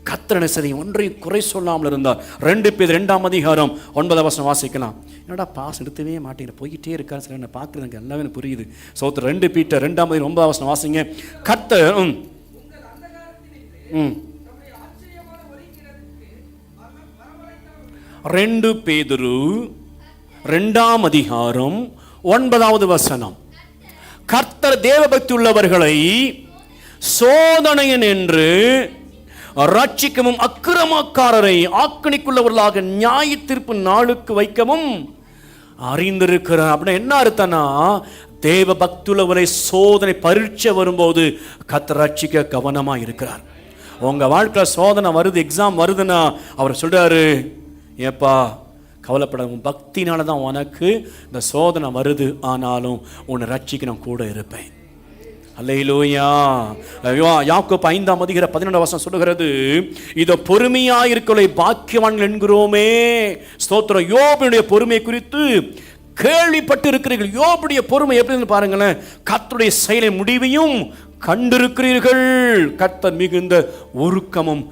கர்த்தர் சரி ஒன்றையும் குறை சொல்லாமல் இருந்தார். 2 பேர் 2ஆம் அதிகாரம் 9ஆம் வசனம் வாசிக்கலாம். என்னடா பாஸ் எடுத்தவே மாட்டேங்கிற, போய்கிட்டே இருக்காரு, சில என்ன பார்க்குறது எனக்கு எல்லாமே புரியுது. சோத்திர 2 பீட்டர் 2ஆம் அதிகாரம் 9ஆம் வசனம் வாசிங்க. கர்த்தர் 2 பேதுரு 2ஆம் அதிகாரம் 9வது வசனம். கர்த்தர் தேவபக்தி உள்ளவர்களை சோதனையன் என்று ரட்சிக்கவும் அக்கிரமக்காரரை ஆக்கணிக்குள்ளவர்களாக நியாய தீர்ப்பு நாளுக்கு வைக்கவும் அறிந்திருக்கிறார். அப்படின்னா என்ன அர்த்தம்னா, தேவ பக்தியுள்ளவரை சோதனை பரீட்சை வரும்போது கர்த்தர் ரட்சிக்க கவனமா இருக்கிறார். உங்க வாழ்க்கையில் சோதனை வருது, எக்ஸாம் வருதுன்னா அவர் சொல்றாரு, ஏப்பா கவலைப்பட, உன் பக்தினால தான் உனக்கு இந்த சோதனை வருது, ஆனாலும் உன்னை ரட்சிக்க நான் கூட இருப்பேன். அல்லேலூயா. யாக்கோபு 5ஆம் அதிகாரம் 12ஆம் வசனம் சொல்லுகிறது, இதோ பொறுமையாயிருக்கலை பாக்கியவான்கள் என்கிறோமே. ஸ்தோத்திரம். யோபுடைய பொறுமை குறித்து கேள்விப்பட்டு இருக்கிறீர்கள். யோபுடைய பொறுமை எப்படின்னு பாருங்களேன். கர்த்தருடைய செயலை முடிவையும் கண்டிருக்கிறீர்கள். கர்த்தர் மிகுந்த ஒருக்கமும்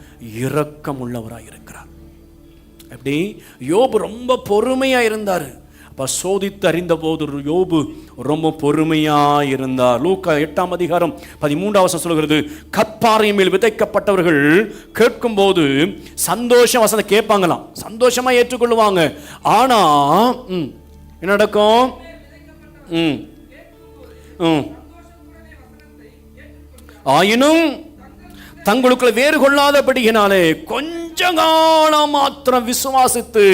இரக்கம் உள்ளவராக இருக்கிறார். அப்படி யோபு ரொம்ப பொறுமையா இருந்தார். அப்ப சோதித்து அறிந்த போது யோபு ரொம்ப பொறுமையா இருந்தார். லூக்கா 8ஆம் அதிகாரம் 13ஆம் வசனம் சொல்கிறது, கற்பாறை மேல் விதைக்கப்பட்டவர்கள் கேட்கும் போது சந்தோஷம் வசனம் கேட்பாங்களாம், சந்தோஷமா ஏற்றுக்கொள்ளுவாங்க. ஆனா என்ன நடக்கும்? ஆயினும் தங்களுக்குள்ள வேறு கொள்ளாதபடியினாலே கொஞ்ச காலம் மாத்திரம் விசுவாசித்து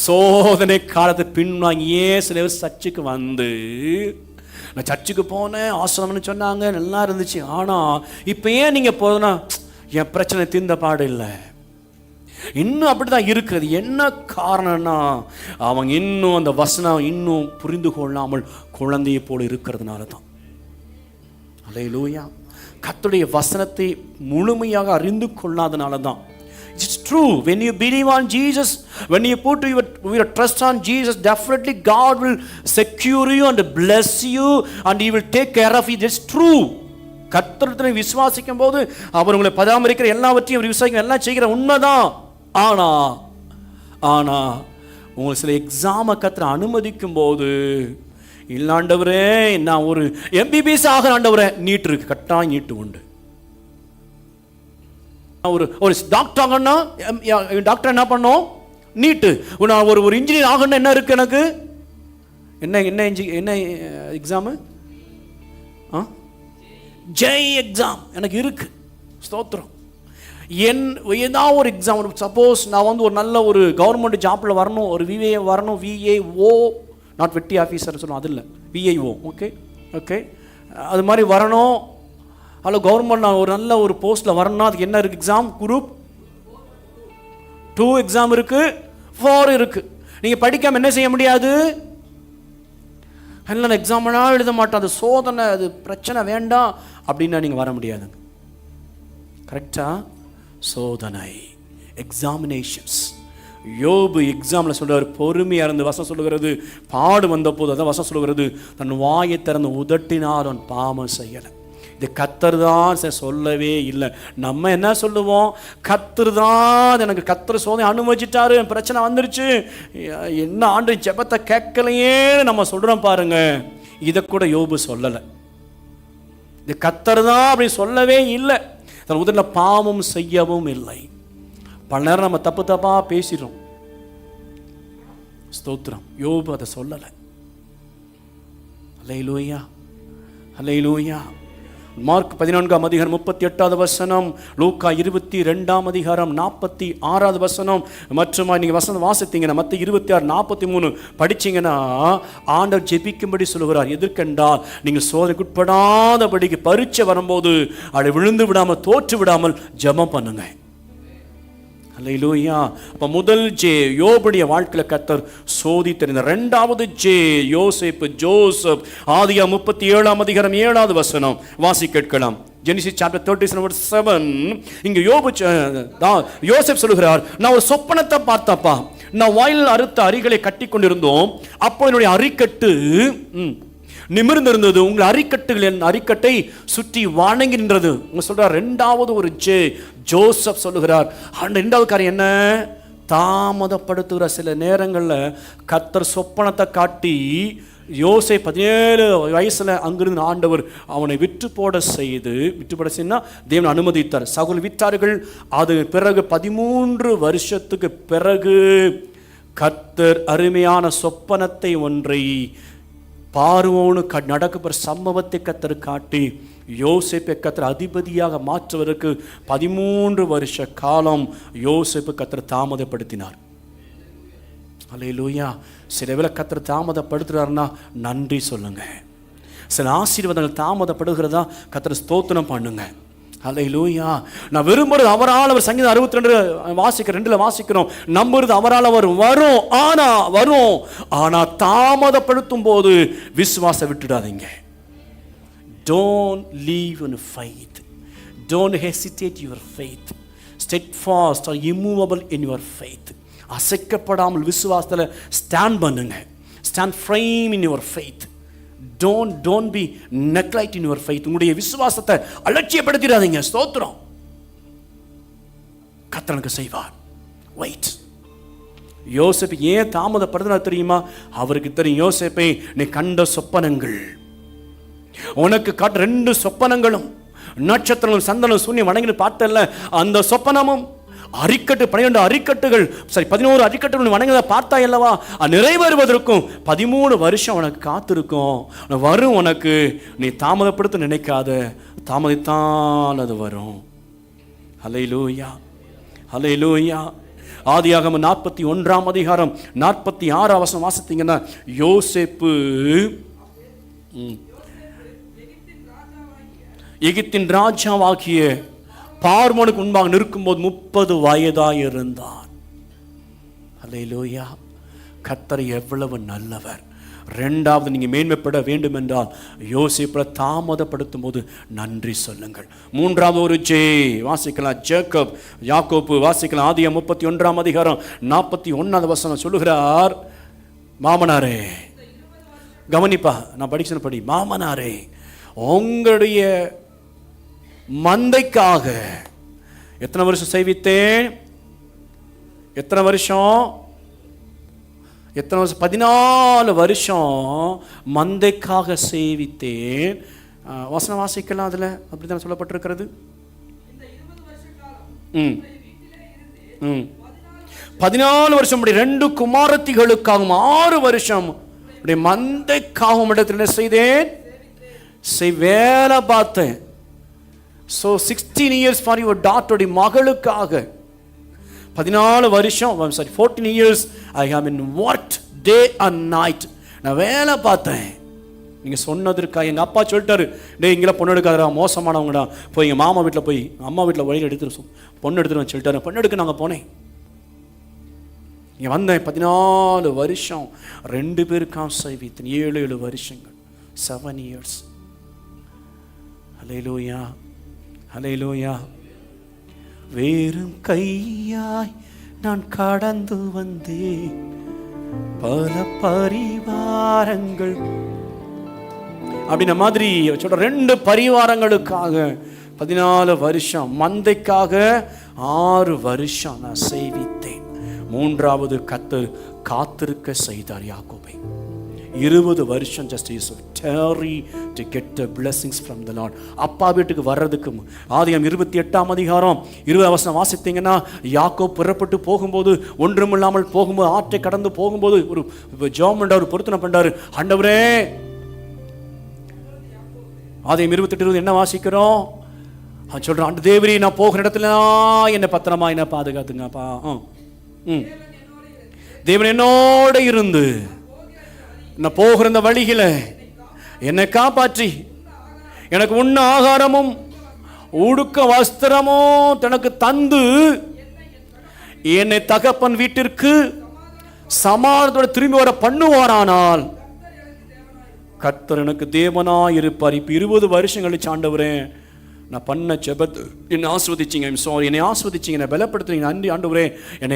சோதனை காலத்தை பின்வாங்கியே சில பேர் சர்ச்சுக்கு வந்து, நான் சர்ச்சுக்கு போனேன், ஆசிரமம்னு சொன்னாங்க, நல்லா இருந்துச்சு, ஆனா இப்ப ஏன் நீங்க போதுனா என் பிரச்சனை தீர்ந்த பாடு இல்லை. இன்னும் அப்படிதான் இருக்கிறது. என்ன காரணம்னா அவங்க இன்னும் அந்த வசனம் இன்னும் புரிந்து கொள்ளாமல் குழந்தையை போல இருக்கிறதுனால தான். அல்லேலூயா. கர்த்தருடைய வசனத்தை முழுமையாக அறிந்து கொள்ளாதனால தான். It's true. When you believe on Jesus, when you put your trust on Jesus, definitely God will secure you and bless you and He will take care of you. It's true. கர்த்தரை விசுவாசிக்கும் போது அவர் உங்களை பராமரிக்கிற எல்லாவற்றையும் அவர் விசுவாசிக்கிற எல்லாம் செய்கிற உண்மைதான். ஆனா உங்களுக்கு சில எக்ஸாமை கர்த்தர் அனுமதிக்கும் போது, இல்லாண்டவரே நான் ஒரு MBBS ஆகிற ஆண்டவரே, நீட் இருக்கு, கட்டாயம் நீட்டு உண்டு. ஒரு டாக்டர் ஆகணும்னா டாக்டர் என்ன பண்ணோம்? நீட்டு. நான் ஒரு இன்ஜினியர் ஆகணும்னா என்ன இருக்கு எனக்கு? என்ன எக்ஸாமு? ஜெய் எக்ஸாம் எனக்கு இருக்கு. ஸ்தோத்திரம். ஏதாவது ஒரு எக்ஸாம், சப்போஸ் நான் ஒரு நல்ல ஒரு கவர்மெண்ட் ஜாப்பில் வரணும், ஒரு VAO வரணும், VAO, நாட் வெட்டி ஆஃபீஸர் சொல்லணும், அது இல்லை, VAO. ஓகே ஓகே, அது மாதிரி வரணும். அல்ல கவர்மெண்ட் ஒரு நல்ல ஒரு போஸ்ட்டில் வரணும்னா அதுக்கு என்ன இருக்குது? எக்ஸாம் குரூப் 2 எக்ஸாம் இருக்குது, 4 இருக்குது. நீங்கள் படிக்காமல் என்ன செய்ய முடியாது? இல்லை எக்ஸாம்லாம் எழுத மாட்டேன், அது சோதனை, அது பிரச்சனை வேண்டாம் அப்படின்னா நீங்கள் வர முடியாதுங்க. கரெக்டா? சோதனை, எக்ஸாமினேஷன்ஸ். யோபு எக்ஸாமில் சொல்கிறார், பொறுமையாக இருந்து. வசனம் சொல்லுகிறது, பாடு வந்த போது அதான் வசனம் சொல்லுகிறது, தன் வாயை திறந்து உதட்டினார், அவன் பாவம் செய்யலை. இது கர்த்தர் தான் சொல்லவே இல்லை. நம்ம என்ன சொல்லுவோம்? கர்த்தர் தான் எனக்கு கர்த்தர் சோதனை அனுமதிச்சிட்டாரு, பிரச்சனை வந்துருச்சு, என்ன ஆண்டு ஜெபத்தை கேட்கலையே நம்ம சொல்கிறோம் பாருங்க. இதை கூட யோபு சொல்லலை. இது கர்த்தர் தான் அப்படி சொல்லவே இல்லை. தன் உதட்டில் பாவம் செய்யவும் இல்லை. பல நேரம் நம்ம தப்பு தப்பாக பேசிடுறோம். ஸ்தோத்திரம். யோபு அதை சொல்லலை. அல்லேலூயா, அல்லேலூயா. மார்க் 14ஆம் அதிகாரம் 38வது வசனம், லூக்கா 22ஆம் அதிகாரம் 46வது வசனம், மற்றும் நீங்கள் வசனம் வாசித்தீங்கன்னா மத்த 26:43 படிச்சீங்கன்னா ஆண்டவர் ஜெபிக்கும்படி சொல்லுகிறார். எதற்கென்றால் நீங்கள் சோதனைக்குட்படாதபடிக்கு பரீட்சை வரும்போது அதை விழுந்து விடாமல் தோற்று விடாமல் ஜெபம் பண்ணுங்க. அல்லேலூயா. அப்ப முதல் ஜே யோபுடைய வாழ்க்கையில் கர்த்தர் சோதித்திருந்த. இரண்டாவது ஜே யோசேப்பு, ஜோசப். ஆதியாகமம் 37ஆம் அதிகாரம் 7வது வசனம் வாசி கேட்கலாம். ஜெனிசிஸ் சாப்டர் 37 இங்க யோசேப் சொல்லுகிறார், நான் ஒரு சொப்பனத்தை பார்த்தப்பா, நான் வயலில் அறுத்த அரிகளை கட்டி கொண்டிருந்தோம், அப்போ என்னுடைய அரிக்கட்டு நிமிர்ந்திருந்தது, உங்கள் அரிக்கட்டுகள் என் அரிக்கட்டை சுற்றி வணங்கி நின்றது. உங்க சொல்றார். ரெண்டாவது ஒரு ஜோசப் சொல்லுகிறார். ரெண்டாவது காரியம் என்ன? தாமதப்படுத்துகிற சில நேரங்களில் கர்த்தர் சொப்பனத்தை காட்டி யோசேப்பு 17 வயசுல அங்கிருந்து ஆண்டவர் அவனை விட்டு போட செய்யனா தேவன் அனுமதித்தார். சகோதரர் விட்டார்கள். அது பிறகு 13 வருஷத்துக்கு பிறகு கர்த்தர் அருமையான சொப்பனத்தை ஒன்றை பார்வோனு நடக்குற சம்பவத்தை கர்த்தர் காட்டி யோசேப்பை கர்த்தர் அதிபதியாக மாற்றுவதற்கு 13 வருஷ காலம் யோசேப்பு கர்த்தர் தாமதப்படுத்தினார். அல்லேலூயா. சில வேளை கர்த்தர் தாமதப்படுத்துறாருன்னா நன்றி சொல்லுங்க. சில ஆசீர்வாதங்கள் தாமதப்படுகிறதா கர்த்தர் ஸ்தோத்திரம் பண்ணுங்க. அல்லேலூயா. நான் விரும்புறது அவரால், அவர் சங்கீதம் 62 வாசிக்கிறோம், நம்புறது அவரால் அவர் வரும். ஆனா தாமதப்படுத்தும் போது விசுவாசம் விட்டுடாதீங்க. Don't leave in faith. Don't hesitate your faith. Steadfast or immovable in your faith. அசைக்கப்படாமல் விசுவாசத்தில் ஸ்டாண்ட் பண்ணுங்க. Stand firm in your faith. Don't be neglect in your faith. உங்களுடைய விசுவாசத்தை அலட்சியப்படுத்திடாதீங்க. ஸ்தோத்திரம். கர்த்தருக்கு செய்வார். வெயிட். யோசேப்பு ஏன் தாமதப்படுத்தினா தெரியுமா? அவருக்கு தெரியும், யோசேப்பை நீ கண்ட சொப்பனங்கள், உனக்கு காட்ட 2 சொப்பனங்களும் நட்சத்திரங்களும் சந்தனம் சூன்யம் வணங்கி பார்த்தல்ல, அந்த சொப்பனமும் அரிக்கட்டு 12 அரிக்கட்டுகள், சரி 11 அரிக்கட்டுகள் வணங்கினதை பார்த்தா அல்லவா, நிறைவேறுவதற்கும் 13 வருஷம் உனக்கு காத்திருக்கும், வரும் உனக்கு. நீ தாமதப்படுத்த நினைக்காத, தாமதித்தான் அது வரும். அல்லேலூயா, அல்லேலூயா. ஆதியாகமம் 41ஆம் அதிகாரம் 46ஆம் வசனம் வாசித்தீங்கன்னா, யோசேப்பு எகிப்தின் ராஜாவாகிய பார்வோனுக்கு முன்பாக நிற்கும்போது 30 வயதாய் இருந்தான். அல்லேலூயா. கர்த்தர் எவ்வளவு நல்லவர். ரெண்டாவது, நீங்க மேன்மைப்பட வேண்டும் என்றால் யோசேப்பை தாமதப்படுத்தும் போது நன்றி சொல்லுங்கள். மூன்றாவது ஒரு வாசிக்கலாம், யாக்கோப்பு வாசிக்கலாம். ஆதியாகமம் 31ஆம் அதிகாரம் 41ஆவது வசனம் சொல்லுகிறார், மாமனாரே, கவனிப்பா, நான் படிச்சு படி, மாமனாரே, உங்களுடைய மந்தைக்காக எத்தனை வருஷம் சேவித்தேன்? எத்தனை வருஷம்? 14 வருஷம் மந்தைக்காக சேவித்தேன். வசனம் வாசிக்கலாம். அதுல அப்படித்தான் சொல்லப்பட்டிருக்கிறது. 14 வருஷம் 2 குமாரத்திகளுக்காகவும் 6 வருஷம் மந்தைக்காகவும் இடத்துல என்ன செய்தேன்? வேலை பார்த்தேன். So 16 years for your daughter, மகளுக்காக 14 வருஷம், 14 years I have been worked day and night. நான் வேலை பார்த்தேன். நீங்கள் சொன்னதற்காக எங்கள் அப்பா சொல்லிட்டாரு, டே இங்கெல்லாம் பொண்ணு எடுக்காதரா, மோசமானவங்கடா, போய் எங்கள் மாமா வீட்டில் போய் அம்மா வீட்டில் வழியில் எடுத்துட்டு பொண்ணு எடுத்துட்டு சொல்லிட்டாரு. பொண்ணு எடுக்க நாங்கள் போனேன். இங்கே வந்தேன். 14 வருஷம் 2 பேருக்காக சேவித்தேன். 7 வருஷங்கள், 7 years. ஹல்லேலூயா, ஹல்லேலூயா. வேறும் கையாய் நான் கடந்து வந்தேன், பல பரிவாரங்கள் அப்படின்ன மாதிரி சொல்ற. 2 பரிவாரங்களுக்காக 14 வருஷம், மந்தைக்காக 6 வருஷம் நான் சேவித்தேன். மூன்றாவது, கர்த்தர் காத்திருக்க செய்தார் யாக்கோபை. 20 வருஷம் just is tarry to get the blessings from the Lord. அப்பா வீட்டுக்கு வர்றதுக்கு ஆதியாகமம் 28ஆம் அதிகாரம் 20 வசனம் வாசித்தீங்கன்னா, யாக்கோபு புறப்பட்டு போகும்போது, ஒன்றுமில்லாமல் போகும்போது, ஆற்றை கடந்து போகும்போது ஒரு ஜெபம் பண்றாரு, ஒரு பொருத்தனை பண்றாரு. ஆண்டவரே, ஆதியாகமம் 28:20 என்ன வாசிக்கிறோம்? சொல்றான், ஆண்டு தேவரே, நான் போகிற இடத்துல என்ன பத்திரமா என்ன பாதுகாத்துங்கப்பா. தேவன் என்னோட இருந்து நான் போகிற இந்த வழியில என்னை காப்பாற்றி எனக்கு உண்ண ஆகாரமும் உடுக்க வஸ்திரமும் தனக்கு தந்து என்னை தகப்பன் வீட்டிற்கு சமாதானத்தோட திரும்பி வர பண்ணுவாரானால் கர்த்தர் எனக்கு தேவனாய் இருப்பார். இப்ப 20 வருஷம் கழிச்சு, ஆண்டவரே, நான் பண்ண ஜெபத்தை என்னை ஆஸ்வதிச்சிங்க, ஐம் சாரி, என்னை ஆஸ்வதிச்சிங்க, என்னை பலப்படுத்துறீங்க, நன்றி ஆண்டவரே, என்னை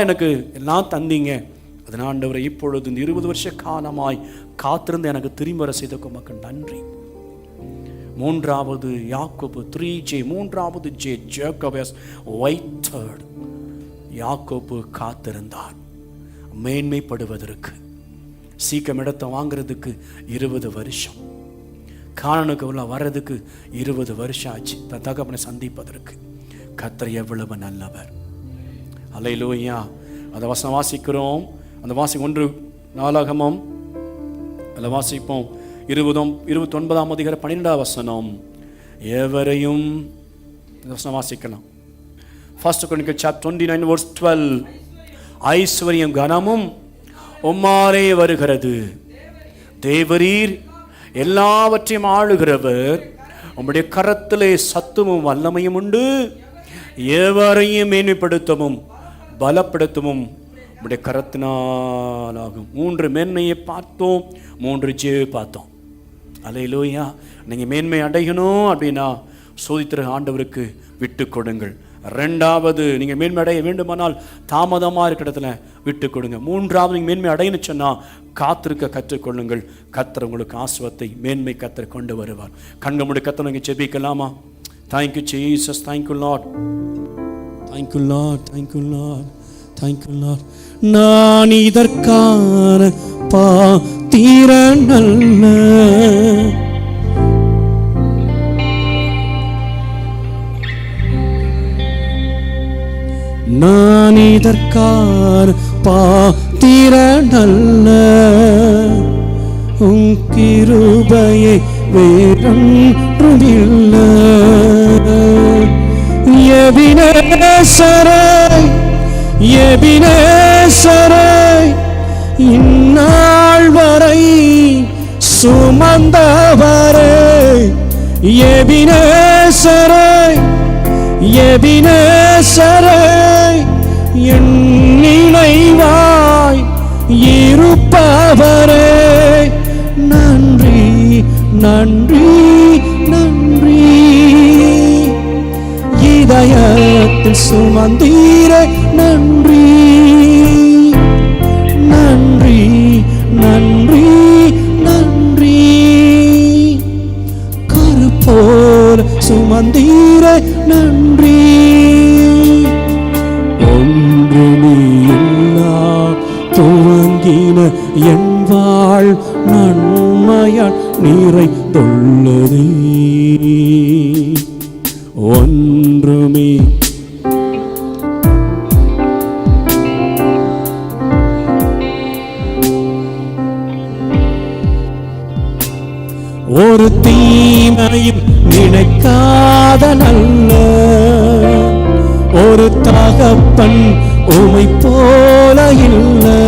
எனக்கு எல்லாம் தந்தீங்க. அதனால் ஆண்டவரே, இப்பொழுது இந்த 20 வருஷ காலமாய் காத்திருந்து எனக்கு திரும்பி வர செய்த மக்கள் நன்றி. மூன்றாவது யாக்கோபு 3J, மூன்றாவது ஜேக்கப் ஹஸ் வெயிட்டட். யாக்கோபு காத்திருந்தார் மேன்மைப்படுவதற்கு. சீக்கிரம் இடத்தை வாங்கிறதுக்கு 20 வருஷம், கானானுக்கு உள்ள வர்றதுக்கு 20 வருஷம் ஆச்சு. தன் தகப்பனை சந்திப்பதற்கு. கர்த்தர் எவ்வளவு நல்லவர். அல்லேலூயா. அதை வசனம் வாசிக்கிறோம். அந்த வாசி 1 நாளாகமம் அதில் வாசிப்போம். 29ஆம் அதிகாரம் 12ஆம் வசனம். எவரையும் வசனம் வாசிக்கலாம். 1 Chronicles chapter 29 verse 12. ஐஸ்வர்யம் கனமும் உம்மாலே வருகிறது, தேவரீர் எல்லாவற்றையும் ஆளுகிறவர், உம்முடைய கரத்திலே சத்துவமும் வல்லமையும் உண்டு, எவரையும் மேன்மைப்படுத்தவும் பலப்படுத்தவும் உம்முடைய கரத்தினால் ஆகும். 3 மேன்மையை பார்த்தோம், 3 ஜெய பார்த்தோம். அல்லேலூயா. நீங்கள் மேன்மை அடையணும் அப்படின்னா சோதித்திர ஆண்டவருக்கு விட்டு கொடுங்கள். 2வது, நீங்கள் மேன்மை அடைய வேண்டுமானால் தாமதமாக இருக்கிற இடத்துல விட்டு கொடுங்க. 3வது, நீங்கள் மேன்மை அடையணும்னு சொன்னால் காத்திருக்க கற்றுக்கொள்ளுங்கள். கர்த்தர் உங்களுக்கு ஆசீர்வாதத்தை மேன்மை கர்த்தர் கொண்டு வருவார். கண்களுடைய கர்த்தர் நீங்கள் ஜெபிக்கலாமா? Thank you Jesus, thank you Lord, thank you Lord, thank you Lord, thank you Lord. நான் இதற்கான பாத்திரன் அல்ல, நான் இதற்கான பாத்திரன் அல்ல, உன் கிருபையை வேறொன்றுமில்லை. எபினேசரே, எபினேசரே, இந்நாள் வரை சுமந்தவரே, எபினேசரே, எபினேசரே என் நினைவாய் இருப்பவரே நன்றி நன்றி நன்றி. இதயத்தில் சுமந்தீரே நன்றி நன்றி நன்றி நன்றி. கருப்போல் சுமந்தீரே நன்றி. ஒன்றுமில்லா துவங்கின என் வாழ் நன்மையால் நிறைந்துள்ளது. ஒன்றுமே ஒரு தீமையும் நினைக்காத நல்ல ஒரு தகப்பன் உமை போல இல்லை.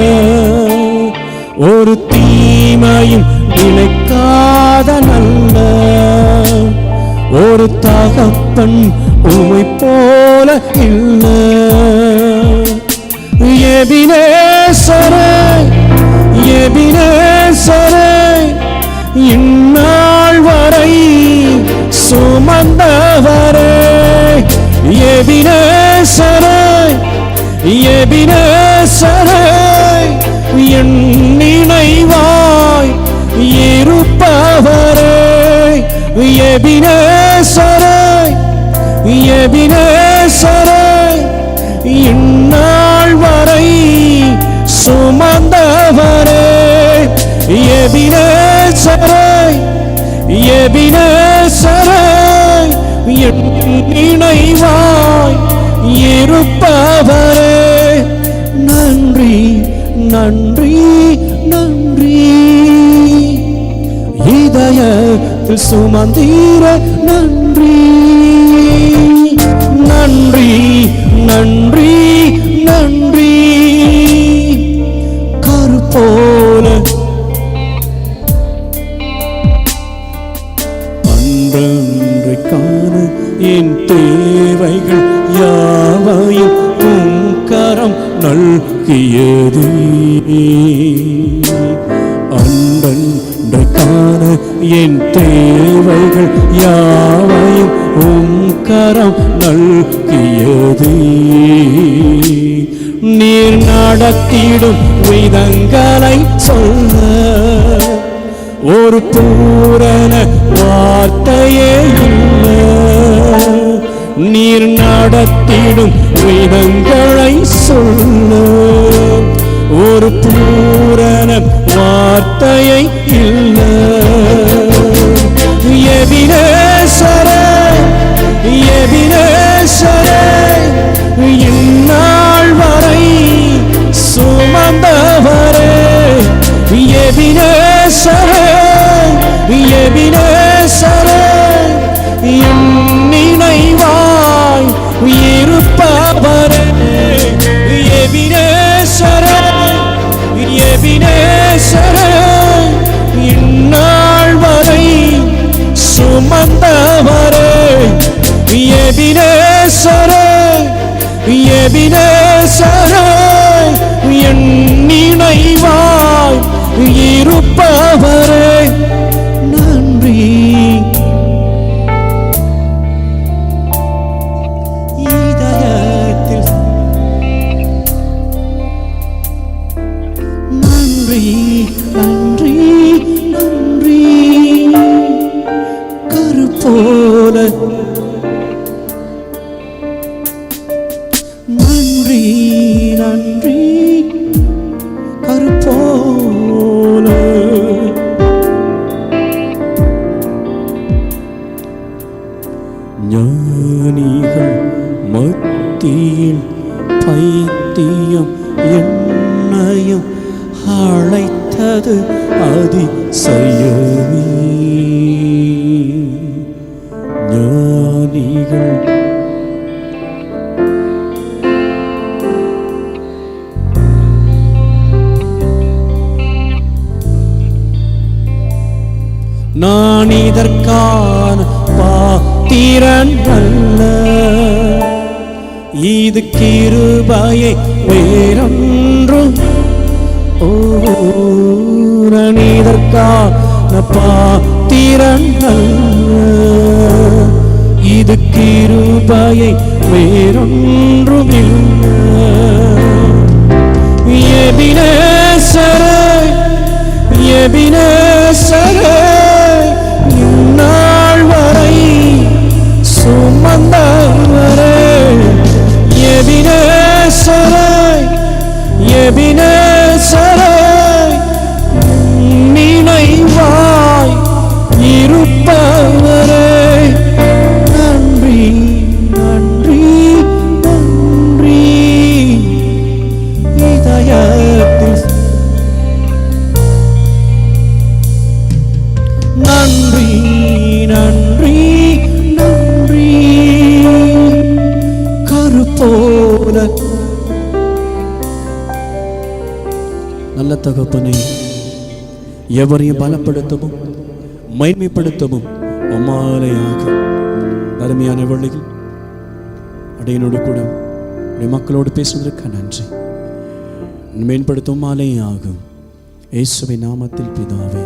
ஒரு தீமையும் நினைக்காத நல்ல ஒரு தகப்பன் உமை போல இல்லை. எபினேசரே எபினேசரே இந்நாள் வரை சுமந்தவரே எபினேசரே எபினேசரே என் நினைவாய் இருப்பவரே எபினேசரே எபினேசரே இந்நாள் வரை சுமந்தவரே எபினேசரே எபினேசரே என் நினைவாய் இருப்பவரே நன்றி நன்றி நன்றி. இதயத்தில் சுமந்தீர நன்றி நன்றி நன்றி நன்றி. கருப்போல அன்றன்றைக்கான என் தேவைகள் யாவையும் உம் கரம் நல்கியது. அன்றன்றைக்கான என் தேவைகள் யாவையும் உம் கரம் நல்கியது. நீர் நடத்திடும் விதங்களை சொல்ல ஒரு பூரண வார்த்தையே இல்லை. நீர் நடத்திடும் விதங்களை சொல்ல ஒரு பூரண வார்த்தையை இல்லை. எபினேசரே எபினேசரே இந்நாள் வரை சுமந்தவரே எபினேசரே எபினேசரே என் நினைவாய் இருப்பவரே எபினேசரே எபினேசரே இந்நாள் வரை சுமந்தவரே எபினேசரே எபினேசரே என் நினைவாய் இருப்பவரே நன்றி. இதயத்தில் நன்றி நன்றி நன்றி. கருப்போல நன்றி நன்றி. கருப்போல ஞானிகள் மத்தியில் பைத்தியம் என்னையும் அழைத்தது அதிசயமே. ஞானிகள் நான் இதற்கான திறன் அல்ல, இது கிருபையை வேறொன்றும். ஓ நான் இதற்கான பாத்திரன் அல்ல, இது கிருபையை வேறொன்றும் இல்லை. எபினேசரே, எபினேசரே, இந்நாள் வரை சுமந்தவரே. எபினேசரே, எபினேசரே, நினைவாய் இருப்பவரே. நன்றி நன்றி நன்றி, இதயத்தில் நன்றி நன்றி நன்றி. கருப்போல நல்ல தகப்பனே, எவரையும் பலப்படுத்தவும் மைமைப்படுத்தவும் உம்மாலேயாக அருமையான வேளையில் அடையனோடு கூட மக்களோடு பேசுவதற்கு நன்றி. மேம்படுத்தும் மாலையாகும் இயேசுவின் நாமத்தில் பிதாவே.